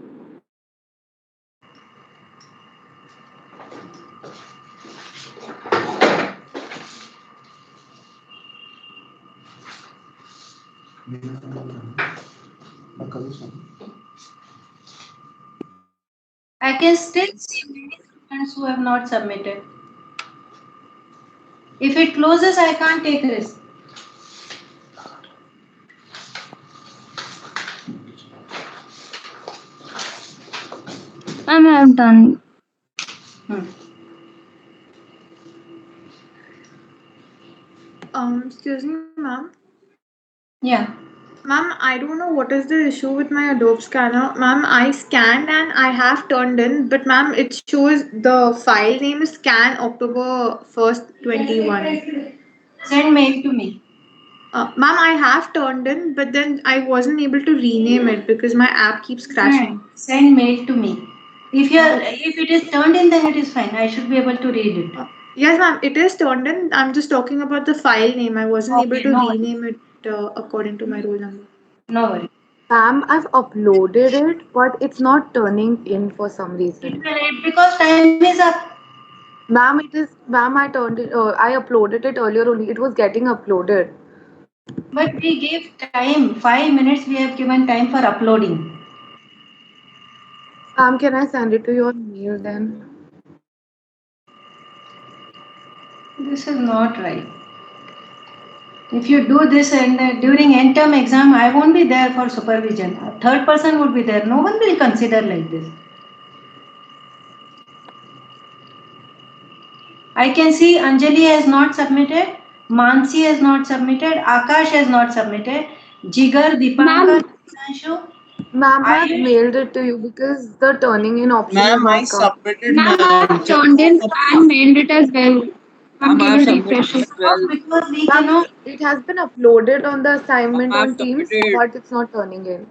I can still see many students who have not submitted. If it closes, I can't take risk. Ma'am, I'm done. Excuse me, ma'am. Yeah. Ma'am, I don't know what is the issue with my Adobe Scanner. Ma'am, I scanned and I have turned in, but ma'am, it shows the file name is scan October 1st, 21. Send mail to me. Ma'am, I have turned in, but then I wasn't able to rename it because my app keeps crashing. Send mail to me. If it is turned in, then it is fine. I should be able to read it. Yes, ma'am, it is turned in. I'm just talking about the file name. I wasn't able to rename it according to my roll number. No worry. Ma'am, I've uploaded it, but it's not turning in for some reason. Because time is up. Ma'am, I turned it. I uploaded it earlier only. It was getting uploaded. But we gave time. 5 minutes we have given time for uploading. Ma'am, can I send it to your mail then? This is not right. If you do this and during end term exam, I won't be there for supervision. A third person would be there. No one will consider like this. I can see Anjali has not submitted, Mansi has not submitted, Akash has not submitted, Jigar, Dipankar, Sanshu. Ma'am, I've mailed it to you because the turning in option is Ma'am, I not come. submitted. Ma'am, I've turned in and mailed it as well. Ma'am, I have submitted as well. Because we cannot. It has been uploaded on the assignment on Teams, but it's not turning in.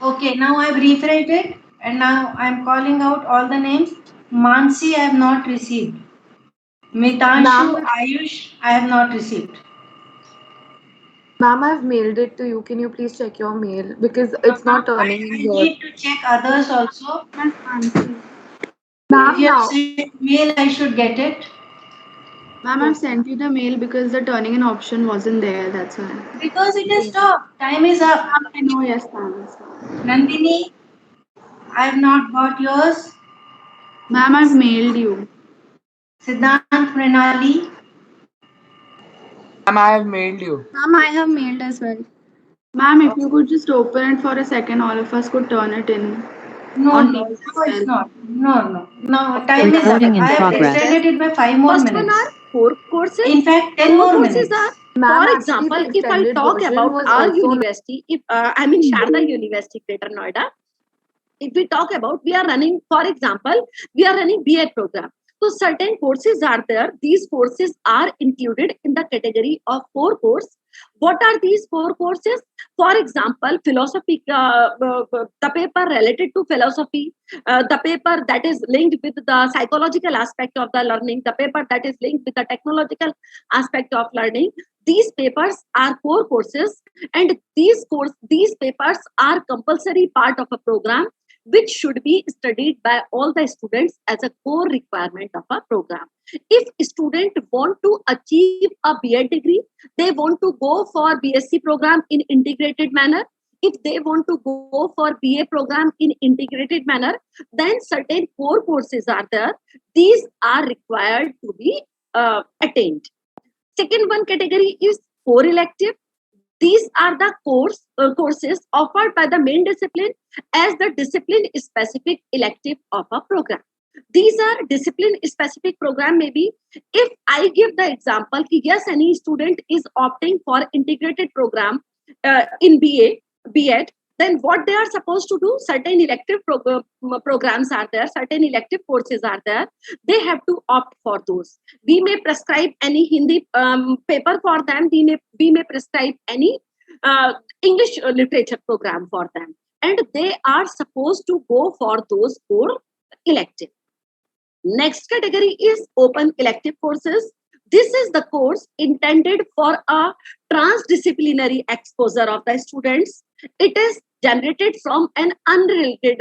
Okay, now I've rephrased it and now I'm calling out all the names. Mansi, I have not received. Mitanshu, Ayush, I have not received. Ma'am, I've mailed it to you. Can you please check your mail? Because it's not I turning in here. need to check others also. If Ma'am, you have now. sent mail, I should get it. Ma'am, I've sent you the mail because the turning in option wasn't there. That's why. Because it has stopped. Time is up. Ma'am, I know. Yes, ma'am. Yes, ma'am. Nandini, I have not got yours. Ma'am, I've mailed you. Siddhant Pranali. Ma'am, I have mailed you. Ma'am, I have mailed as well. Ma'am, if you could just open it for a second, all of us could turn it in. No, On no, Teams no, as it's well. not. No, time is up. Recording in I have progress. extended it by 5 more First minutes. one are core courses. In fact, 10 Core more courses minutes. are, Ma'am, for actually, the example, if I extended talk version about was our also university, Sharda University, Greater Noida, if we talk about, we are running, for example, we are running BA program. So certain courses are there. These courses are included in the category of core course. What are these core courses? For example, philosophy, the paper related to philosophy, the paper that is linked with the psychological aspect of the learning, the paper that is linked with the technological aspect of learning. These papers are core courses, and these papers are compulsory part of a program which should be studied by all the students as a core requirement of a program. If student want to achieve a BA degree, they want to go for BSc program in integrated manner. If they want to go for BA program in integrated manner, then certain core courses are there. These are required to be attained. Second one category is core elective. These are the courses offered by the main discipline as the discipline specific elective of a program. These are discipline specific program. Maybe if I give the example, yes, any student is opting for integrated program in B.Ed, then what they are supposed to do, certain elective programs are there, certain elective courses are there, they have to opt for those. We may prescribe any Hindi paper for them, we may prescribe any English literature program for them, and they are supposed to go for those core elective. Next category is open elective courses. This is the course intended for a transdisciplinary exposure of the students. It is generated from an unrelated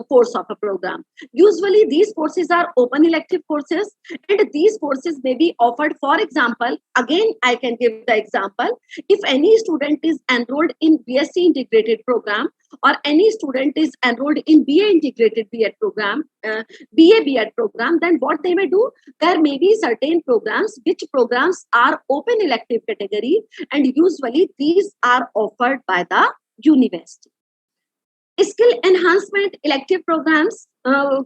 course of a program. Usually these courses are open elective courses, and these courses may be offered. For example, again I can give the example, if any student is enrolled in BSc integrated program, or any student is enrolled in BA integrated BEd program, BA BEd program, then what they may do, there may be certain programs which programs are open elective category, and usually these are offered by the university. Skill enhancement elective programs,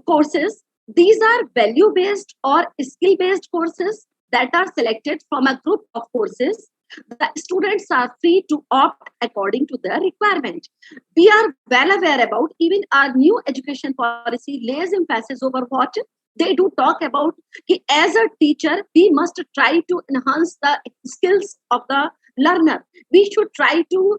courses, these are value based or skill based courses that are selected from a group of courses. The students are free to opt according to their requirement. We are well aware about, even our new education policy lays emphasis over what they do talk about. As a teacher, we must try to enhance the skills of the learner. We should try to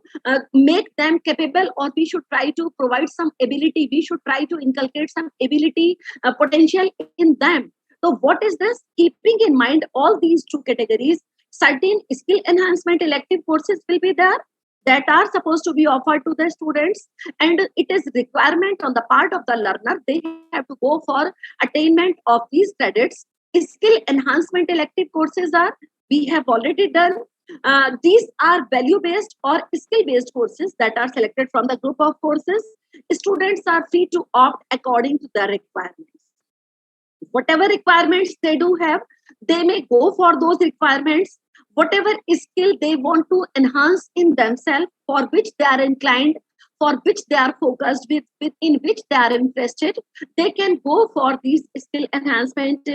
make them capable, or we should try to provide some ability. We should try to inculcate some ability, potential in them. So what is this? Keeping in mind all these two categories, certain skill enhancement elective courses will be there that are supposed to be offered to the students, and it is requirement on the part of the learner. They have to go for attainment of these credits. Skill enhancement elective courses are, we have already done. These are value-based or skill-based courses that are selected from the group of courses. Students are free to opt according to their requirements. Whatever requirements they do have, they may go for those requirements. Whatever skill they want to enhance in themselves, for which they are inclined, for which they are focused, in which they are interested, they can go for these skill enhancement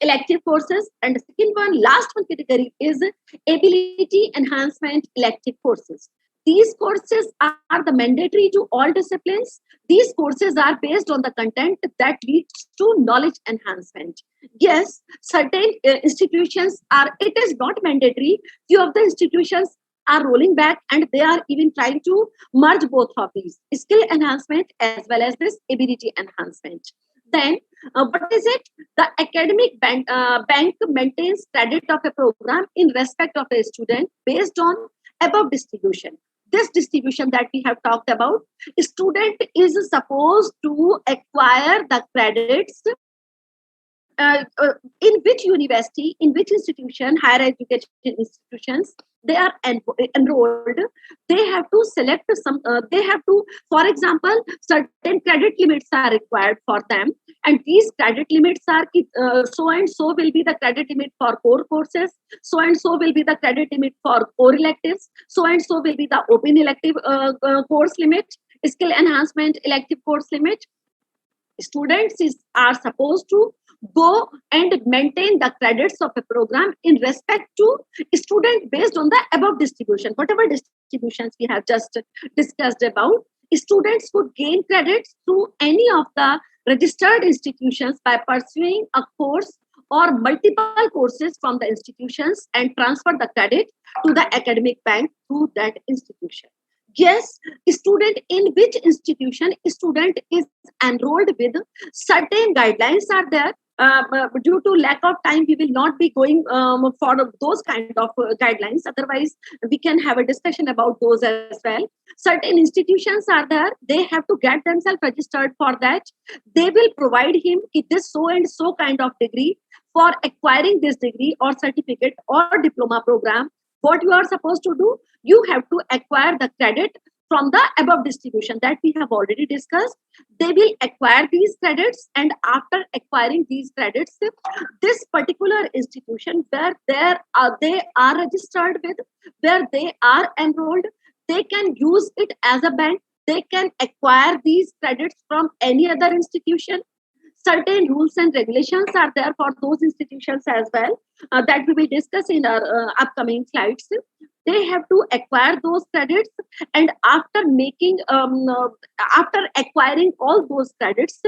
elective courses. And the second one, last one category is ability enhancement elective courses. These courses are the mandatory to all disciplines. These courses are based on the content that leads to knowledge enhancement. Yes, certain institutions are, it is not mandatory. Few of the institutions are rolling back, and they are even trying to merge both of these, skill enhancement as well as this ability enhancement. Then what is it? The academic bank maintains credit of a program in respect of a student based on above distribution. This distribution that we have talked about, student is supposed to acquire the credits in which university, in which institution, higher education institutions they are enrolled. They have to select some, they have to, for example, certain credit limits are required for them. And these credit limits are so and so will be the credit limit for core courses, so and so will be the credit limit for core electives, so and so will be the open elective course limit, skill enhancement elective course limit. Students are supposed to go and maintain the credits of a program in respect to student based on the above distribution. Whatever distributions we have just discussed about, students could gain credits through any of the registered institutions by pursuing a course or multiple courses from the institutions and transfer the credit to the academic bank through that institution. Yes, student in which institution student is enrolled with, certain guidelines are there. Due to lack of time, we will not be going for those kind of guidelines. Otherwise, we can have a discussion about those as well. Certain institutions are there. They have to get themselves registered for that. They will provide him this so and so kind of degree. For acquiring this degree or certificate or diploma program, what you are supposed to do, you have to acquire the credit from the above distribution that we have already discussed. They will acquire these credits, and after acquiring these credits, this particular institution where they are registered with, where they are enrolled, they can use it as a bank. They can acquire these credits from any other institution. Certain rules and regulations are there for those institutions as well that we will discuss in our upcoming slides. They have to acquire those credits, and after making after acquiring all those credits,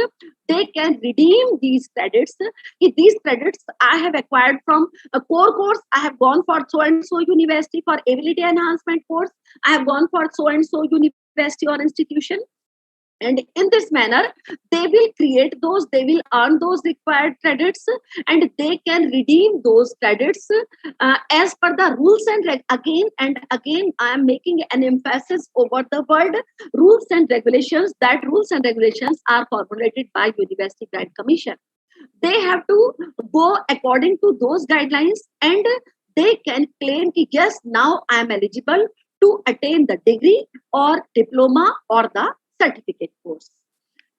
they can redeem these credits. If these credits I have acquired from a core course, I have gone for so and so university for ability enhancement course, I have gone for so and so university or institution. And in this manner, they will create those, they will earn those required credits, and they can redeem those credits as per the rules and again and again, I am making an emphasis over the word rules and regulations. That rules and regulations are formulated by University Grant Commission. They have to go according to those guidelines, and they can claim, yes, now I am eligible to attain the degree or diploma or the certificate course.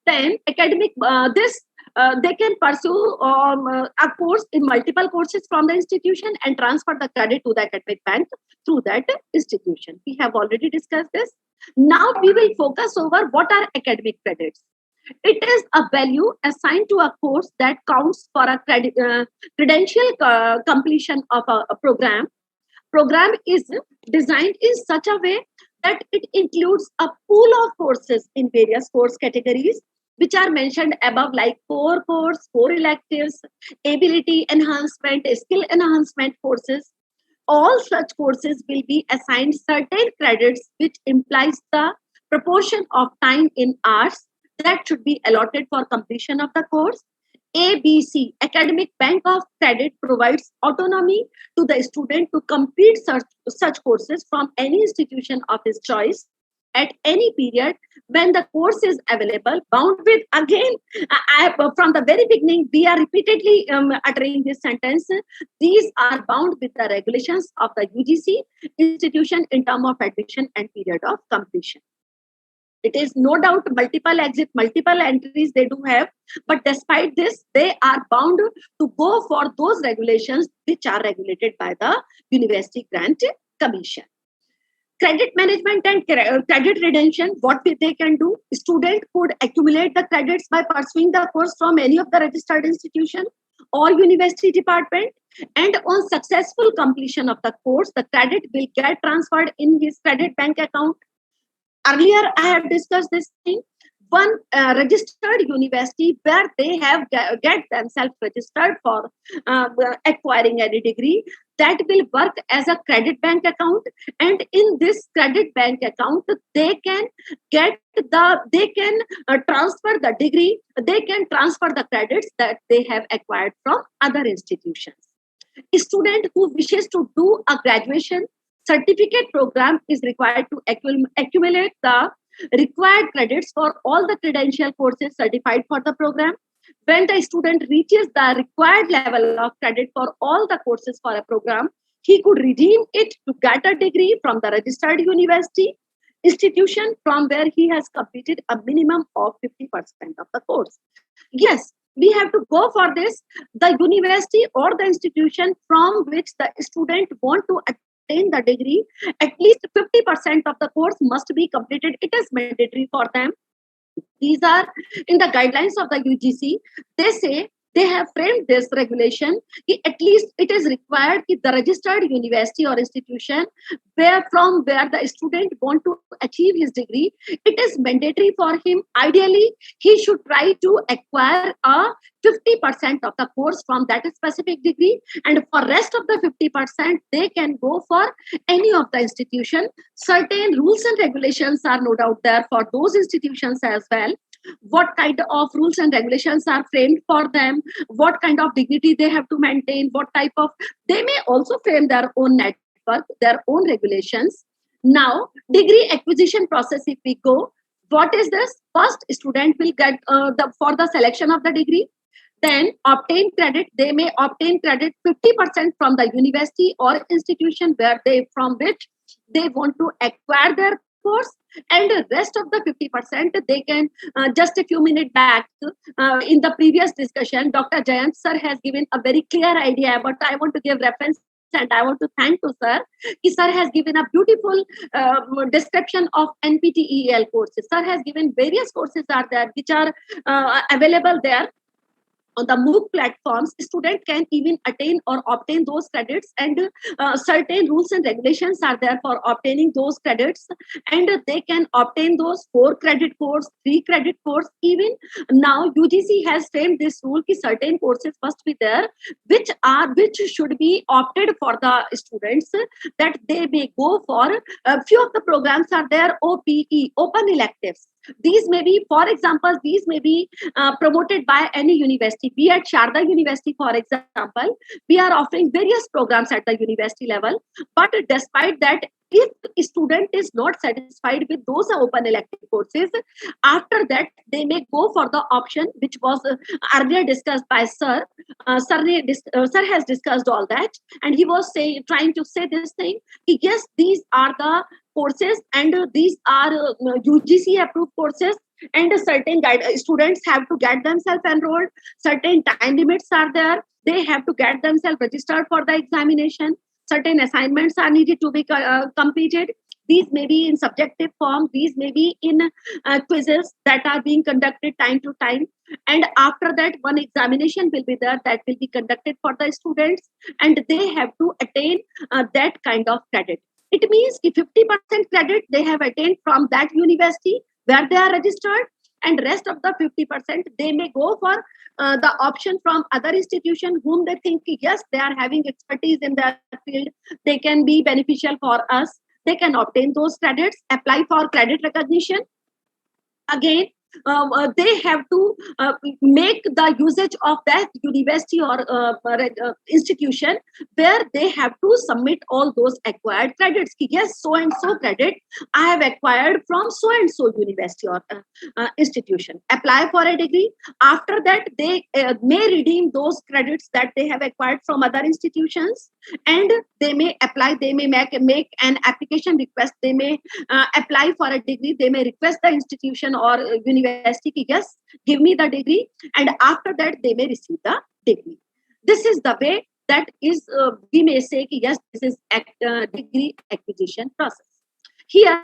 Then academic, they can pursue a course in multiple courses from the institution and transfer the credit to the academic bank through that institution. We have already discussed this. Now we will focus over what are academic credits. It is a value assigned to a course that counts for a credential completion of a program. Program is designed in such a way that it includes a pool of courses in various course categories, which are mentioned above, like core course, core electives, ability enhancement, skill enhancement courses. All such courses will be assigned certain credits, which implies the proportion of time in hours that should be allotted for completion of the course. ABC, Academic Bank of Credit, provides autonomy to the student to complete such courses from any institution of his choice at any period when the course is available, bound with, again, from the very beginning, we are repeatedly uttering this sentence. These are bound with the regulations of the UGC institution in terms of admission and period of completion. It is no doubt multiple exit, multiple entries they do have, but despite this, they are bound to go for those regulations which are regulated by the University Grant Commission. Credit management and credit redemption, what they can do, student could accumulate the credits by pursuing the course from any of the registered institution or university department, and on successful completion of the course, the credit will get transferred in his credit bank account. Earlier, I have discussed this thing. One registered university where they have get themselves registered for acquiring any degree, that will work as a credit bank account, and in this credit bank account, they can transfer the degree, they can transfer the credits that they have acquired from other institutions. A student who wishes to do a graduation certificate program is required to accumulate the required credits for all the credential courses certified for the program. When the student reaches the required level of credit for all the courses for a program, he could redeem it to get a degree from the registered university institution from where he has completed a minimum of 50% of the course. Yes, we have to go for this. The university or the institution from which the student want to attain the degree, at least 50% of the course must be completed. It is mandatory for them. These are in the guidelines of the UGC. They say they have framed this regulation. At least it is required if the registered university or institution from where the student want to achieve his degree, it is mandatory for him. Ideally, he should try to acquire a 50% of the course from that specific degree, and for rest of the 50%, they can go for any of the institution. Certain rules and regulations are no doubt there for those institutions as well. What kind of rules and regulations are framed for them, what kind of dignity they have to maintain, they may also frame their own network, their own regulations. Now, degree acquisition process, if we go, what is this? First, student will get for the selection of the degree, then obtain credit. They may obtain credit 50% from the university or institution from which they want to acquire their course, and the rest of the 50% they can just a few minutes back in the previous discussion, Dr. Jayant sir has given a very clear idea, but I want to give reference and I want to thank to sir. Sir has given a beautiful description of NPTEL courses. Sir has given various courses are there which are available there on the MOOC platforms. Student can even attain or obtain those credits, and certain rules and regulations are there for obtaining those credits, and they can obtain those 4 credit course, 3 credit course. Even now UGC has framed this rule that certain courses must be there which should be opted for the students, that they may go for. A few of the programs are there, OPE, open electives. These may be, for example, promoted by any university. Be at Sharda University, for example, we are offering various programs at the university level. But despite that, if a student is not satisfied with those open elective courses, after that, they may go for the option which was earlier discussed by Sir. Sir has discussed all that, and he was trying to say this thing. Yes, these are the courses, and these are UGC approved courses, and certain students have to get themselves enrolled. Certain time limits are there. They have to get themselves registered for the examination. Certain assignments are needed to be completed. These may be in subjective form. These may be in quizzes that are being conducted time to time. And after that, one examination will be there that will be conducted for the students, and they have to attain that kind of credit. It means if 50% credit they have attained from that university where they are registered, and rest of the 50% they may go for the option from other institution whom they think, yes, they are having expertise in their field, they can be beneficial for us. They can obtain those credits, apply for credit recognition. Again, they have to make the usage of that university or institution where they have to submit all those acquired credits. Yes, so and so credit I have acquired from so and so university or institution. Apply for a degree. After that, they may redeem those credits that they have acquired from other institutions, and they may apply. They may make an application request. They may apply for a degree. They may request the institution or university, yes, give me the degree, and after that they may receive the degree. This is the way that is, we may say, yes, this is degree acquisition process. Here,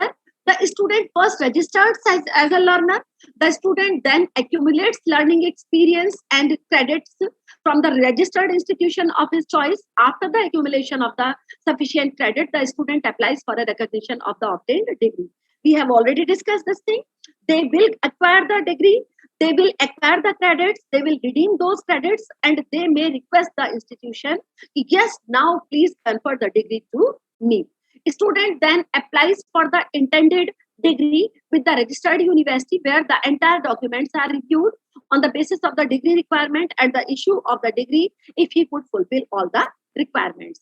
the student first registers as a learner. The student then accumulates learning experience and credits from the registered institution of his choice. After the accumulation of the sufficient credit, the student applies for a recognition of the obtained degree. We have already discussed this thing. They will acquire the degree, they will acquire the credits, they will redeem those credits, and they may request the institution, yes, now please confer the degree to me. Student then applies for the intended degree with the registered university, where the entire documents are reviewed on the basis of the degree requirement and the issue of the degree if he could fulfill all the requirements.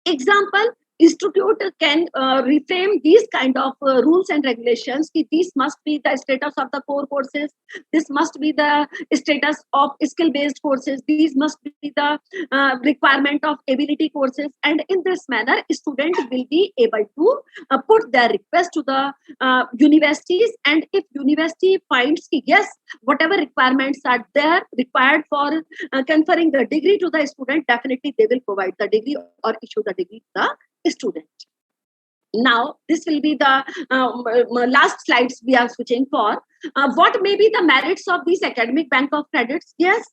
Example, institute can reframe these kind of rules and regulations. These must be the status of the core courses. This must be the status of skill-based courses. These must be the requirement of ability courses. And in this manner, students will be able to put their request to the universities. And if university finds yes, whatever requirements are there required for conferring the degree to the student, definitely they will provide the degree or issue the degree to the student. Now, this will be the last slides we are switching for. What may be the merits of these academic bank of credits? Yes,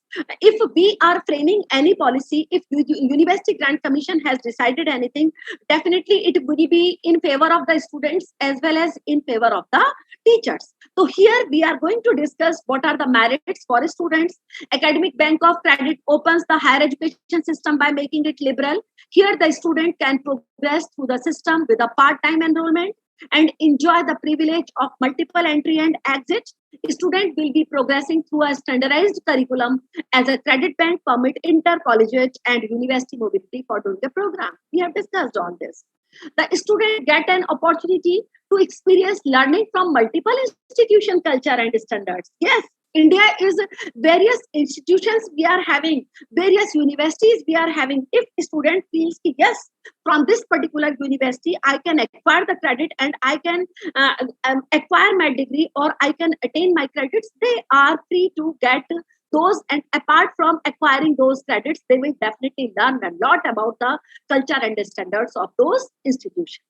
if we are framing any policy, if University Grant Commission has decided anything, definitely it will be in favor of the students as well as in favor of the teachers. So here we are going to discuss what are the merits for students. Academic bank of credit opens the higher education system by making it liberal. Here the student can progress through the system with a part-time enrollment and enjoy the privilege of multiple entry and exit. Student will be progressing through a standardized curriculum as a credit bank permit inter-collegiate and university mobility for doing the program. We have discussed on this. The student get an opportunity to experience learning from multiple institution culture and standards. Yes, India is various institutions we are having, various universities we are having. If a student feels, yes, from this particular university, I can acquire the credit and I can acquire my degree or I can attain my credits, they are free to get those. And apart from acquiring those credits, they will definitely learn a lot about the culture and the standards of those institutions.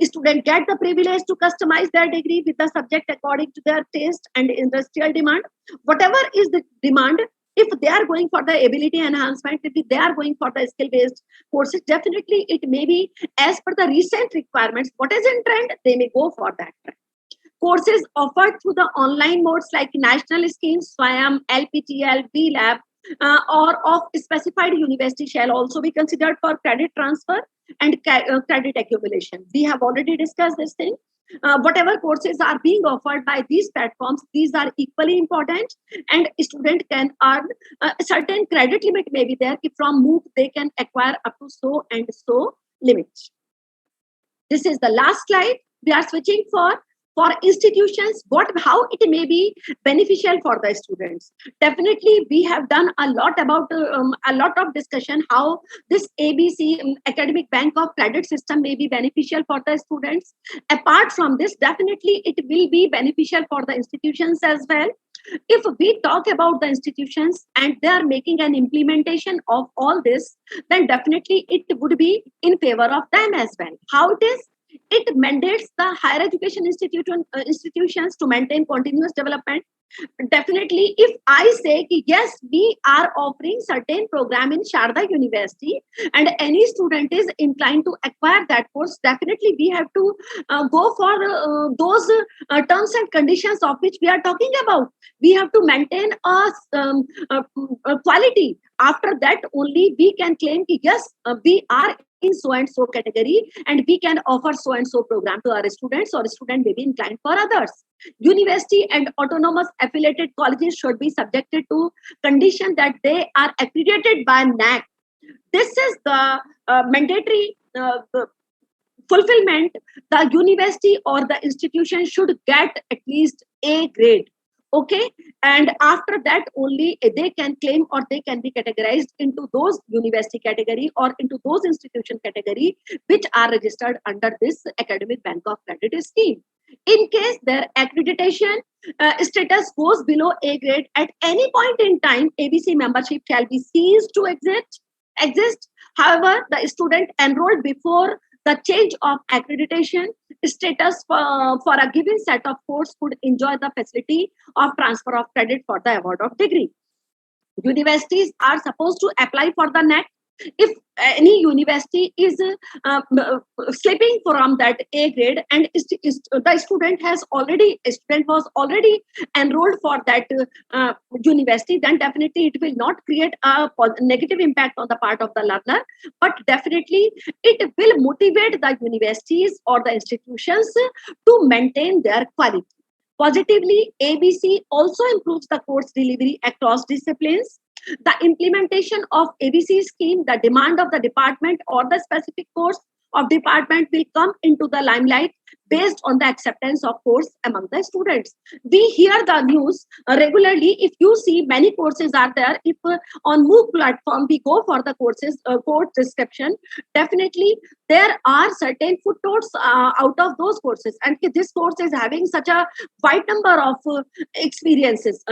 Students get the privilege to customize their degree with the subject according to their taste and industrial demand. Whatever is the demand, if they are going for the ability enhancement, if they are going for the skill-based courses, definitely it may be as per the recent requirements. What is in trend, they may go for that trend. Courses offered through the online modes like national schemes, SWAYAM, LPTL, VLab, or of specified university shall also be considered for credit transfer and credit accumulation. We have already discussed this thing. Whatever courses are being offered by these platforms, these are equally important, and a student can earn a certain credit limit may be there. If from MOOC they can acquire up to so and so limit. This is the last slide. We are switching for institutions, how it may be beneficial for the students. Definitely, we have done a lot about a lot of discussion how this ABC academic bank of credit system may be beneficial for the students. Apart from this, definitely it will be beneficial for the institutions as well. If we talk about the institutions and they are making an implementation of all this, then definitely it would be in favor of them as well. How it is? It mandates the higher education institutions to maintain continuous development. Definitely, if I say, yes, we are offering certain program in Sharda University and any student is inclined to acquire that course, definitely we have to go for those terms and conditions of which we are talking about. We have to maintain a quality. After that, only we can claim, yes, we are in so and so category and we can offer so and so program to our students, or student may be inclined for others. University and autonomous affiliated colleges should be subjected to condition that they are accredited by NAAC. This is the mandatory fulfillment. The university or the institution should get at least A grade. Okay, and after that only they can claim or they can be categorized into those university category or into those institution category which are registered under this academic bank of credit scheme. In case their accreditation status goes below A grade, at any point in time, ABC membership shall be ceased to exist. However, the student enrolled before the change of accreditation status for a given set of course could enjoy the facility of transfer of credit for the award of degree. Universities are supposed to apply for the NAAC. If any university is slipping from that A grade and the student was already enrolled for that university, then definitely it will not create a negative impact on the part of the learner, but definitely it will motivate the universities or the institutions to maintain their quality. Positively, ABC also improves the course delivery across disciplines. The implementation of ABC scheme, the demand of the department or the specific course of department will come into the limelight based on the acceptance of course among the students. We hear the news regularly. If you see, many courses are there. If on MOOC platform we go for the courses course description, definitely there are certain footnotes out of those courses, and this course is having such a wide number of experiences.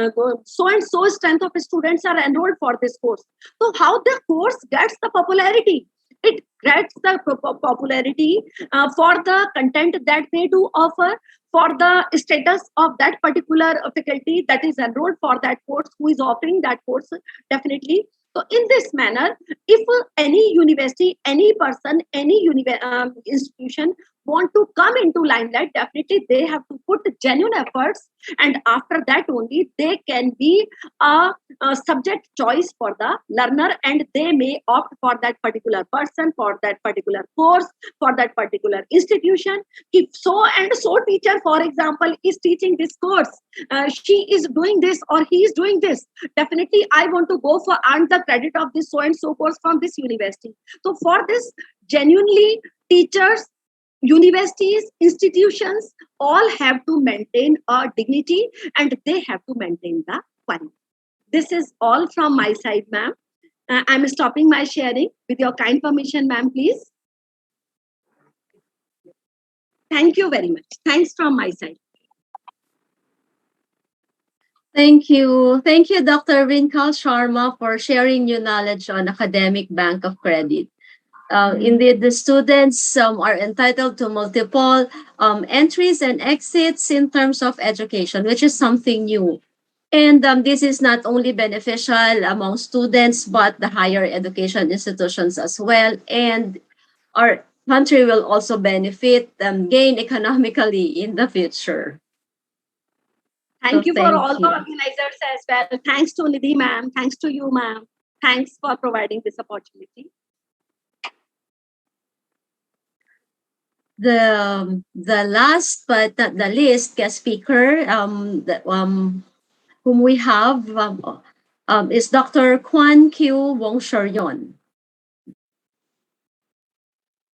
So and so strength of students are enrolled for this course. So how the course gets the popularity? It gets the popularity for the content that they do offer, for the status of that particular faculty that is enrolled for that course, who is offering that course, definitely. So in this manner, if any university, any person, any institution want to come into limelight, definitely they have to put genuine efforts, and after that only they can be a subject choice for the learner, and they may opt for that particular person, for that particular course, for that particular institution. If so and so teacher, for example, is teaching this course, she is doing this or he is doing this, definitely I want to go for earn the credit of this so and so course from this university. So for this, genuinely teachers, universities, institutions all have to maintain a dignity, and they have to maintain the quality. This is all from my side, ma'am. I'm stopping my sharing with your kind permission, ma'am, please. Thank you very much. Thanks from my side. Thank you. Thank you, Dr. Rinkal Sharma, for sharing your knowledge on Academic Bank of Credit. Indeed, the students are entitled to multiple entries and exits in terms of education, which is something new. And this is not only beneficial among students, but the higher education institutions as well. And our country will also benefit, gain economically in the future. Thank you for all the organizers as well. Thanks to Nidhi, ma'am. Thanks to you, ma'am. Thanks for providing this opportunity. The last but not the least guest speaker whom we have is Dr. Kwan Kyu Wong-Sharyon.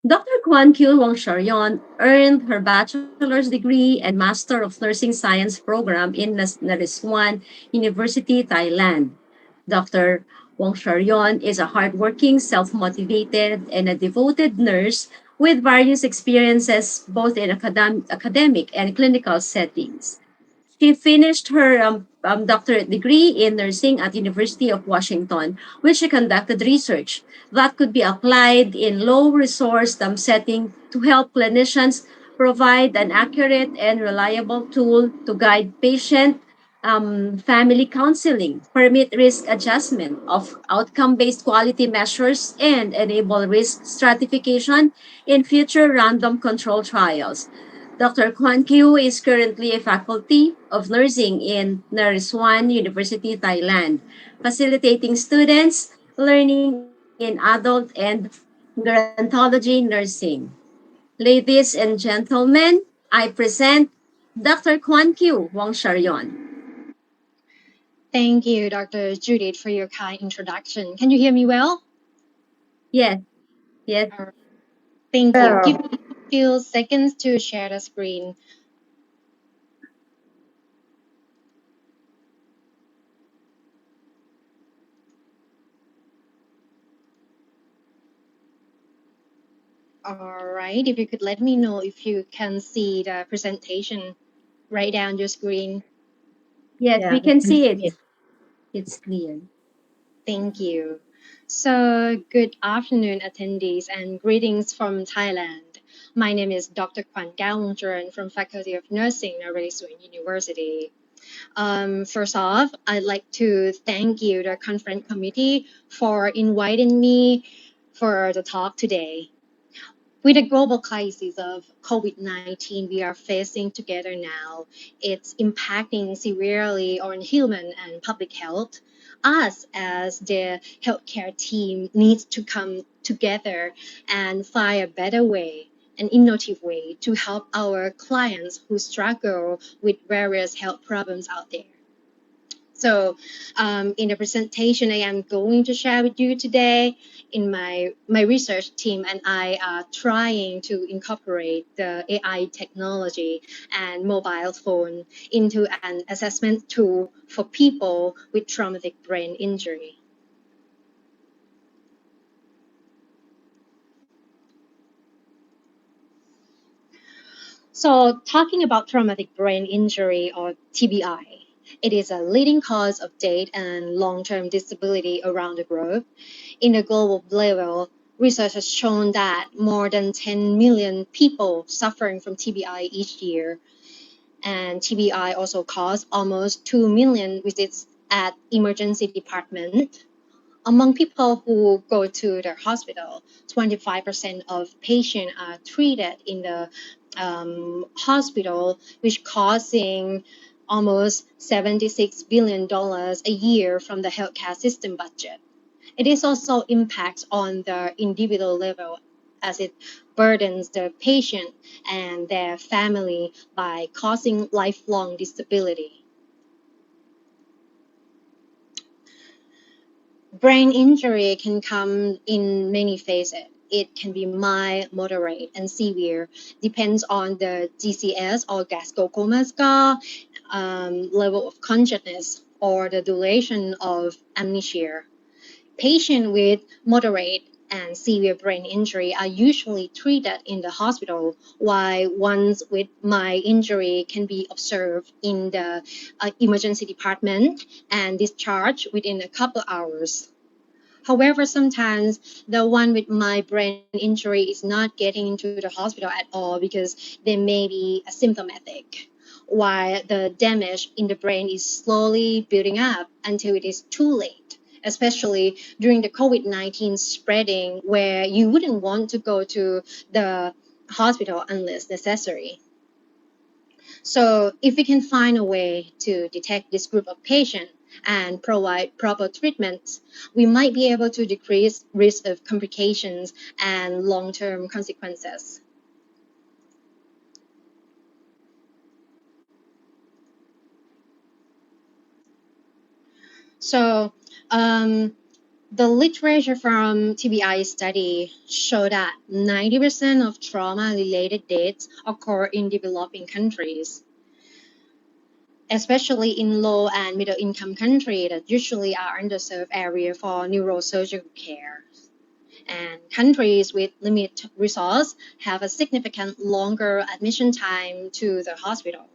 Dr. Kwan Kyu Wong-Sharyon earned her bachelor's degree and Master of Nursing Science program in Naresuan University, Thailand. Dr. Wong-Sharyon is a hardworking, self-motivated, and a devoted nurse with various experiences both in academic and clinical settings. She finished her doctorate degree in nursing at University of Washington, where she conducted research that could be applied in low-resource setting to help clinicians provide an accurate and reliable tool to guide patient family counseling, permit risk adjustment of outcome-based quality measures, and enable risk stratification in future random control trials. Dr. Kwan Kyu is currently a faculty of nursing in Naresuan University, Thailand, facilitating students learning in adult and gerontology nursing. Ladies and gentlemen, I present Dr. Kwan Kyu Wong-Sharyon. Thank you, Dr. Judith, for your kind introduction. Can you hear me well? Yes. Yes. Thank you. Give me a few seconds to share the screen. All right, if you could let me know if you can see the presentation right down your screen. Yes, we can see it. It's clear. Thank you. So, good afternoon, attendees, and greetings from Thailand. My name is Dr. Kwan Kyu Wong-Sharyon from Faculty of Nursing, Naresuan University. First off, I'd like to thank you, the conference committee, for inviting me for the talk today. With the global crisis of COVID-19 we are facing together now, it's impacting severely on human and public health. Us as the healthcare team needs to come together and find a better way, an innovative way to help our clients who struggle with various health problems out there. So in the presentation I am going to share with you today, in my research team and I are trying to incorporate the AI technology and mobile phone into an assessment tool for people with traumatic brain injury. So talking about traumatic brain injury or TBI, it is a leading cause of death and long-term disability around the globe. In a global level, research has shown that more than 10 million people suffering from TBI each year. And TBI also caused almost 2 million visits at emergency department. Among people who go to the hospital, 25% of patients are treated in the hospital, which causing almost $76 billion a year from the healthcare system budget. It is also impacts on the individual level as it burdens the patient and their family by causing lifelong disability. Brain injury can come in many phases. It can be mild, moderate, and severe. Depends on the GCS or Glasgow Coma score, level of consciousness, or the duration of amnesia. Patients with moderate and severe brain injury are usually treated in the hospital, while ones with mild injury can be observed in the emergency department and discharged within a couple hours. However, sometimes the one with mild brain injury is not getting into the hospital at all because they may be asymptomatic, while the damage in the brain is slowly building up until it is too late, especially during the COVID-19 spreading, where you wouldn't want to go to the hospital unless necessary. So if we can find a way to detect this group of patients and provide proper treatments, we might be able to decrease risk of complications and long-term consequences. So the literature from TBI study showed that 90% of trauma-related deaths occur in developing countries, especially in low and middle income countries that usually are underserved area for neurosurgical care. And countries with limited resources have a significant longer admission time to the hospital.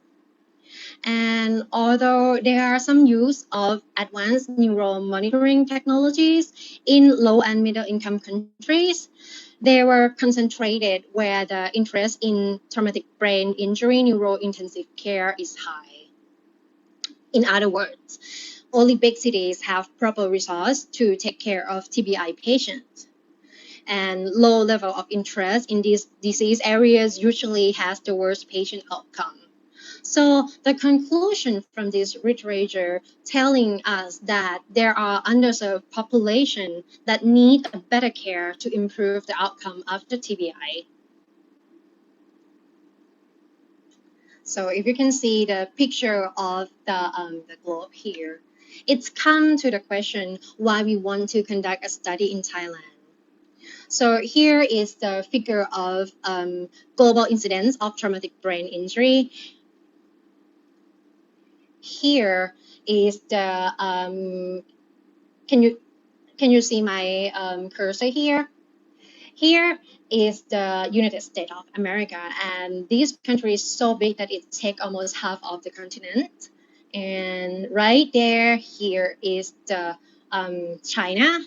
And although there are some use of advanced neuromonitoring technologies in low and middle income countries, they were concentrated where the interest in traumatic brain injury neurointensive care is high. In other words, only big cities have proper resources to take care of TBI patients. And low level of interest in these disease areas usually has the worst patient outcome. So the conclusion from this literature telling us that there are underserved population that need a better care to improve the outcome after TBI. So if you can see the picture of the globe here, it's come to the question why we want to conduct a study in Thailand. So here is the figure of global incidence of traumatic brain injury. Here is the can you see my cursor here? Here is the United States of America, and this country is so big that it takes almost half of the continent. And right there, here is the China,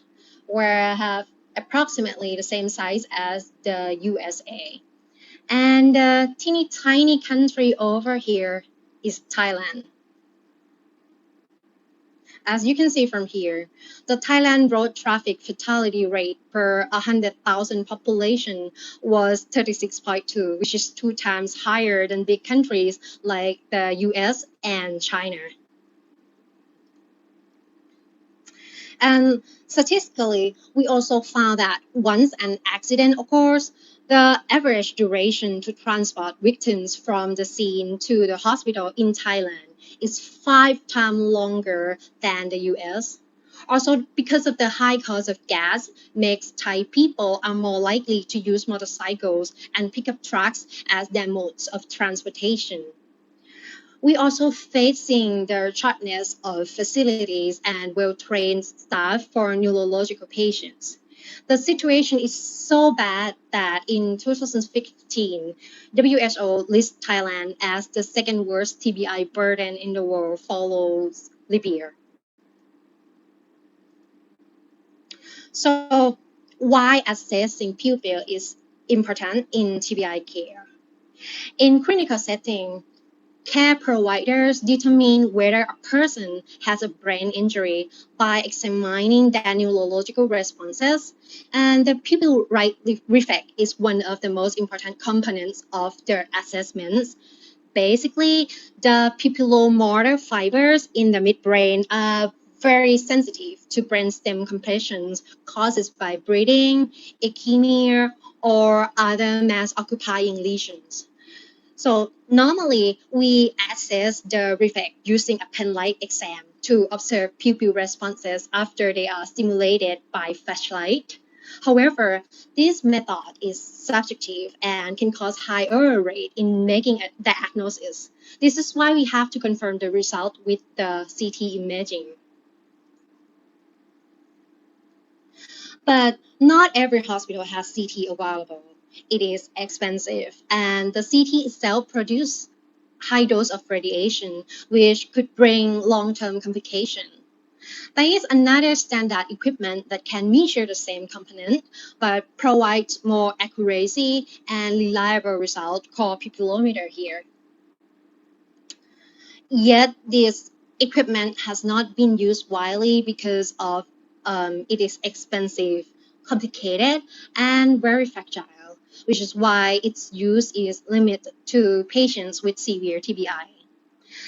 where I have approximately the same size as the USA. And the teeny tiny country over here is Thailand. As you can see from here, the Thailand road traffic fatality rate per 100,000 population was 36.2, which is 2 times higher than big countries like the US and China. And statistically, we also found that once an accident occurs, the average duration to transport victims from the scene to the hospital in Thailand is 5 times longer than the US. Also, because of the high cost of gas, makes Thai people are more likely to use motorcycles and pickup trucks as their modes of transportation. We also facing the shortness of facilities and well-trained staff for neurological patients. The situation is so bad that in 2015, WHO lists Thailand as the second worst TBI burden in the world, follows Libya. So, why assessing pupil is important in TBI care? In clinical setting, care providers determine whether a person has a brain injury by examining their neurological responses, and the pupil right reflex is one of the most important components of their assessments. Basically, the pupillomotor fibers in the midbrain are very sensitive to brainstem compressions caused by breathing, ischemia, or other mass-occupying lesions. So normally we assess the reflex using a pen-light exam to observe pupil responses after they are stimulated by flashlight. However, this method is subjective and can cause high error rate in making a diagnosis. This is why we have to confirm the result with the CT imaging. But not every hospital has CT available. It is expensive, and the CT itself produces high dose of radiation, which could bring long-term complication. There is another standard equipment that can measure the same component, but provides more accuracy and reliable result called pupillometer here. Yet this equipment has not been used widely because of it is expensive, complicated, and very fragile, which is why its use is limited to patients with severe TBI.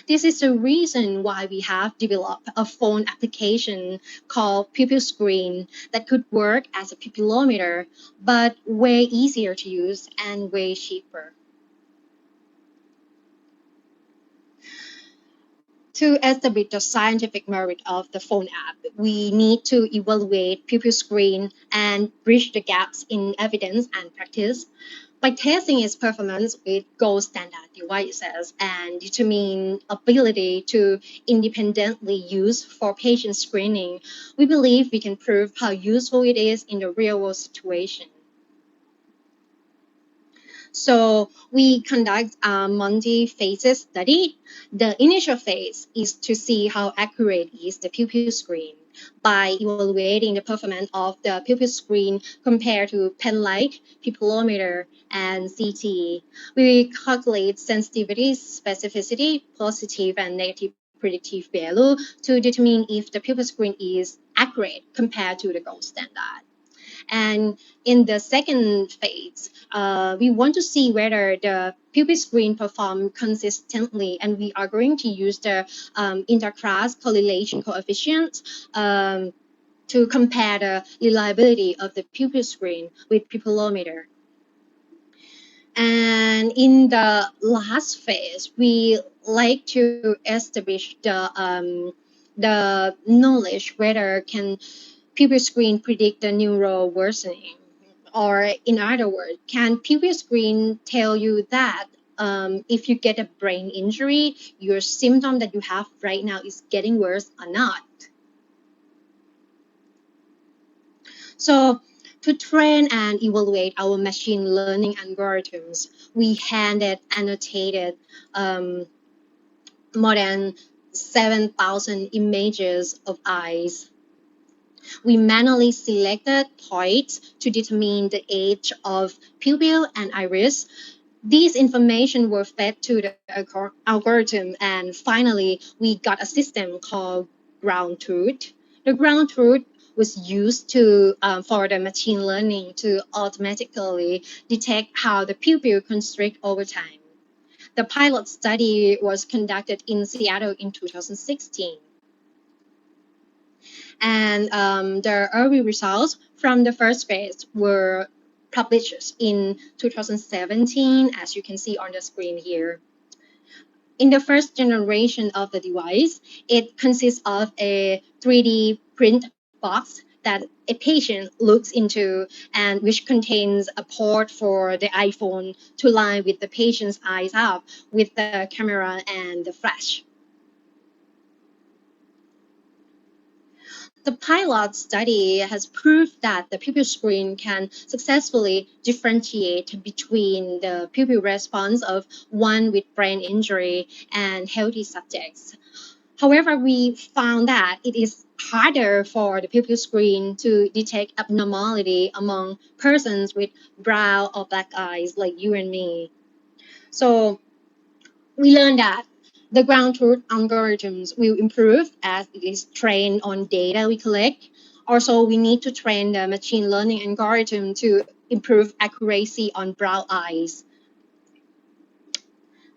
This is the reason why we have developed a phone application called Pupil Screen that could work as a pupillometer, but way easier to use and way cheaper. To establish the scientific merit of the phone app, we need to evaluate pupil screen and bridge the gaps in evidence and practice. By testing its performance with gold standard devices and determine ability to independently use for patient screening, we believe we can prove how useful it is in the real-world situation. So we conduct a multi-phases study. The initial phase is to see how accurate is the pupil screen by evaluating the performance of the pupil screen compared to pen light, pupillometer, and CT. We calculate sensitivity, specificity, positive and negative predictive value to determine if the pupil screen is accurate compared to the gold standard. And in the second phase, we want to see whether the pupil screen perform consistently, and we are going to use the interclass correlation coefficient to compare the reliability of the pupil screen with pupillometer. And in the last phase, we like to establish the knowledge whether can pupil screen predict the neural worsening, or in other words, can pupil screen tell you that if you get a brain injury, your symptom that you have right now is getting worse or not? So to train and evaluate our machine learning algorithms, we handed annotated more than 7,000 images of eyes. We manually selected points to determine the age of pupil and iris. These information were fed to the algorithm, and finally, we got a system called ground truth. The ground truth was used to for the machine learning to automatically detect how the pupil constrict over time. The pilot study was conducted in Seattle in 2016. And the early results from the first phase were published in 2017, as you can see on the screen here. In the first generation of the device, it consists of a 3D print box that a patient looks into and which contains a port for the iPhone to line with the patient's eyes up with the camera and the flash. The pilot study has proved that the pupil screen can successfully differentiate between the pupil response of one with brain injury and healthy subjects. However, we found that it is harder for the pupil screen to detect abnormality among persons with brown or black eyes like you and me. So we learned that the ground truth algorithms will improve as it is trained on data we collect. Also, we need to train the machine learning algorithm to improve accuracy on brown eyes.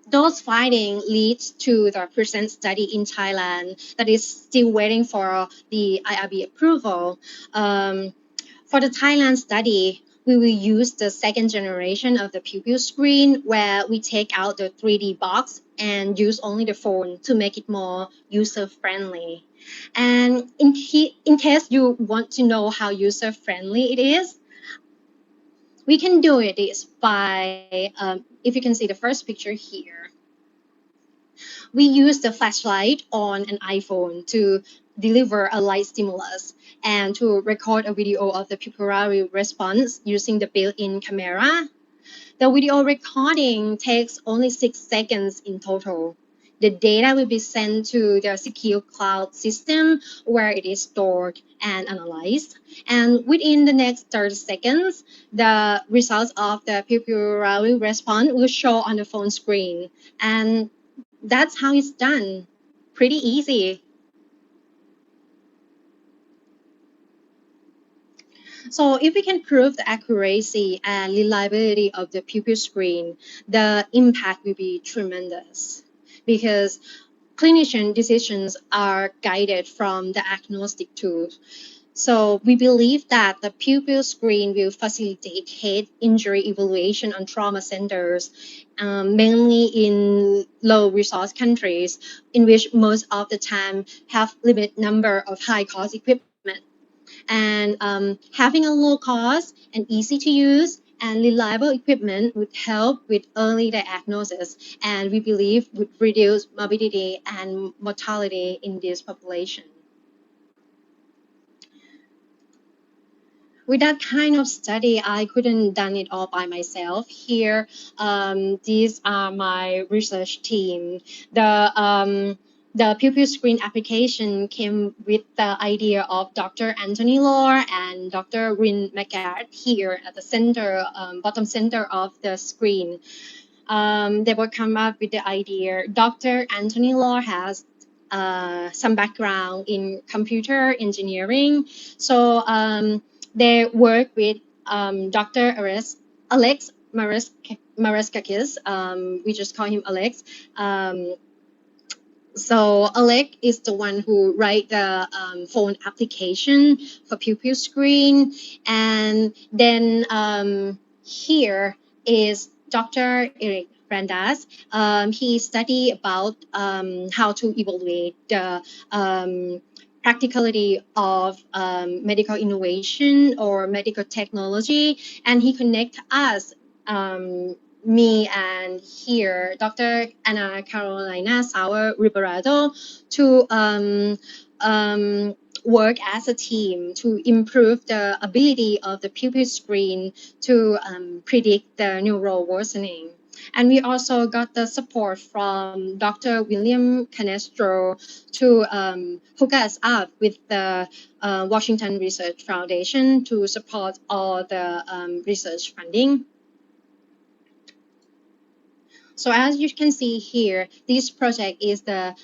Those findings lead to the present study in Thailand that is still waiting for the IRB approval. For the Thailand study, we will use the second generation of the pupil screen where we take out the 3D box and use only the phone to make it more user-friendly. And in case you want to know how user-friendly it is, we can do it by, if you can see the first picture here, we use the flashlight on an iPhone to deliver a light stimulus and to record a video of the pupillary response using the built-in camera. The video recording takes only 6 seconds in total. The data will be sent to the secure cloud system where it is stored and analyzed. And within the next 30 seconds, the results of the pupillary response will show on the phone screen. And that's how it's done. Pretty easy. So if we can prove the accuracy and reliability of the pupil screen, the impact will be tremendous because clinician decisions are guided from the agnostic tools. So we believe that the pupil screen will facilitate head injury evaluation on trauma centers, mainly in low-resource countries, in which most of the time have limited number of high-cost equipment. And having a low-cost and easy-to-use and reliable equipment would help with early diagnosis, and we believe would reduce morbidity and mortality in this population. With that kind of study, I couldn't done it all by myself. Here, these are my research team. The pupil screen application came with the idea of Dr. Anthony Lohr and Dr. Rin McGrath here at the center, bottom center of the screen. They will come up with the idea. Dr. Anthony Lohr has some background in computer engineering, so they work with Dr. Alex Mareskakis. We just call him Alex. So Alex is the one who write the phone application for pupil screen. And then here is Dr. Eric Brandas. He studied about how to evaluate the practicality of medical innovation or medical technology, and he connect us, me and here Dr. Ana Carolina Sauer Ribeirado, to work as a team to improve the ability of the pupil screen to predict the neural worsening. And we also got the support from Dr. William Canestro to hook us up with the Washington Research Foundation to support all the research funding. So as you can see here, this project is the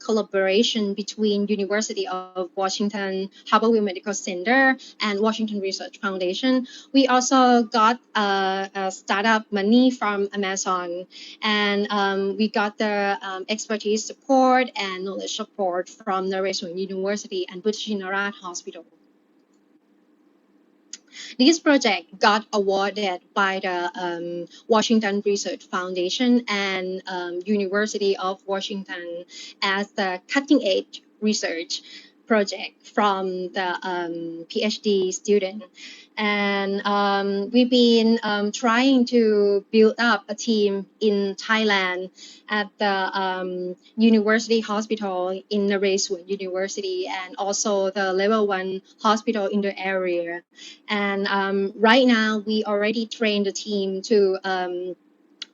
collaboration between University of Washington Harborview Medical Center and Washington Research Foundation. We also got a startup money from Amazon, and we got the expertise support and knowledge support from Naresuan University and Butch Chinnarat Hospital. This project got awarded by the Washington Research Foundation and University of Washington as the cutting edge research project from the PhD student. And we've been trying to build up a team in Thailand at the University Hospital in Naresuan University and also the level 1 hospital in the area. And right now, we already trained the team to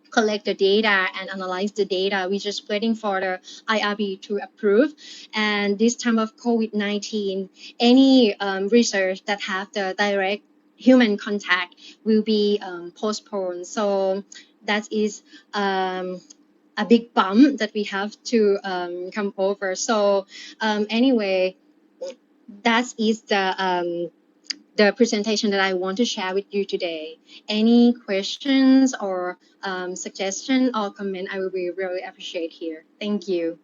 collect the data and analyze the data. We're just waiting for the IRB to approve. And this time of COVID-19, any research that have the direct human contact will be postponed. So that is a big bump that we have to come over. So anyway, that is the presentation that I want to share with you today. Any questions or suggestion or comment, I will be really appreciate here. Thank you.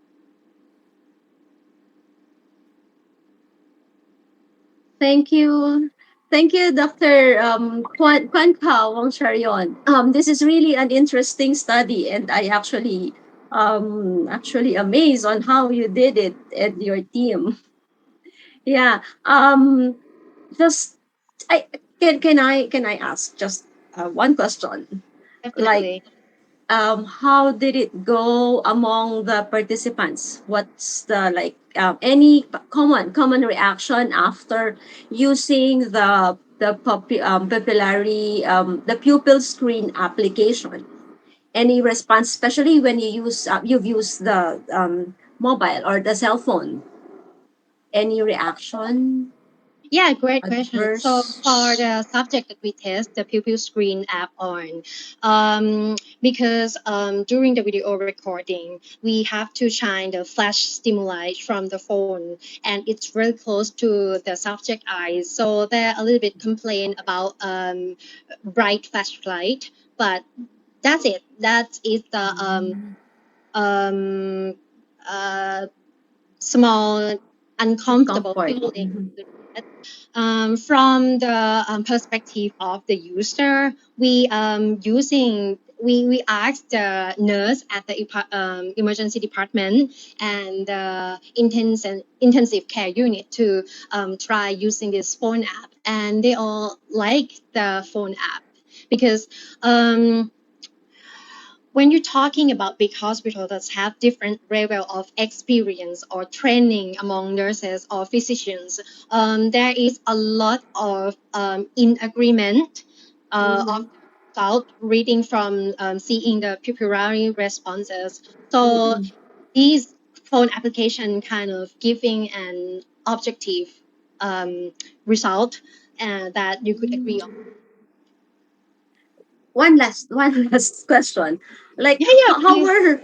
Thank you. Thank you, Dr. Kwan Kao Wong Charion. This is really an interesting study, and I actually amazed on how you did it and your team. Yeah. Just can I ask just one question? Definitely. Like, how did it go among the participants? What's the any common reaction after using the the pupil screen application? Any response, especially when you've used the mobile or the cell phone? Any reaction? Yeah, great question. So Adverse? for the subject that we test, the pupil screen app on, because during the video recording, we have to shine the flash stimuli from the phone, and it's very close to the subject eyes. So they're a little bit complain about bright flashlight, but that's it. That is the small uncomfortable Comfort. feeling. From the perspective of the user, we asked the nurse at the emergency department and the intensive care unit to try using this phone app, and they all like the phone app because when you're talking about big hospitals that have different level of experience or training among nurses or physicians, there is a lot of in agreement of without reading from seeing the pupillary responses. So these phone application kind of giving an objective result that you could agree on. One last question. Like, Yeah, how please. were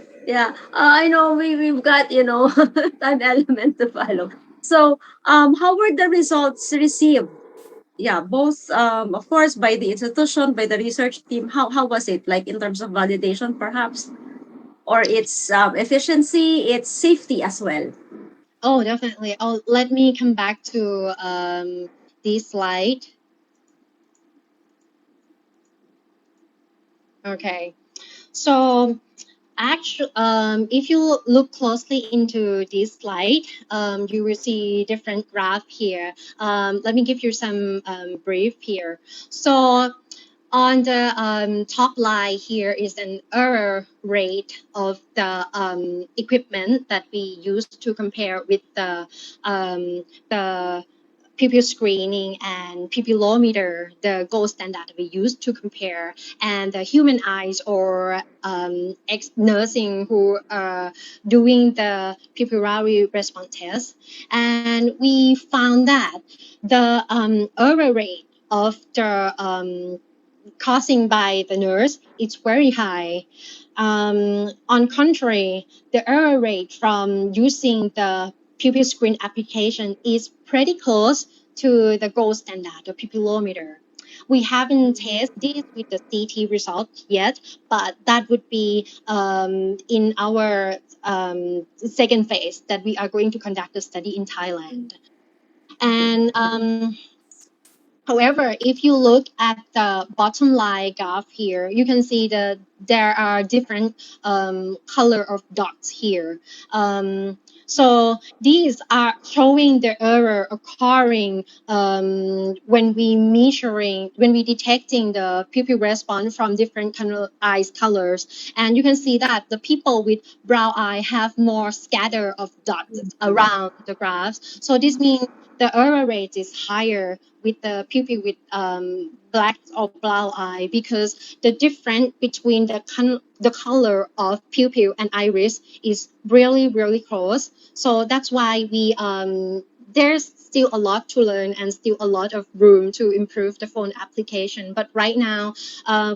I know we've got an element to follow. So how were the results received? Yeah, both of course by the institution, by the research team. How was it like in terms of validation, perhaps, or its efficiency, its safety as well? Oh, definitely. Oh, let me come back to this slide. Okay. So actually, if you look closely into this slide, you will see different graph here. Let me give you some brief here. So on the top line here is an error rate of the equipment that we use to compare with the pupil screening and pupillometer, the gold standard that we use to compare, and the human eyes or ex-nursing who are doing the pupillary response test. And we found that the error rate of causing by the nurse is very high. On contrary, the error rate from using the pupil screen application is pretty close to the gold standard, the pupillometer. We haven't tested this with the CT result yet, but that would be in our second phase that we are going to conduct the study in Thailand. And however, if you look at the bottom line graph here, you can see that there are different color of dots here. So these are showing the error occurring when we detecting the pupil response from different eyes colors. And you can see that the people with brown eye have more scatter of dots around the graphs. So this means the error rate is higher with the pupil with black or brown eye, because the difference between the color of pupil and iris is really close. So that's why we there's still a lot to learn and still a lot of room to improve the phone application. But right now,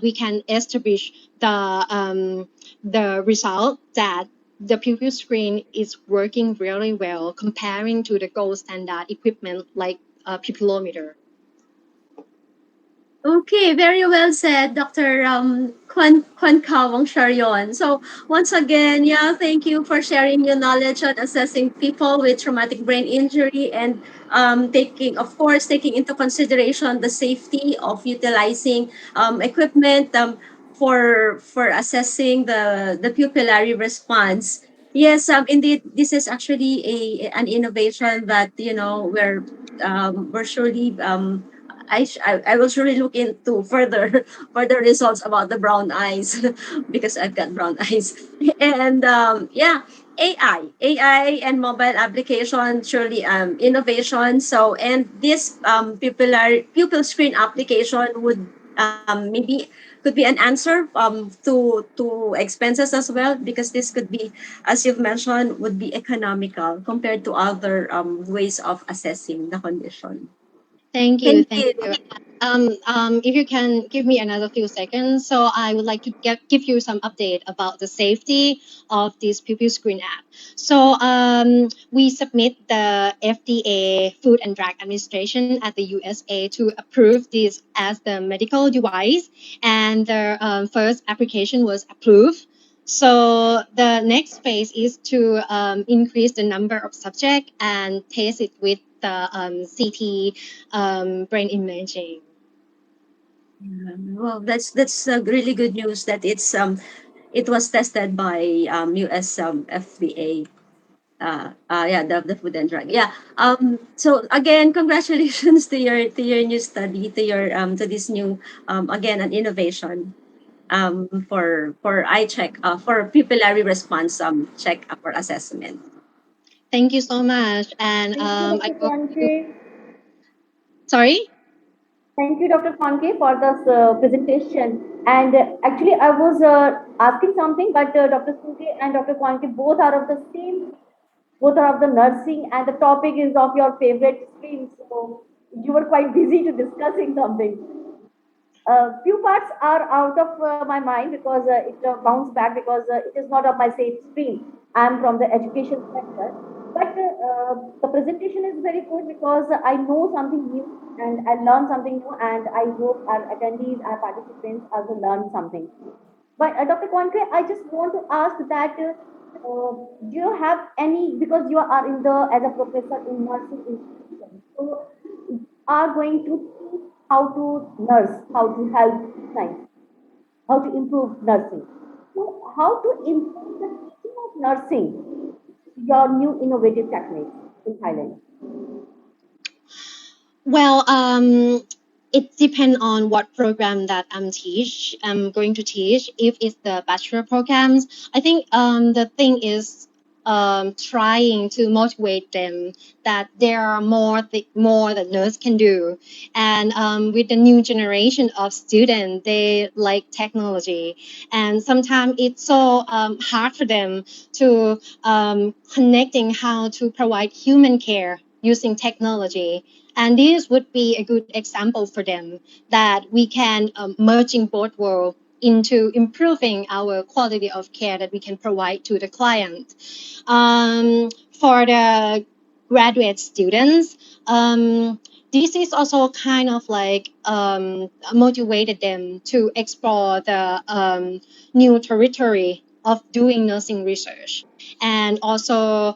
we can establish the result that the pupil screen is working really well comparing to the gold standard equipment like a pupillometer. Okay, very well said, Dr. Kwan Kawang Sharyon. So once again, yeah, thank you for sharing your knowledge on assessing people with traumatic brain injury and taking into consideration the safety of utilizing equipment for assessing the pupillary response. Yes, indeed, this is actually an innovation that we're surely I will surely look into further results about the brown eyes because I've got brown eyes. And AI and mobile application surely innovation. So and this pupil screen application would maybe could be an answer to expenses as well, because this could be, as you've mentioned, would be economical compared to other ways of assessing the condition. Thank you. If you can give me another few seconds, so I would like to give you some update about the safety of this pupil screen app. So we submit the FDA Food and Drug Administration at the USA to approve this as the medical device, and the first application was approved. So the next phase is to increase the number of subjects and test it with the CT brain imaging. Well, that's really good news that it was tested by US FDA. The Food and Drug. Yeah. So again, congratulations to your new study, to this new again an innovation for eye check for pupillary response check for assessment. Thank you so much. And Thank you, Dr. Kwanke. Sorry? Thank you, Dr. Kwanke, for this presentation. And actually, I was asking something, but Dr. Suke and Dr. Kwanke both are of the nursing, and the topic is of your favorite stream. So you were quite busy to discussing something. Few parts are out of my mind because it bounced back because it is not of my safe stream. I'm from the education sector. But the presentation is very good because I know something new and I learned something new, and I hope our attendees, our participants also learn something. But Dr. Kwanke, I just want to ask that do you have any, because you are as a professor in nursing institution, so are going to teach how to nurse, how to help science, how to improve nursing. So how to improve the teaching of nursing, your new innovative techniques in Thailand? Well, it depends on what program that I'm going to teach. If it's the bachelor programs, I think the thing is trying to motivate them that there are more that nurse can do. And with the new generation of students, they like technology, and sometimes it's so hard for them to connecting how to provide human care using technology. And this would be a good example for them that we can merging both worlds into improving our quality of care that we can provide to the client. For the graduate students, this is also kind of like motivated them to explore the new territory of doing nursing research, and also